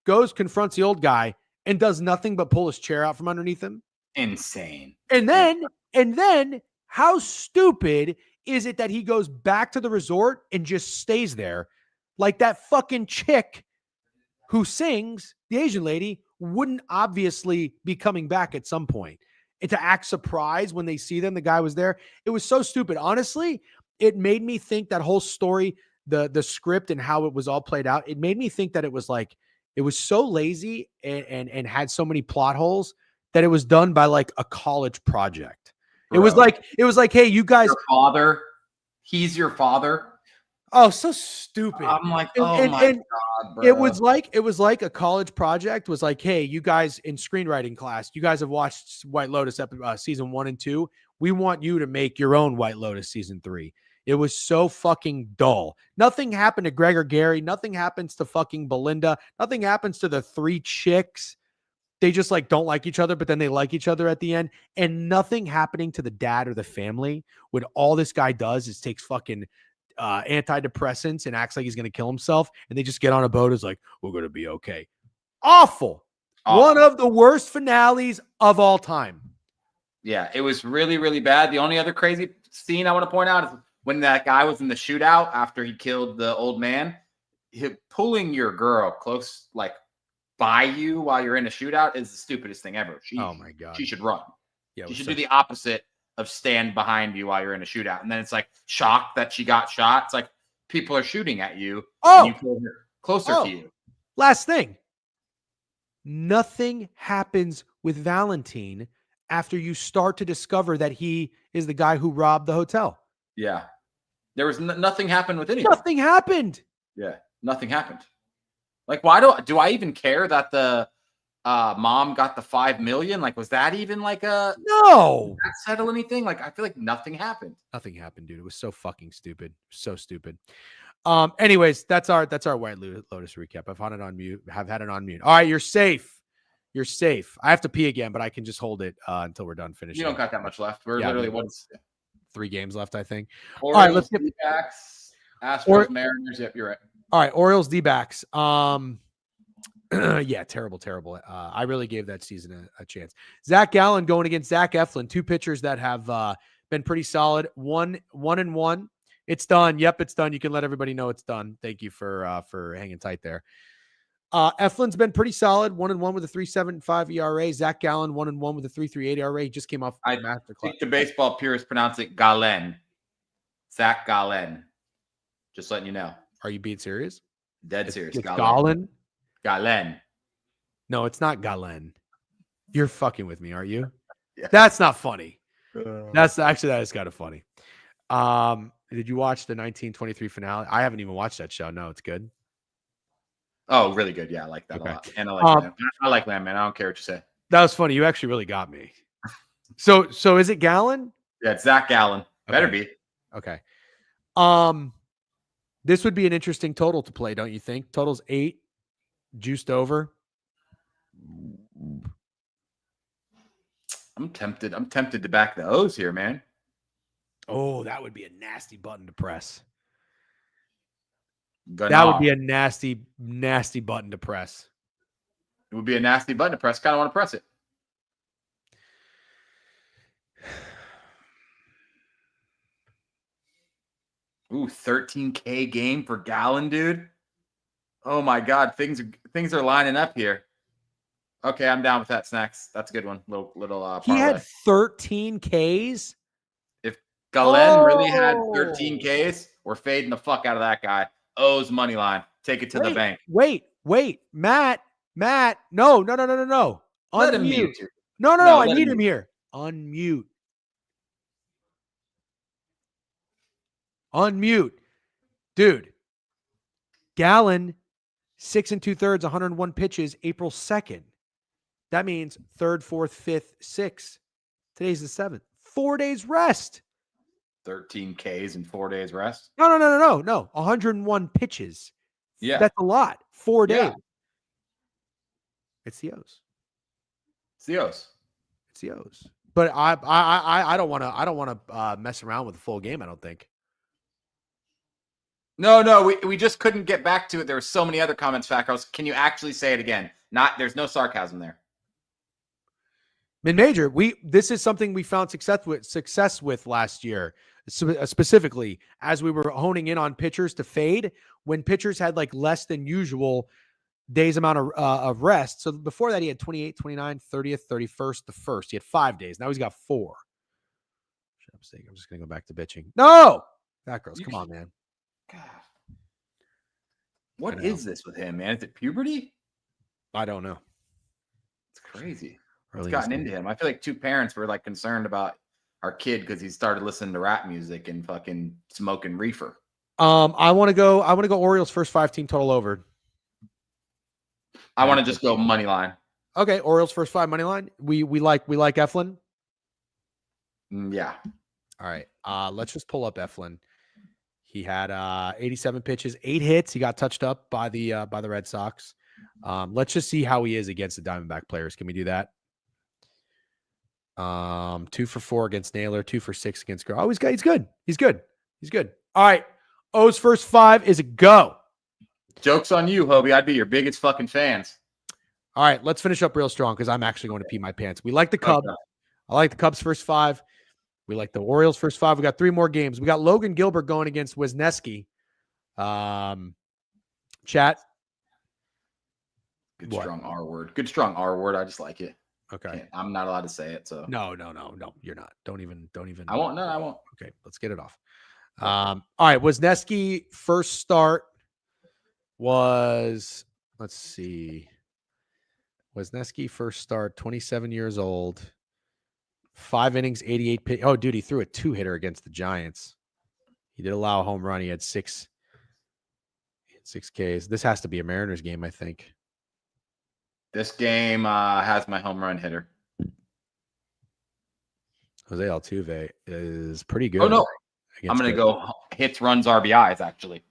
Speaker 1: goes, confronts the old guy and does nothing but pull his chair out from underneath him.
Speaker 2: Insane.
Speaker 1: And then how stupid is it that he goes back to the resort and just stays there? Like that fucking chick who sings, the Asian lady, wouldn't obviously be coming back at some point. And to act surprised when they see them, the guy was there. It was so stupid. Honestly, it made me think that whole story, the script and how it was all played out, it made me think that it was like, it was so lazy and had so many plot holes that it was done by like a college project. Bro. It was like, hey, you guys.
Speaker 2: Your father, he's your father.
Speaker 1: Oh, so stupid.
Speaker 2: I'm like, oh my God, bro.
Speaker 1: It was like a college project was like, hey, you guys in screenwriting class, you guys have watched White Lotus season 1 and 2. We want you to make your own White Lotus season 3. It was so fucking dull. Nothing happened to Greg or Gary. Nothing happens to fucking Belinda. Nothing happens to the 3 chicks. they just like don't like each other, but then they like each other at the end, and nothing happening to the dad or the family when all this guy does is takes fucking antidepressants and acts like he's going to kill himself. And they just get on a boat. Is like, we're going to be okay. Awful. One of the worst finales of all time.
Speaker 2: Yeah, it was really, really bad. The only other crazy scene I want to point out is when that guy was in the shootout after he killed the old man. Pulling your girl close, like by you while you're in a shootout, is the stupidest thing ever.
Speaker 1: Oh my God.
Speaker 2: She should run.
Speaker 1: Yeah,
Speaker 2: she should do the opposite of stand behind you while you're in a shootout. And then it's like shocked that she got shot. It's like people are shooting at you.
Speaker 1: Oh,
Speaker 2: and you pull her closer to you.
Speaker 1: Last thing. Nothing happens with Valentine after you start to discover that he is the guy who robbed the hotel.
Speaker 2: Yeah. There was nothing happened with anything.
Speaker 1: Nothing happened.
Speaker 2: Yeah. Nothing happened. Like, why do I even care that the mom got the $5 million? Like, was that even like no? Did that settle anything? Like, I feel like nothing happened.
Speaker 1: Nothing happened, dude. It was so fucking stupid. So stupid. Anyways, that's our White Lotus recap. I've had it on mute. All right, you're safe. You're safe. I have to pee again, but I can just hold it until we're done finishing.
Speaker 2: You don't got that much left. We're literally
Speaker 1: 3 games left, I think.
Speaker 2: Orioles, all right, let's get D-backs, Astros, Mariners. Yep, you're right.
Speaker 1: All right, Orioles, D-backs. Yeah, terrible. I really gave that season a chance. Zach Gallen going against Zach Eflin, 2 pitchers that have been pretty solid. 1-1. It's done. Yep, it's done. You can let everybody know it's done. Thank you for hanging tight there. Eflin's been pretty solid. 1-1 with a 3.75 ERA. Zach Gallen 1-1 with a 3.38 ERA. He just came off.
Speaker 2: I think the baseball purists pronounce it Gallen. Zach Gallen. Just letting you know.
Speaker 1: Are you being serious?
Speaker 2: Dead serious.
Speaker 1: It's Gallen.
Speaker 2: Gallen.
Speaker 1: No, it's not Gallen. You're fucking with me, aren't you?
Speaker 2: Yeah.
Speaker 1: That's not funny. That is kind of funny. Did you watch the 1923 finale? I haven't even watched that show. No, it's good.
Speaker 2: Oh, really good. Yeah, I like that a lot. And I like Landman. I don't care what you say.
Speaker 1: That was funny. You actually really got me. So is it Gallen?
Speaker 2: Yeah, it's Zach Gallen. Better be.
Speaker 1: Okay. This would be an interesting total to play, don't you think? Total's 8, juiced over.
Speaker 2: I'm tempted to back the O's here, man.
Speaker 1: Oh, that would be a nasty button to press.
Speaker 2: That
Speaker 1: would be a nasty, nasty button to press.
Speaker 2: It would be a nasty button to press. Kind of want to press it. Ooh, 13K game for Gallen, dude. Oh my God, things are lining up here. Okay, I'm down with that, Snacks. That's a good one. Little
Speaker 1: He had 13 Ks.
Speaker 2: If Gallen really had 13 Ks, we're fading the fuck out of that guy. O's money line. Take it to the bank.
Speaker 1: Wait. Matt. No.
Speaker 2: Let him mute.
Speaker 1: No. I need him here. Unmute. Dude. Gallen, 6 2/3, 101 pitches, April 2nd. That means 3rd, 4th, 5th, 6th. Today's the 7th. 4 days rest.
Speaker 2: 13 Ks and 4 days rest?
Speaker 1: No. 101 pitches.
Speaker 2: Yeah.
Speaker 1: That's a lot. 4 days.
Speaker 2: Yeah.
Speaker 1: It's the O's.
Speaker 2: It's the
Speaker 1: O's. But I don't want to mess around with the full game, I don't think.
Speaker 2: No, we just couldn't get back to it. There were so many other comments, Facos. Can you actually say it again? There's no sarcasm there.
Speaker 1: Mid-major, this is something we found success with last year, specifically as we were honing in on pitchers to fade when pitchers had like less than usual days amount of rest. So before that, he had 28, 29, 30th, 31st, the 1st. He had 5 days. Now he's got 4. I'm just going to go back to bitching. No! Fat girls, come on, man.
Speaker 2: God. What is this with him, man? Is it puberty?
Speaker 1: I don't know.
Speaker 2: It's crazy. It's gotten into him. I feel like 2 parents were like concerned about our kid because he started listening to rap music and fucking smoking reefer. I want to go Orioles first 5 team total over. I want to just go money line.
Speaker 1: Okay, Orioles first 5 money line. We like Eflin.
Speaker 2: Yeah.
Speaker 1: All right. Let's just pull up Eflin. He had 87 pitches, 8 hits. He got touched up by the Red Sox. Let's just see how he is against the Diamondback players. Can we do that? 2 for 4 against Naylor, 2 for 6 against Girl. Oh, he's good. He's good. All right. O's first 5 is a go.
Speaker 2: Joke's on you, Hobie. I'd be your biggest fucking fans.
Speaker 1: All right, let's finish up real strong because I'm actually going to pee my pants. We like the Cubs.
Speaker 2: Okay.
Speaker 1: I like the Cubs first 5. We like the Orioles first 5. We got 3 more games. We got Logan Gilbert going against Wisniewski. Chat.
Speaker 2: Good
Speaker 1: What?
Speaker 2: strong R word. Good strong R word. I just like it.
Speaker 1: Okay.
Speaker 2: I'm not allowed to say it, so
Speaker 1: No, you're not. Don't even.
Speaker 2: I won't. No, I won't.
Speaker 1: Okay, let's get it off. All right, Wisniewski first start was, let's see. Wisniewski first start, 27 years old, 5 innings, 88 pitch. Oh, dude, he threw a 2-hitter against the Giants. He did allow a home run. He had 6 Ks. This has to be a Mariners game, I think.
Speaker 2: This game has my home run hitter.
Speaker 1: Jose Altuve is pretty good.
Speaker 2: Oh, no. I'm
Speaker 1: against
Speaker 2: going to
Speaker 1: the-
Speaker 2: go hits, runs, RBIs, actually.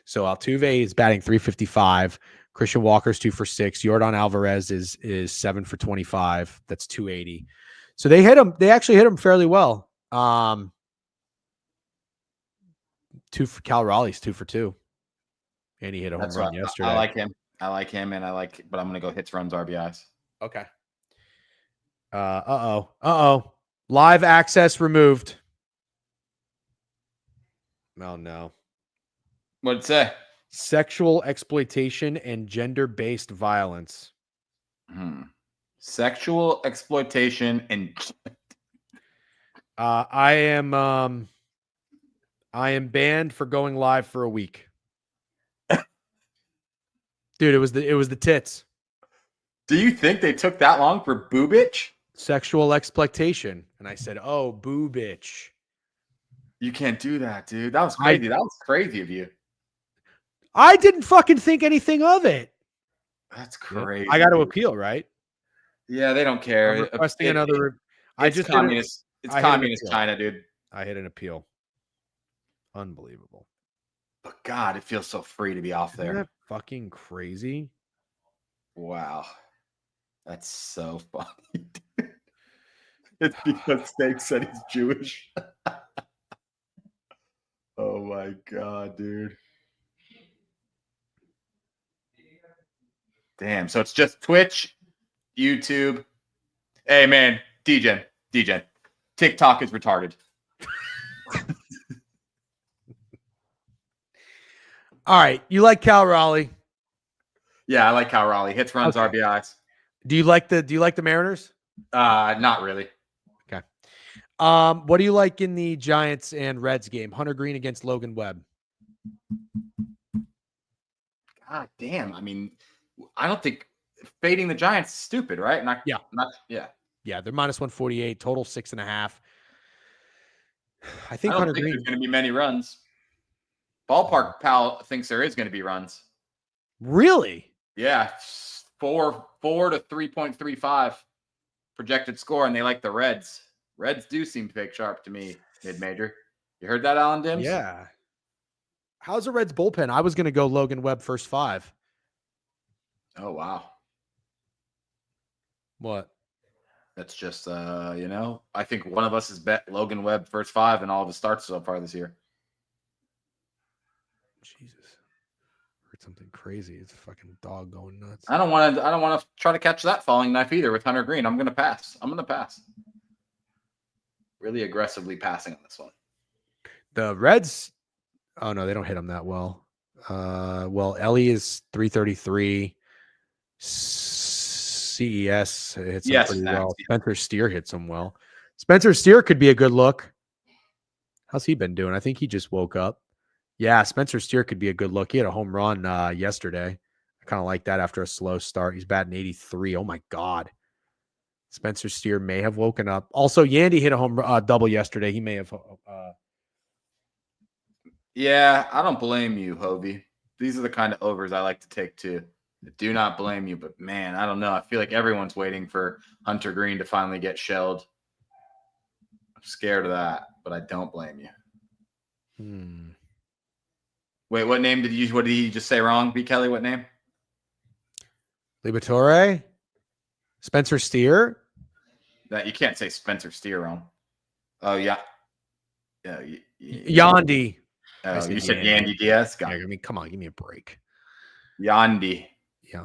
Speaker 1: So Altuve is batting 355. Christian Walker's 2 for 6. Yordan Alvarez is 7 for 25. That's 280. So they hit him. They actually hit him fairly well. 2 for Cal Raleigh's 2 for 2. And he hit a home run yesterday.
Speaker 2: I like him. But I'm going to go hits, runs, RBIs.
Speaker 1: Okay. Live access removed. Oh no.
Speaker 2: What'd it say?
Speaker 1: Sexual exploitation and gender-based violence.
Speaker 2: Sexual exploitation and
Speaker 1: I am banned for going live for a week. Dude, it was the tits.
Speaker 2: Do you think they took that long for boobage?
Speaker 1: Sexual exploitation. And I said, "Oh, boobage."
Speaker 2: You can't do that, dude. That was crazy. That was crazy of you.
Speaker 1: I didn't fucking think anything of it.
Speaker 2: That's crazy.
Speaker 1: I got to appeal, right?
Speaker 2: Yeah, they don't care.
Speaker 1: I'm requesting another.
Speaker 2: It's communist. It's communist China, dude.
Speaker 1: I hit an appeal. Unbelievable.
Speaker 2: But God, it feels so free to be off there.
Speaker 1: Isn't that fucking crazy?
Speaker 2: Wow. That's so funny. It's because Steak said he's Jewish. Oh my God, dude. Damn. So it's just Twitch, YouTube. Hey, man. DJ. TikTok is retarded.
Speaker 1: All right. You like Cal Raleigh?
Speaker 2: Yeah, I like Cal Raleigh. Hits, runs,
Speaker 1: Okay.
Speaker 2: RBIs.
Speaker 1: Do you like the Mariners?
Speaker 2: Not really.
Speaker 1: Okay. What do you like in the Giants and Reds game? Hunter Green against Logan Webb.
Speaker 2: God damn. I mean, I don't think fading the Giants is stupid, right?
Speaker 1: Yeah.
Speaker 2: Yeah,
Speaker 1: They're minus 148, total 6.5. I think
Speaker 2: I don't
Speaker 1: Hunter
Speaker 2: think
Speaker 1: Green.
Speaker 2: there's going to be many runs. Ballpark Pal thinks there is going to be runs.
Speaker 1: Really?
Speaker 2: Yeah, 4 to 3.35 projected score, and they like the Reds. Reds do seem fake sharp to me, mid-major. You heard that, Alan Dims?
Speaker 1: Yeah. How's the Reds bullpen? I was going to go Logan Webb first 5.
Speaker 2: Oh, wow.
Speaker 1: What?
Speaker 2: That's just, I think one of us has bet Logan Webb first 5 in all of his starts so far this year.
Speaker 1: Jesus. Heard something crazy. It's a fucking dog going nuts.
Speaker 2: I don't want to try to catch that falling knife either with Hunter Green. I'm going to pass. Really aggressively passing on this one.
Speaker 1: The Reds, oh no, they don't hit him that well. Ellie is 333. CES hits him pretty well. Spencer Steer hits him well. Spencer Steer could be a good look. How's he been doing? I think he just woke up. Yeah, Spencer Steer could be a good look. He had a home run yesterday. I kind of like that after a slow start. He's batting 83. Oh my God. Spencer Steer may have woken up. Also, Yandy hit a home double yesterday. He may have.
Speaker 2: Yeah, I don't blame you, Hobie. These are the kind of overs I like to take too. I do not blame you, but man, I don't know. I feel like everyone's waiting for Hunter Green to finally get shelled. I'm scared of that, but I don't blame you. Wait, what did he just say wrong? B. Kelly, what name?
Speaker 1: Liberatore, Spencer Steer.
Speaker 2: That you can't say Spencer Steer wrong. Oh yeah. Yeah.
Speaker 1: Yandy.
Speaker 2: Oh, you said Yandy Diaz.
Speaker 1: Yeah, I mean, come on, give me a break.
Speaker 2: Yandy.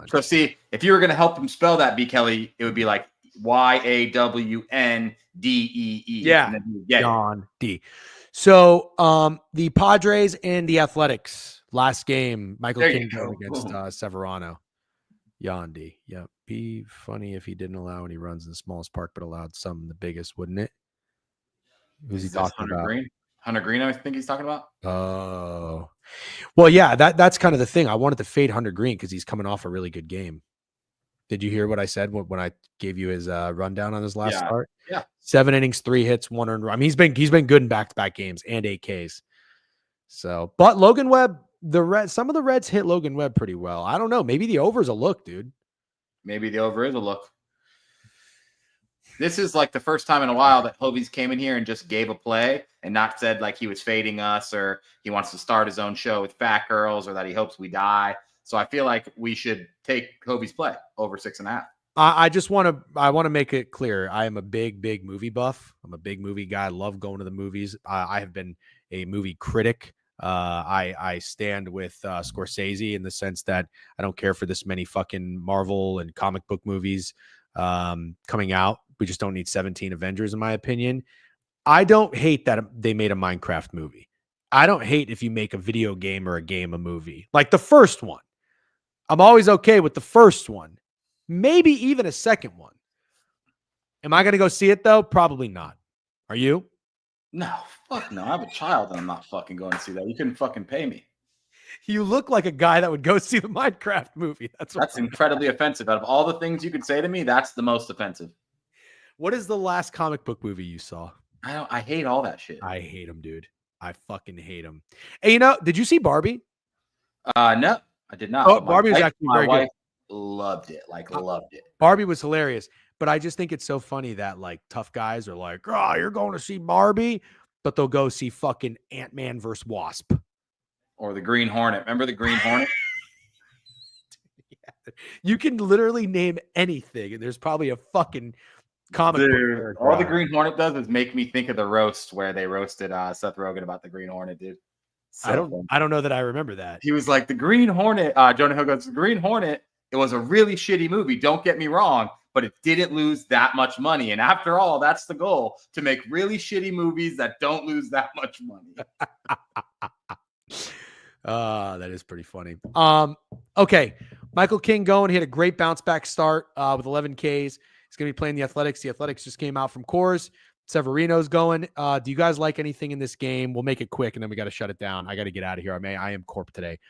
Speaker 2: So see, if you were going to help him spell that, B. Kelly, it would be like YAWNDEE.
Speaker 1: Yeah, Yandy. So the Padres and the Athletics last game, Michael King going against Severano. Yandy. Yep. Be funny if he didn't allow any runs in the smallest park, but allowed some in the biggest, wouldn't it? Who's he talking about?
Speaker 2: Hunter Green, I think he's talking about.
Speaker 1: Oh. Well, yeah, that's kind of the thing. I wanted to fade Hunter Green because he's coming off a really good game. Did you hear what I said when I gave you his rundown on his last start?
Speaker 2: Yeah.
Speaker 1: 7 innings, 3 hits, 1 earned run. I mean, he's been good in back-to-back games and 8 Ks. So, but Logan Webb, some of the Reds hit Logan Webb pretty well. I don't know. Maybe the over's a look, dude.
Speaker 2: Maybe the over is a look. This is like the first time in a while that Hovies came in here and just gave a play and not said like he was fading us or he wants to start his own show with fat girls or that he hopes we die. So I feel like we should take Hovies play over 6.5.
Speaker 1: I want to make it clear. I am a big movie buff. I'm a big movie guy. I love going to the movies. I have been a movie critic. I stand with Scorsese in the sense that I don't care for this many fucking Marvel and comic book movies coming out. We just don't need 17 Avengers, in my opinion. I don't hate that they made a Minecraft movie. I don't hate if you make a video game or a game a movie. Like the first one. I'm always okay with the first one. Maybe even a second one. Am I going to go see it, though? Probably not. Are you?
Speaker 2: No, fuck no. I have a child and I'm not fucking going to see that. You couldn't fucking pay me.
Speaker 1: You look like a guy that would go see the Minecraft movie. That's
Speaker 2: incredibly offensive. Out of all the things you could say to me, that's the most offensive.
Speaker 1: What is the last comic book movie you saw?
Speaker 2: I hate all that shit.
Speaker 1: I hate him, dude. I fucking hate him. Hey, did you see Barbie?
Speaker 2: No, I did not.
Speaker 1: Oh, Barbie was actually very good.
Speaker 2: Loved it. Loved it.
Speaker 1: Barbie was hilarious. But I just think it's so funny that like tough guys are like, oh, you're going to see Barbie, but they'll go see fucking Ant-Man versus Wasp.
Speaker 2: Or the Green Hornet. Remember the Green Hornet?
Speaker 1: Yeah. You can literally name anything, and there's probably a fucking comic book.
Speaker 2: All the Green Hornet does is make me think of the roast where they roasted Seth Rogen about the Green Hornet, dude.
Speaker 1: So I don't know that I remember that.
Speaker 2: He was like, the Green Hornet, Jonah Hill goes, the Green Hornet, it was a really shitty movie. Don't get me wrong, but it didn't lose that much money. And after all, that's the goal, to make really shitty movies that don't lose that much money.
Speaker 1: That is pretty funny. Okay. Michael King going. He had a great bounce back start with 11 Ks. He's going to be playing the Athletics. The Athletics just came out from Coors. Severino's going. Do you guys like anything in this game? We'll make it quick, and then we got to shut it down. I got to get out of here. I am Corp today.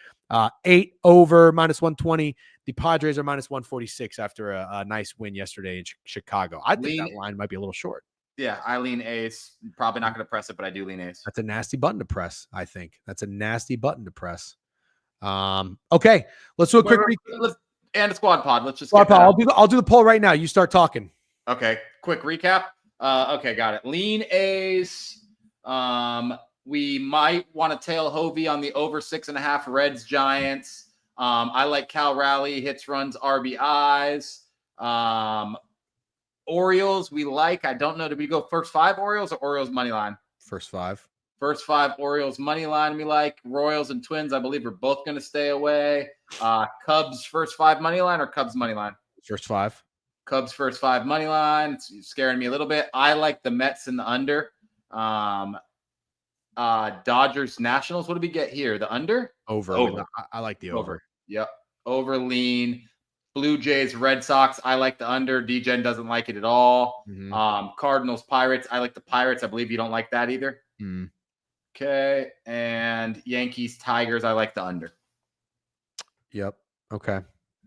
Speaker 1: 8 over -120. The Padres are -146 after a nice win yesterday in Chicago. I think that line might be a little short.
Speaker 2: Yeah, I lean ace. Probably not going to press it, but I do lean ace.
Speaker 1: That's a nasty button to press, I think. That's a nasty button to press. Okay, let's do a quick
Speaker 2: recap. And a squad pod. Let's just
Speaker 1: squad pod. I'll do the poll right now. You start talking.
Speaker 2: Okay, quick recap. Okay, got it. Lean ace. We might want to tail Hovey on the over 6.5 Reds Giants. I like Cal Raleigh, hits, runs, RBIs. Orioles, we like. I don't know. Did we go first 5 Orioles or Orioles money line?
Speaker 1: First 5.
Speaker 2: First 5 Orioles money line. We like. Royals and Twins, I believe, are both going to stay away. Cubs first 5 money line or Cubs money line?
Speaker 1: First 5.
Speaker 2: Cubs first 5 money line. It's scaring me a little bit. I like the Mets in the under. Dodgers Nationals. What do we get here? The under?
Speaker 1: Over. I like the over.
Speaker 2: Yep. Over lean. Blue Jays Red Sox. I like the under. DGen doesn't like it at all.
Speaker 1: Mm-hmm.
Speaker 2: Cardinals Pirates. I like the Pirates. I believe you don't like that either.
Speaker 1: Mm.
Speaker 2: Okay. And Yankees Tigers. I like the under.
Speaker 1: Yep. Okay.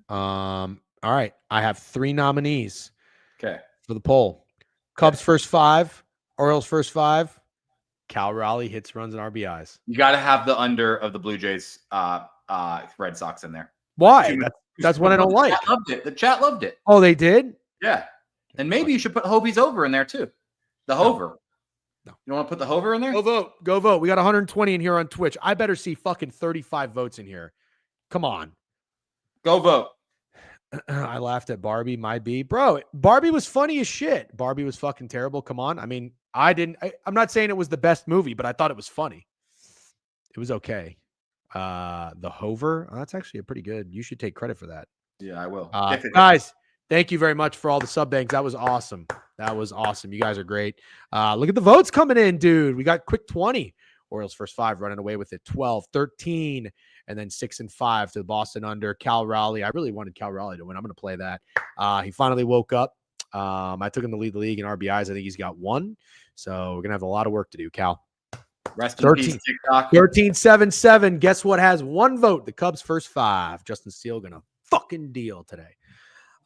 Speaker 1: All right. I have 3 nominees.
Speaker 2: Okay.
Speaker 1: For the poll. Cubs first 5. Orioles first 5. Cal Raleigh hits, runs, and RBIs.
Speaker 2: You got to have the under of the Blue Jays Red Sox in there.
Speaker 1: Why? That's what I don't like.
Speaker 2: Loved it. The chat loved it.
Speaker 1: Oh, they did?
Speaker 2: Yeah. And maybe you should put Hovey's over in there too. The Hover.
Speaker 1: No.
Speaker 2: You want to put the Hover in there?
Speaker 1: Go vote. Go vote. We got 120 in here on Twitch. I better see fucking 35 votes in here. Come on.
Speaker 2: Go vote.
Speaker 1: I laughed at Barbie, my B. Bro, Barbie was funny as shit. Barbie was fucking terrible. Come on. I mean, I'm not saying it was the best movie, but I thought it was funny. It was okay. The Hover, that's actually a pretty good. You should take credit for that.
Speaker 2: Yeah, I will.
Speaker 1: Guys, thank you very much for all the sub banks. That was awesome. You guys are great. Look at the votes coming in, dude. We got quick 20. Orioles first 5 running away with it. 12, 13, and then 6 and 5 to the Boston under. Cal Raleigh. I really wanted Cal Raleigh to win. I'm going to play that. He finally woke up. I took him to lead the league in RBIs. I think he's got 1. So we're going to have a lot of work to do, Cal.
Speaker 2: Rest in peace, TikTok.
Speaker 1: 13-7-7. Guess what has 1 vote? The Cubs first 5. Justin Steele going to fucking deal today.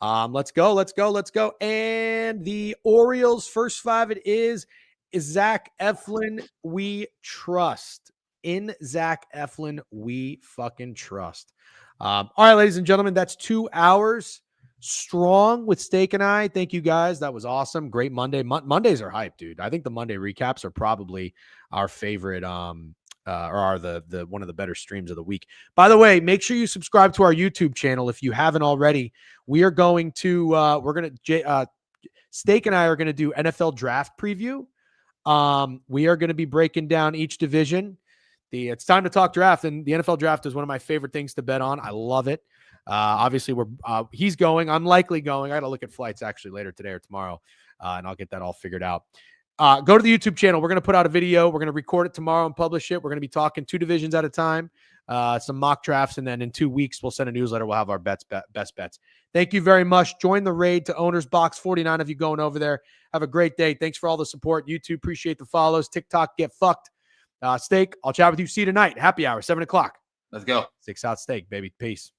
Speaker 1: Let's go. And the Orioles first 5 it is Zach Eflin. We trust. In Zach Eflin, we fucking trust. All right, ladies and gentlemen, that's 2 hours strong with Steak and I. Thank you guys. That was awesome. Great Monday. Mondays are hype, dude. I think the Monday recaps are probably our favorite or are the one of the better streams of the week. By the way, make sure you subscribe to our YouTube channel if you haven't already. We are going to Steak and I are going to do NFL draft preview. We are going to be breaking down each division. It's time to talk draft, and the NFL draft is one of my favorite things to bet on. I love it. Obviously he's going. I'm likely going. I got to look at flights actually later today or tomorrow, and I'll get that all figured out. Go to the YouTube channel. We're going to put out a video. We're going to record it tomorrow and publish it. We're going to be talking 2 divisions at a time, some mock drafts, and then in 2 weeks, we'll send a newsletter. We'll have our best bets. Thank you very much. Join the raid to Owners Box 49 of you going over there. Have a great day. Thanks for all the support. YouTube, appreciate the follows. TikTok, get fucked. Steak, I'll chat with you. See you tonight. Happy hour, 7 o'clock.
Speaker 2: Let's go.
Speaker 1: 6 out Steak, baby. Peace.